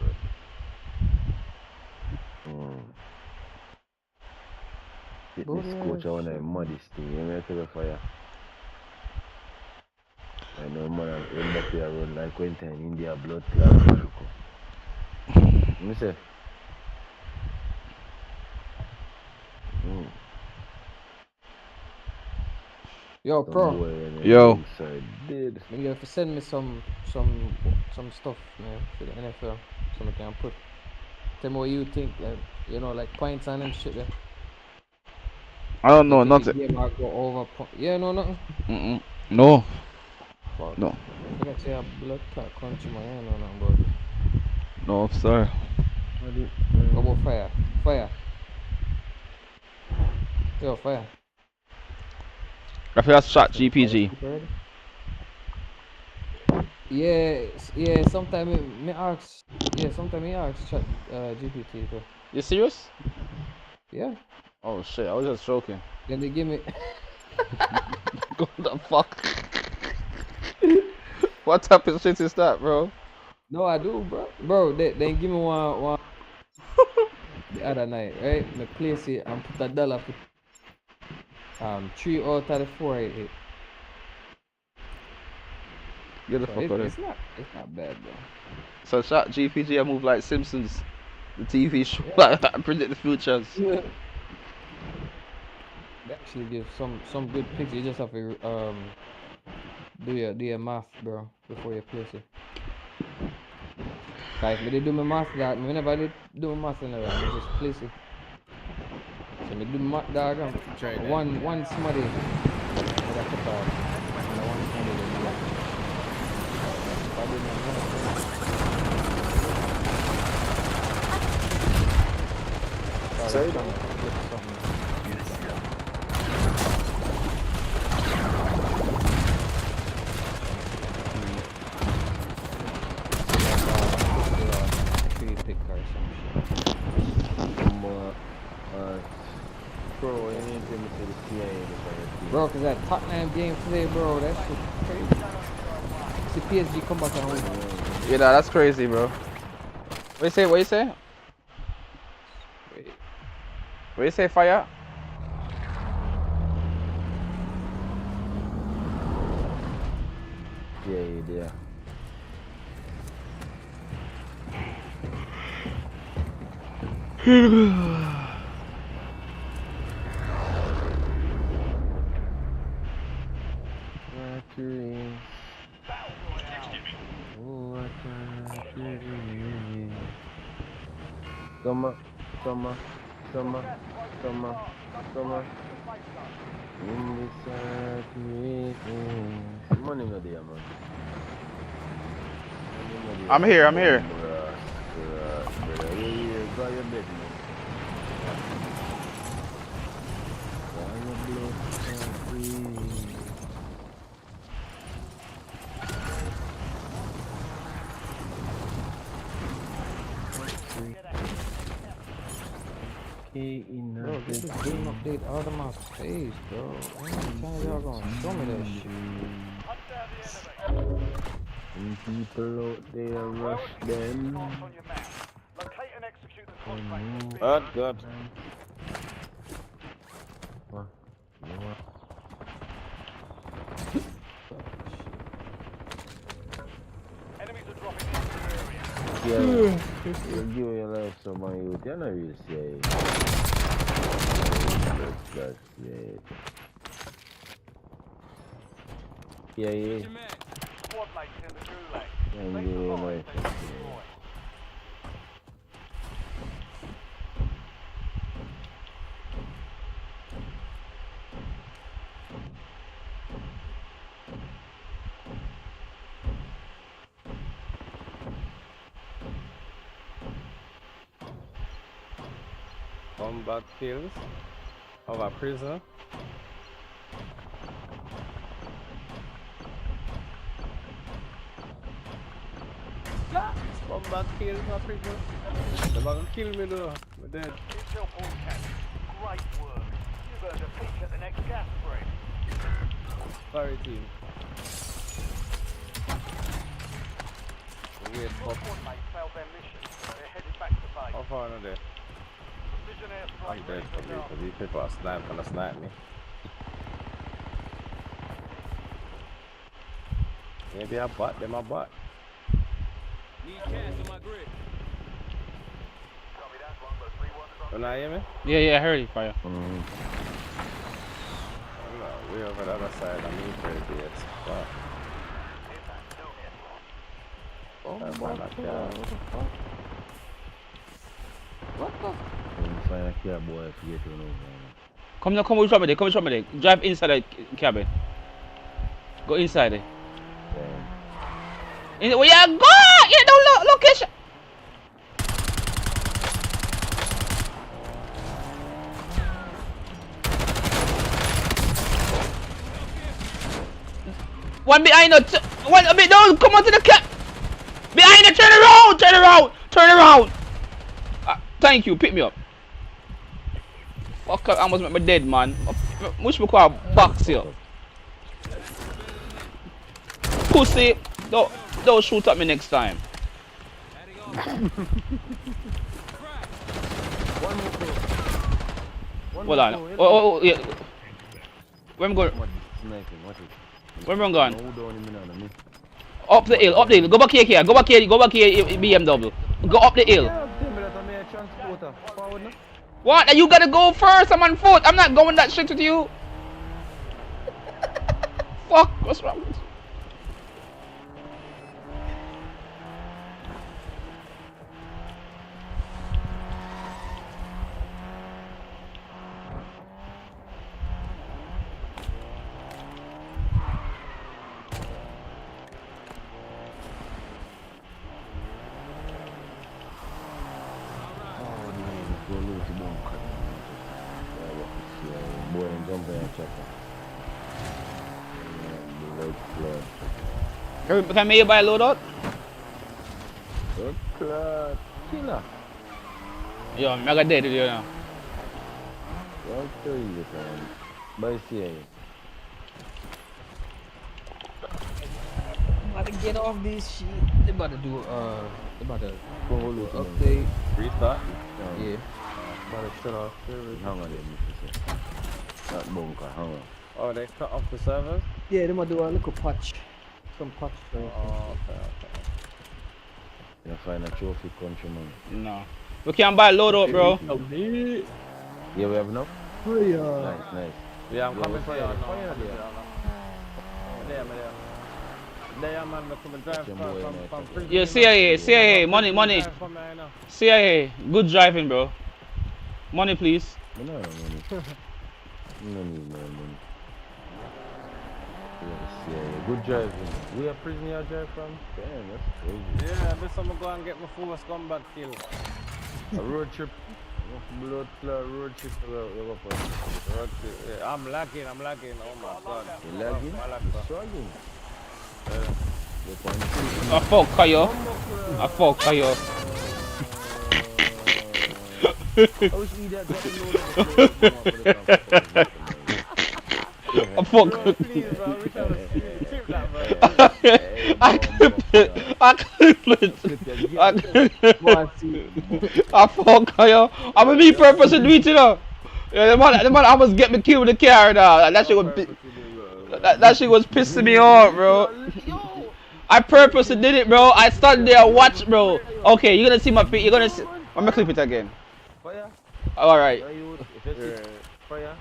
Fitness coach, I want a modest thing. You make it a fire. I know, man, I end up here run like Quentin in India, blood clot. Me say. Yo, bro. Yo. Maybe you have to send me some stuff, man, for the NFL. So I can put. Tell me what you think, you know, like points and them shit there. I don't know nothing. Game I go over yeah, no, nothing. No. Fuck. No. I forgot to say a blood clot country, man. I don't know nothing about it. No, sorry. Go about fire. Fire. Yo, fire. I feel that's shot GPG. Yeah, sometimes me ask. Yeah, sometimes me ask chat GPT too. You serious? Yeah. Oh shit, I was just joking. Then they give me. What the fuck? What type of shit is that, bro? No, I do, bro. Bro, they give me one the other night, right? Me place it and put $1 for 3 out of the 4 I hit. Get the So fuck out of it's here. not bad, bro. So shot GPG, I move like Simpsons, the TV show. Like I predict the futures. Yeah. They actually give some good picks. You just have to do your math, bro, before you place it. Guys, me do my math that whenever I did do my math in there, I just place it. So me do my math dog and one somebody I got put off. And one somebody then do that. If I did my math, sorry, something. Bro, cause that Tottenham game today, bro, that shit crazy. See PSG come back and win. Yeah, that's crazy, bro. What you say? What you say? Wait. What you say, fire? Yeah. Summer. In the sadness. Money no there, man. I'm here. Brother, go your bed, man. Bro, get this game update out of my face, bro. How many times y'all gonna show me that shit? And people out there rush them. Locate and execute the contract. Oh God. Enemies are dropping into the area. Yeah, you'll give your life to my youth. You're not really saying. That's it. Yeah. Squad mates in the gulag. And They you survive, might they destroy. Combat kills of a prisoner. Come back, kill my people. They're gonna kill me though. We're dead. Intel broadcast. Great work. You've earned a peek at the next gas spread. Sorry, team. Weird Your pop. squad mates failed their mission. They're headed back to base. How far are they? Precision I'm airstrike dead ready for because now. these people are snipe me. Maybe I bought them, I bought. Don't I hear me? Yeah, I heard you, fire. No, we're over the other side. I mean, crazy. It's fuck. Oh my That's god, not what the bad. fuck? What the? Find a car boy if you get run over. Come now, come with me there, come with me there. Drive inside the cabin. Go inside there. Where you go? You don't look location. One behind us. One a bit down. Come on to the cap. Behind it. Turn around. Turn around. Turn around. Thank you. Pick me up. Fuck up. I almost make me dead, man. Wish me could box here. Pussy. Don't shoot at me next time. Hold on. Oh, yeah. Where am I going? Where am I going? Up the hill, Go back here, Go back here, BMW. Go up the hill. What? You gotta go first. I'm on foot. I'm not going that shit with you. Fuck. What's wrong with you? Can I buy a loadout? Killer. Yo, I'm gonna dead with you now. I'll tell you, by CIA. I'm about to get off this shit. They about to do update. Restart? Yeah. About to shut off service. Hang on there, Mr. That bunker, hang on. Oh, they cut off the servers? Yeah, they might do a little patch. Some patch. Oh, okay. You find a trophy countryman. No. We can't buy a loadout, bro. Yeah, we have enough? Nice. Yeah, I'm coming for you. Fire There, man, we come and drive from prison. Yeah, CIA, money. CIA, good driving, bro. Money, please. No money. No need no money. Yeah, good driving. We are prison you drive from? Damn, that's crazy. Yeah, this time I go and get my full scumbag kill. A road trip. Blood clot road trip. Yeah, I'm lagging. Oh my god. You lagging? You're struggling. I fuck Kayo. I wish we that got I fuck. I fuck Kayo. I'm gonna be purpose to do it, you know. Yeah, the man almost get me killed with the car now. That shit was pissing me off, bro. I purposely did it, bro. I stood there and watched, bro. Okay, you're gonna see my feet. You're gonna see. I'm gonna clip it again. Fire. Alright. Fire.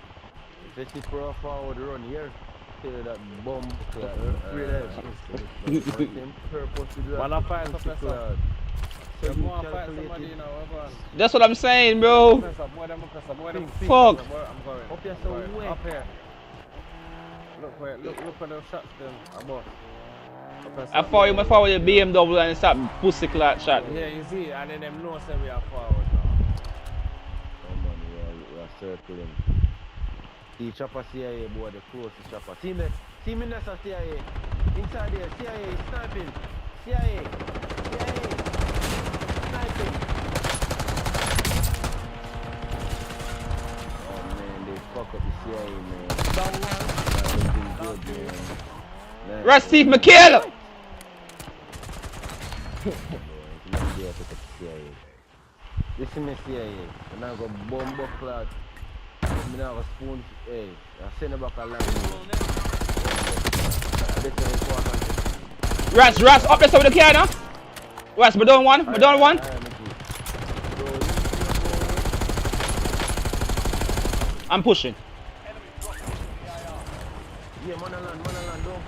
If you throw forward run here, tell that bomb. Wanna fight somebody, That's what I'm saying, bro. Fuck. I'm going. Up here. Look where those shots them. I follow you, forward your BMW and stop pussy clot shot. Yeah, you see, and then them know say we are forward now. Oh man, we are circling. See chopper CIA boy, the closest chopper. See me Nessa CIA. Inside there, CIA sniping. CIA. sniping. Oh man, they fuck up the CIA, man. Down one. That's looking good, man. Russ Steve McKill! Listen me CIA, and I go bomb clot. I'm now go spoon, hey, I send it back a line. Russ, up there so with the car now. Russ, we're doing one. I'm pushing. Yeah, man alone, don't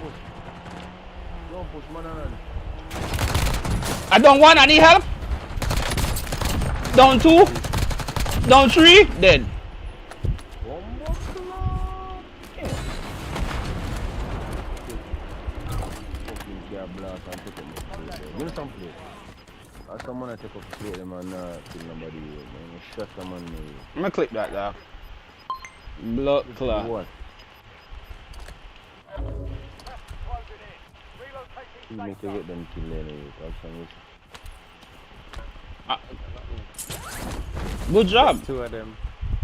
push, man alone. I done one, I need help. Down two. Down three, dead. Give me some plate. I someone I take up the plate, man, kill nobody, man. Shut them on me. I'm gonna clip that there. Blood clot. What? You make it with them kill anyway. Good job. Two of them.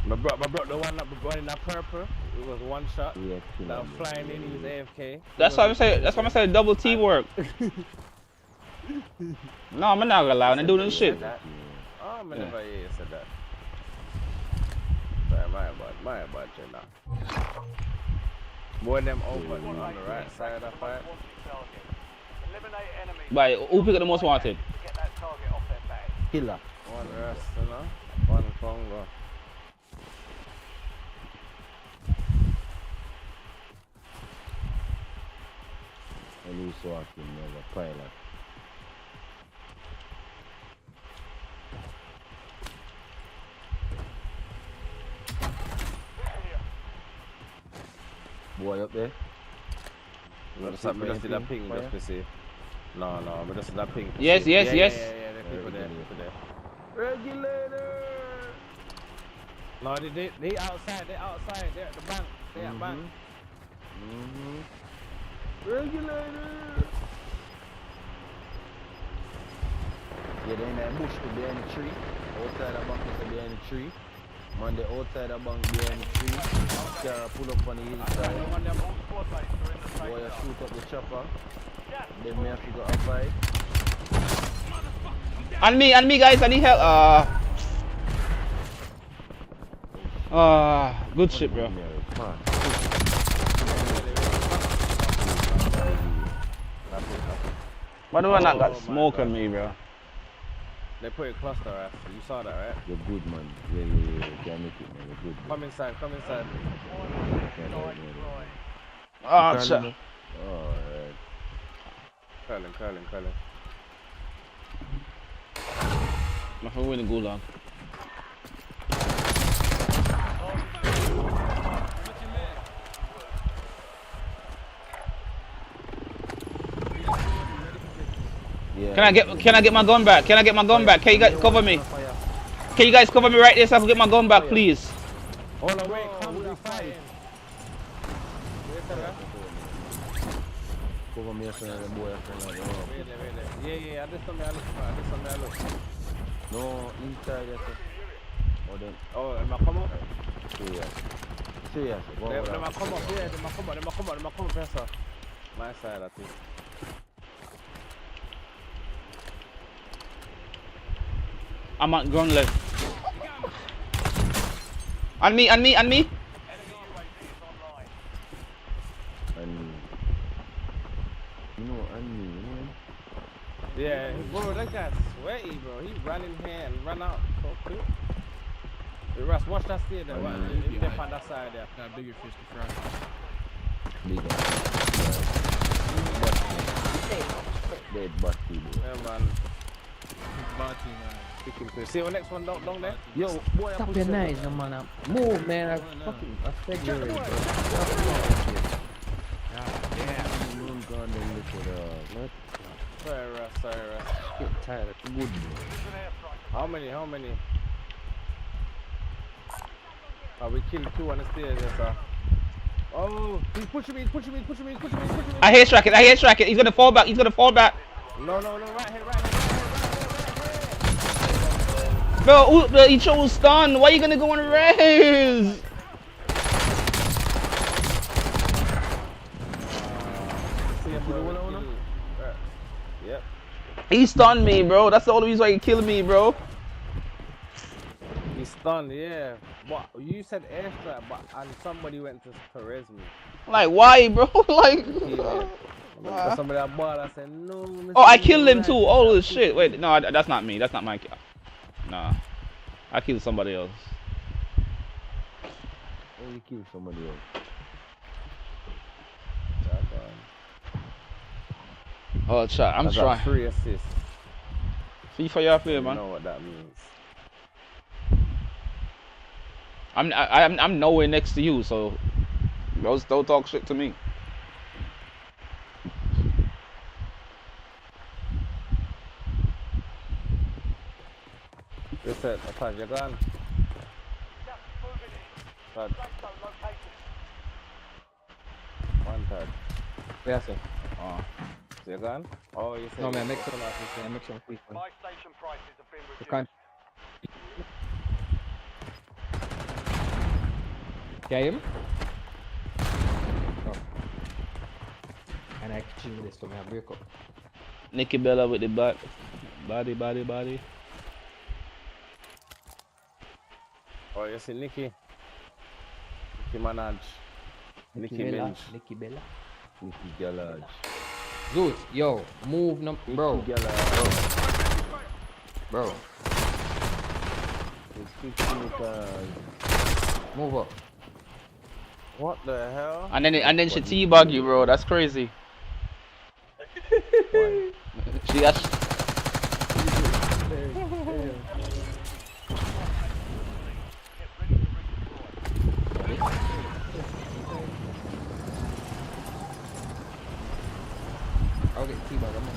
My bro, the one that brought in that purple, it was one shot. Yeah, that was flying in, he was AFK. That's why I'm saying double teamwork. No, I'm not gonna lie, when I do this shit. Oh, man, never hear you said that. Sorry, my bad, Jenna. More of them over on the right side of the fight. But who picked up the most wanted? Killer. One rest, you know? One Congo. I lose walking, never pilot. Boy up there? Just see that ping, just to see. No, but just see that ping. Yes. Yeah, there people there. Regulator! No, they outside, they're at the bank. They at bank. Regulator! Yeah, they in that bush to behind the tree. Outside the bank is behind the tree. Man, they outside the bank behind the tree. Car pull up on the hillside. Boy, you shoot up the chopper. Then me have to go outside. On me, guys, I need help. Good shit, bro. Why do I not got smoke on me, bro? They put a cluster, right? You saw that, right? You're good, man. Yeah. Can't make it, man. You're good. Come inside. Oh, shit. Alright. Curling. Nothing winning goal on. Yeah. Can I get my gun back? Can you guys cover me? Can you guys cover me right there so I can get my gun back, please? All the way, come to fight. Cover me, the boy. Yeah, this one I look. No, inside, yes, sir. Oh, am I come up? Serious. Them I come up, professor. My side, I think. I'm on ground left. On me. Yeah, bro, that guy's sweaty, bro. He ran in here and ran out so quick. Hey, Russ, watch that steer there. If they on that side there. Got bigger fish to fry. Dead body, bro. Yeah, man. Bati, man. See the next one down there? Yo, boy, Stop your noise, no man. Move, man. I said you already, bro. Sorry, Russ. Get tired. Good, bro. How many? We killed 2 on the stairs there, sir. Oh, he's pushing me. I hear track it. He's gonna fall back. No, right here. Bro, he chose stun. Why you gonna go on raise? Yep. He stunned me, bro. That's the only reason why he killed me, bro. He stunned, yeah. But you said airstrike, and somebody went to caress me. Like, why, bro? Like. Because somebody at bar, I said, no. Mr. Oh, I killed him too. Oh, shit. Wait, no, that's not me. That's not my kill. Nah. I killed somebody else. Oh, you killed somebody else. Oh, chat. I'm trying. 3 assists. FIFA, y'all play, man. I know what that means. I'm nowhere next to you, so don't talk shit to me. They said, Attack, you're gone. Third. One third. Yeah, sir. Oh. So you're gone? Oh, you said. No, man, make some quick. My station prices have been reduced. You can't. Can you hear me? Oh. And I change this to my break up. Nicky Bella with the back. Body. Oh, you see Nicky Manaj. Nicky Minj. Nicky Bella. Nicky Galage. Zoot, yo, move no, bro. Bro. Move up. What the hell? And then she teabag you, bro. That's crazy. She got. I'll get teabag. I'm not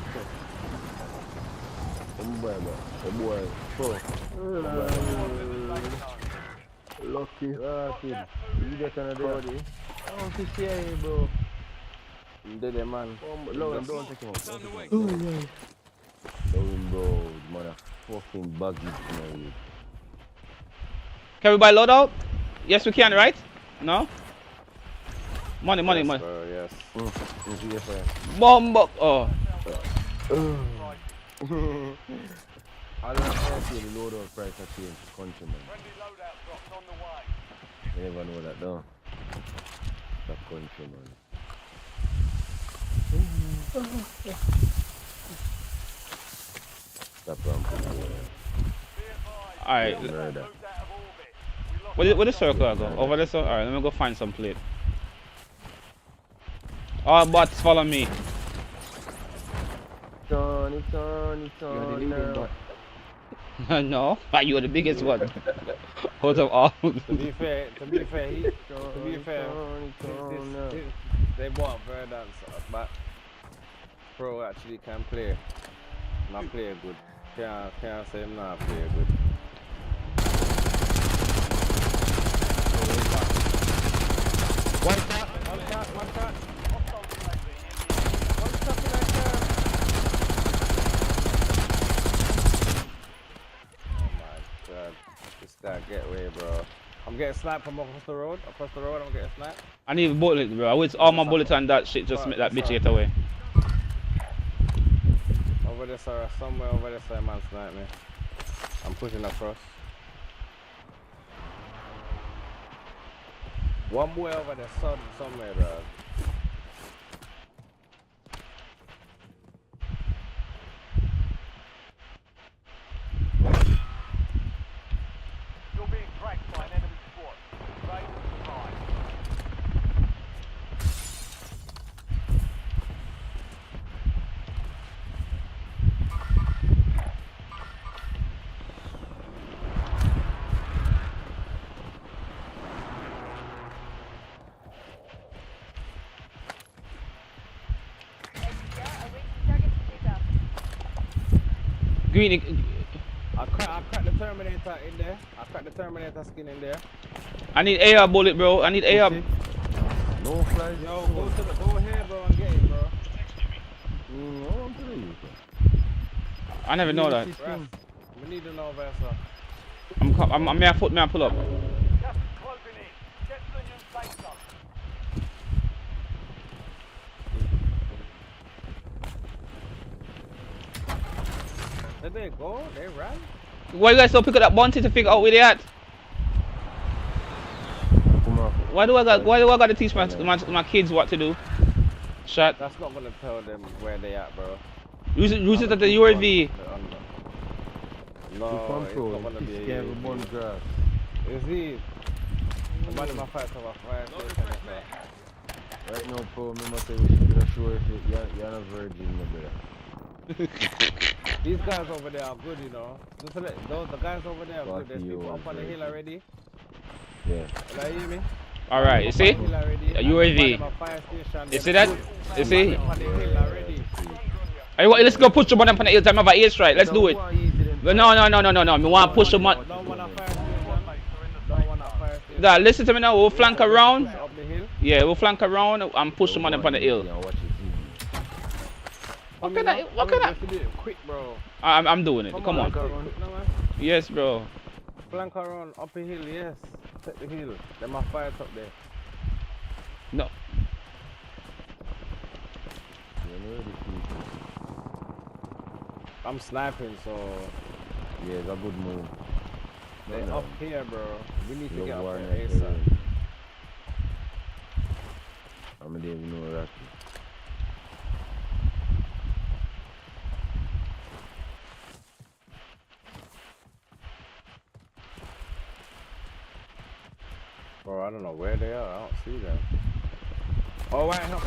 sure. Lucky. You get another body. Oh, to see bro. Did it, man. Don't take him out. Don't, bro. Motherfucking buggy. Can we buy loadout? Yes, we can, right? No? Money. Yes. Bomb. Oh. I don't see the loadout price I change countryman. You never know that, though. The countryman. Alright. Where the circle go? Over there? Alright, let me go find some plate. Oh, bots, follow me. Turn. No, you're the biggest one. Hold up, all. To be fair, they bought Bredda, but Pro actually can play. Not play good. Can't say him not play good. One shot. This guy get away, bro. I'm getting sniped from across the road. I'm getting sniped. I need a bullet, bro. I waste all my bullets on that shit just to make that bitch get away. Over there, sir. Somewhere over there, sir, man, snipe me. I'm pushing across. One boy over there, somewhere, bro. You're being tracked by an enemy squad. Stay alive. Green. I cracked the Terminator in there. I cracked the Terminator skin in there. I need AR bullet, bro. I need AR. No flies. Yo, go ahead, bro, and get it, bro. I never know that. We need to know, Vesa. I'm may I pull up. Gas is closing in. Get to the new safe zone. Did they go? They ran? Why you guys don't pick up that bounty to figure out where they at? Why do I got to teach my kids what to do? Shot. That's not gonna tell them where they at, bro. Use it at the UAV. No, it's not gonna be a UAV. Is he? Somebody my fight over fire station. Right now, bro, me must say we should be sure if you're not virgin, my brother. These guys over there are good, you know. The guys over there are good. There's people up on the hill already. Yeah. Can you hear me? Alright, you see? A UAV. You see that? You see? Hey, let's go push them on the hill. Time of air strike. Let's do it. No. Me want to push them on. Listen to me now. We'll flank around. Yeah, we'll flank around and push them on the hill. What can I? Quick, bro. I'm doing it. Come on. Yes, bro. Flank around up a hill, yes. Take the hill. Then my fire's up there. No. I'm sniping, so yeah, it's a good move. They're up here, bro. We need to get up there ASAP. I don't even know that. Bro, I don't know where they are. I don't see them. Oh, right here.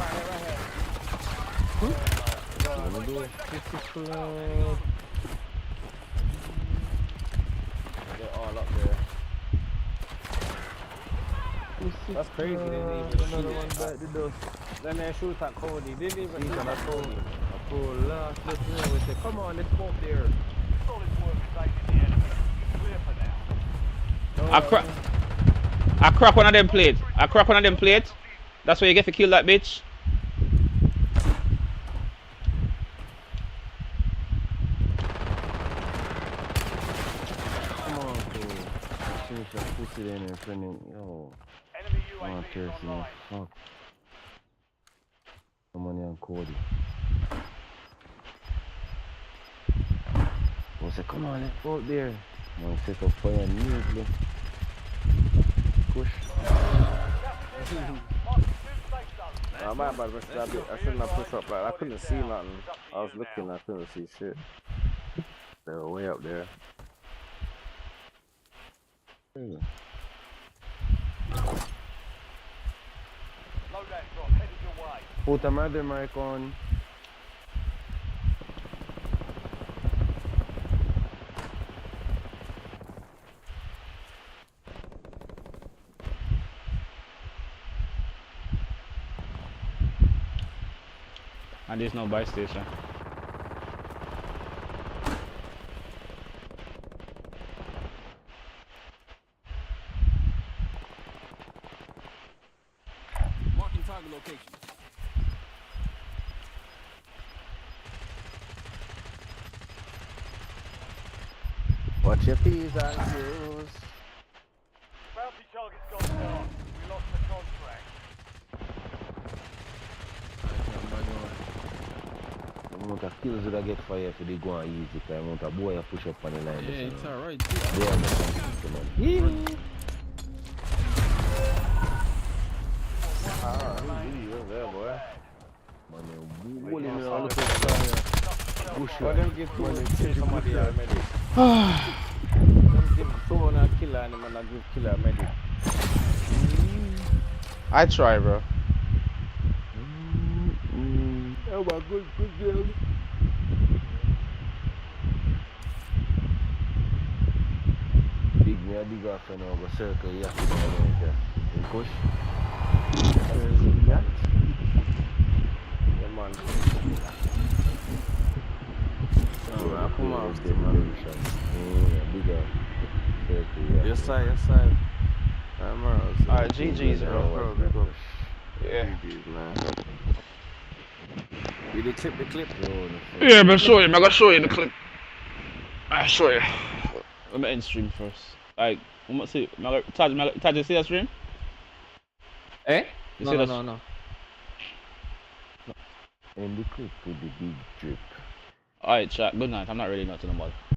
Let me do it. They're all up there. That's crazy. They didn't even shoot. Then they shoot at Cody. They didn't even shoot at Cody. Come on, let's go up there. Solid work taking the enemy. Clear for now. I crack one of them plates. That's where you get to kill that bitch. Come on, bro. Change that pussy in and friending. Yo. Enemy Come on, UAV is Pierce, online. fuck. Come on, young Cody. What's it? Come on, let's go out there. I'm gonna set up fire immediately. Push. My bad, bro. I shouldn't have pushed up. Like, I couldn't see nothing. I was looking, I couldn't see shit. They were way up there. Really? Loadout drop headed your way. Put a mother mic on. And there's no buy station. Marking target location. Watch your P's and Q's. Bounty target's gone down. We lost the contract. The amount of kills that I get for you if they go on easy, the amount of boy I push up on the line. Yeah, it's alright. There, boy. Man, you bully me all the time. Why them give two and kill somebody a medic? Them give someone a killer and them and give killer a medic. I try, bro. Oh my good girl. Dig me a dig off and over circle, you have to go like that. You push. Yeah, man. Come on, man. Big off. Circle, yeah. Yes, sir. Alright, GG's, bro. Yeah. GG's, man. You did clip the clip? Yeah, man, show you. I'm gonna show you the clip. I'll show you. Let me end stream first. Like, I'm gonna see. Taj, you see that stream? Eh? You No, see no, that no, no. And the clip with the big drip. Alright, chat. Good night. I'm not really nothing about it.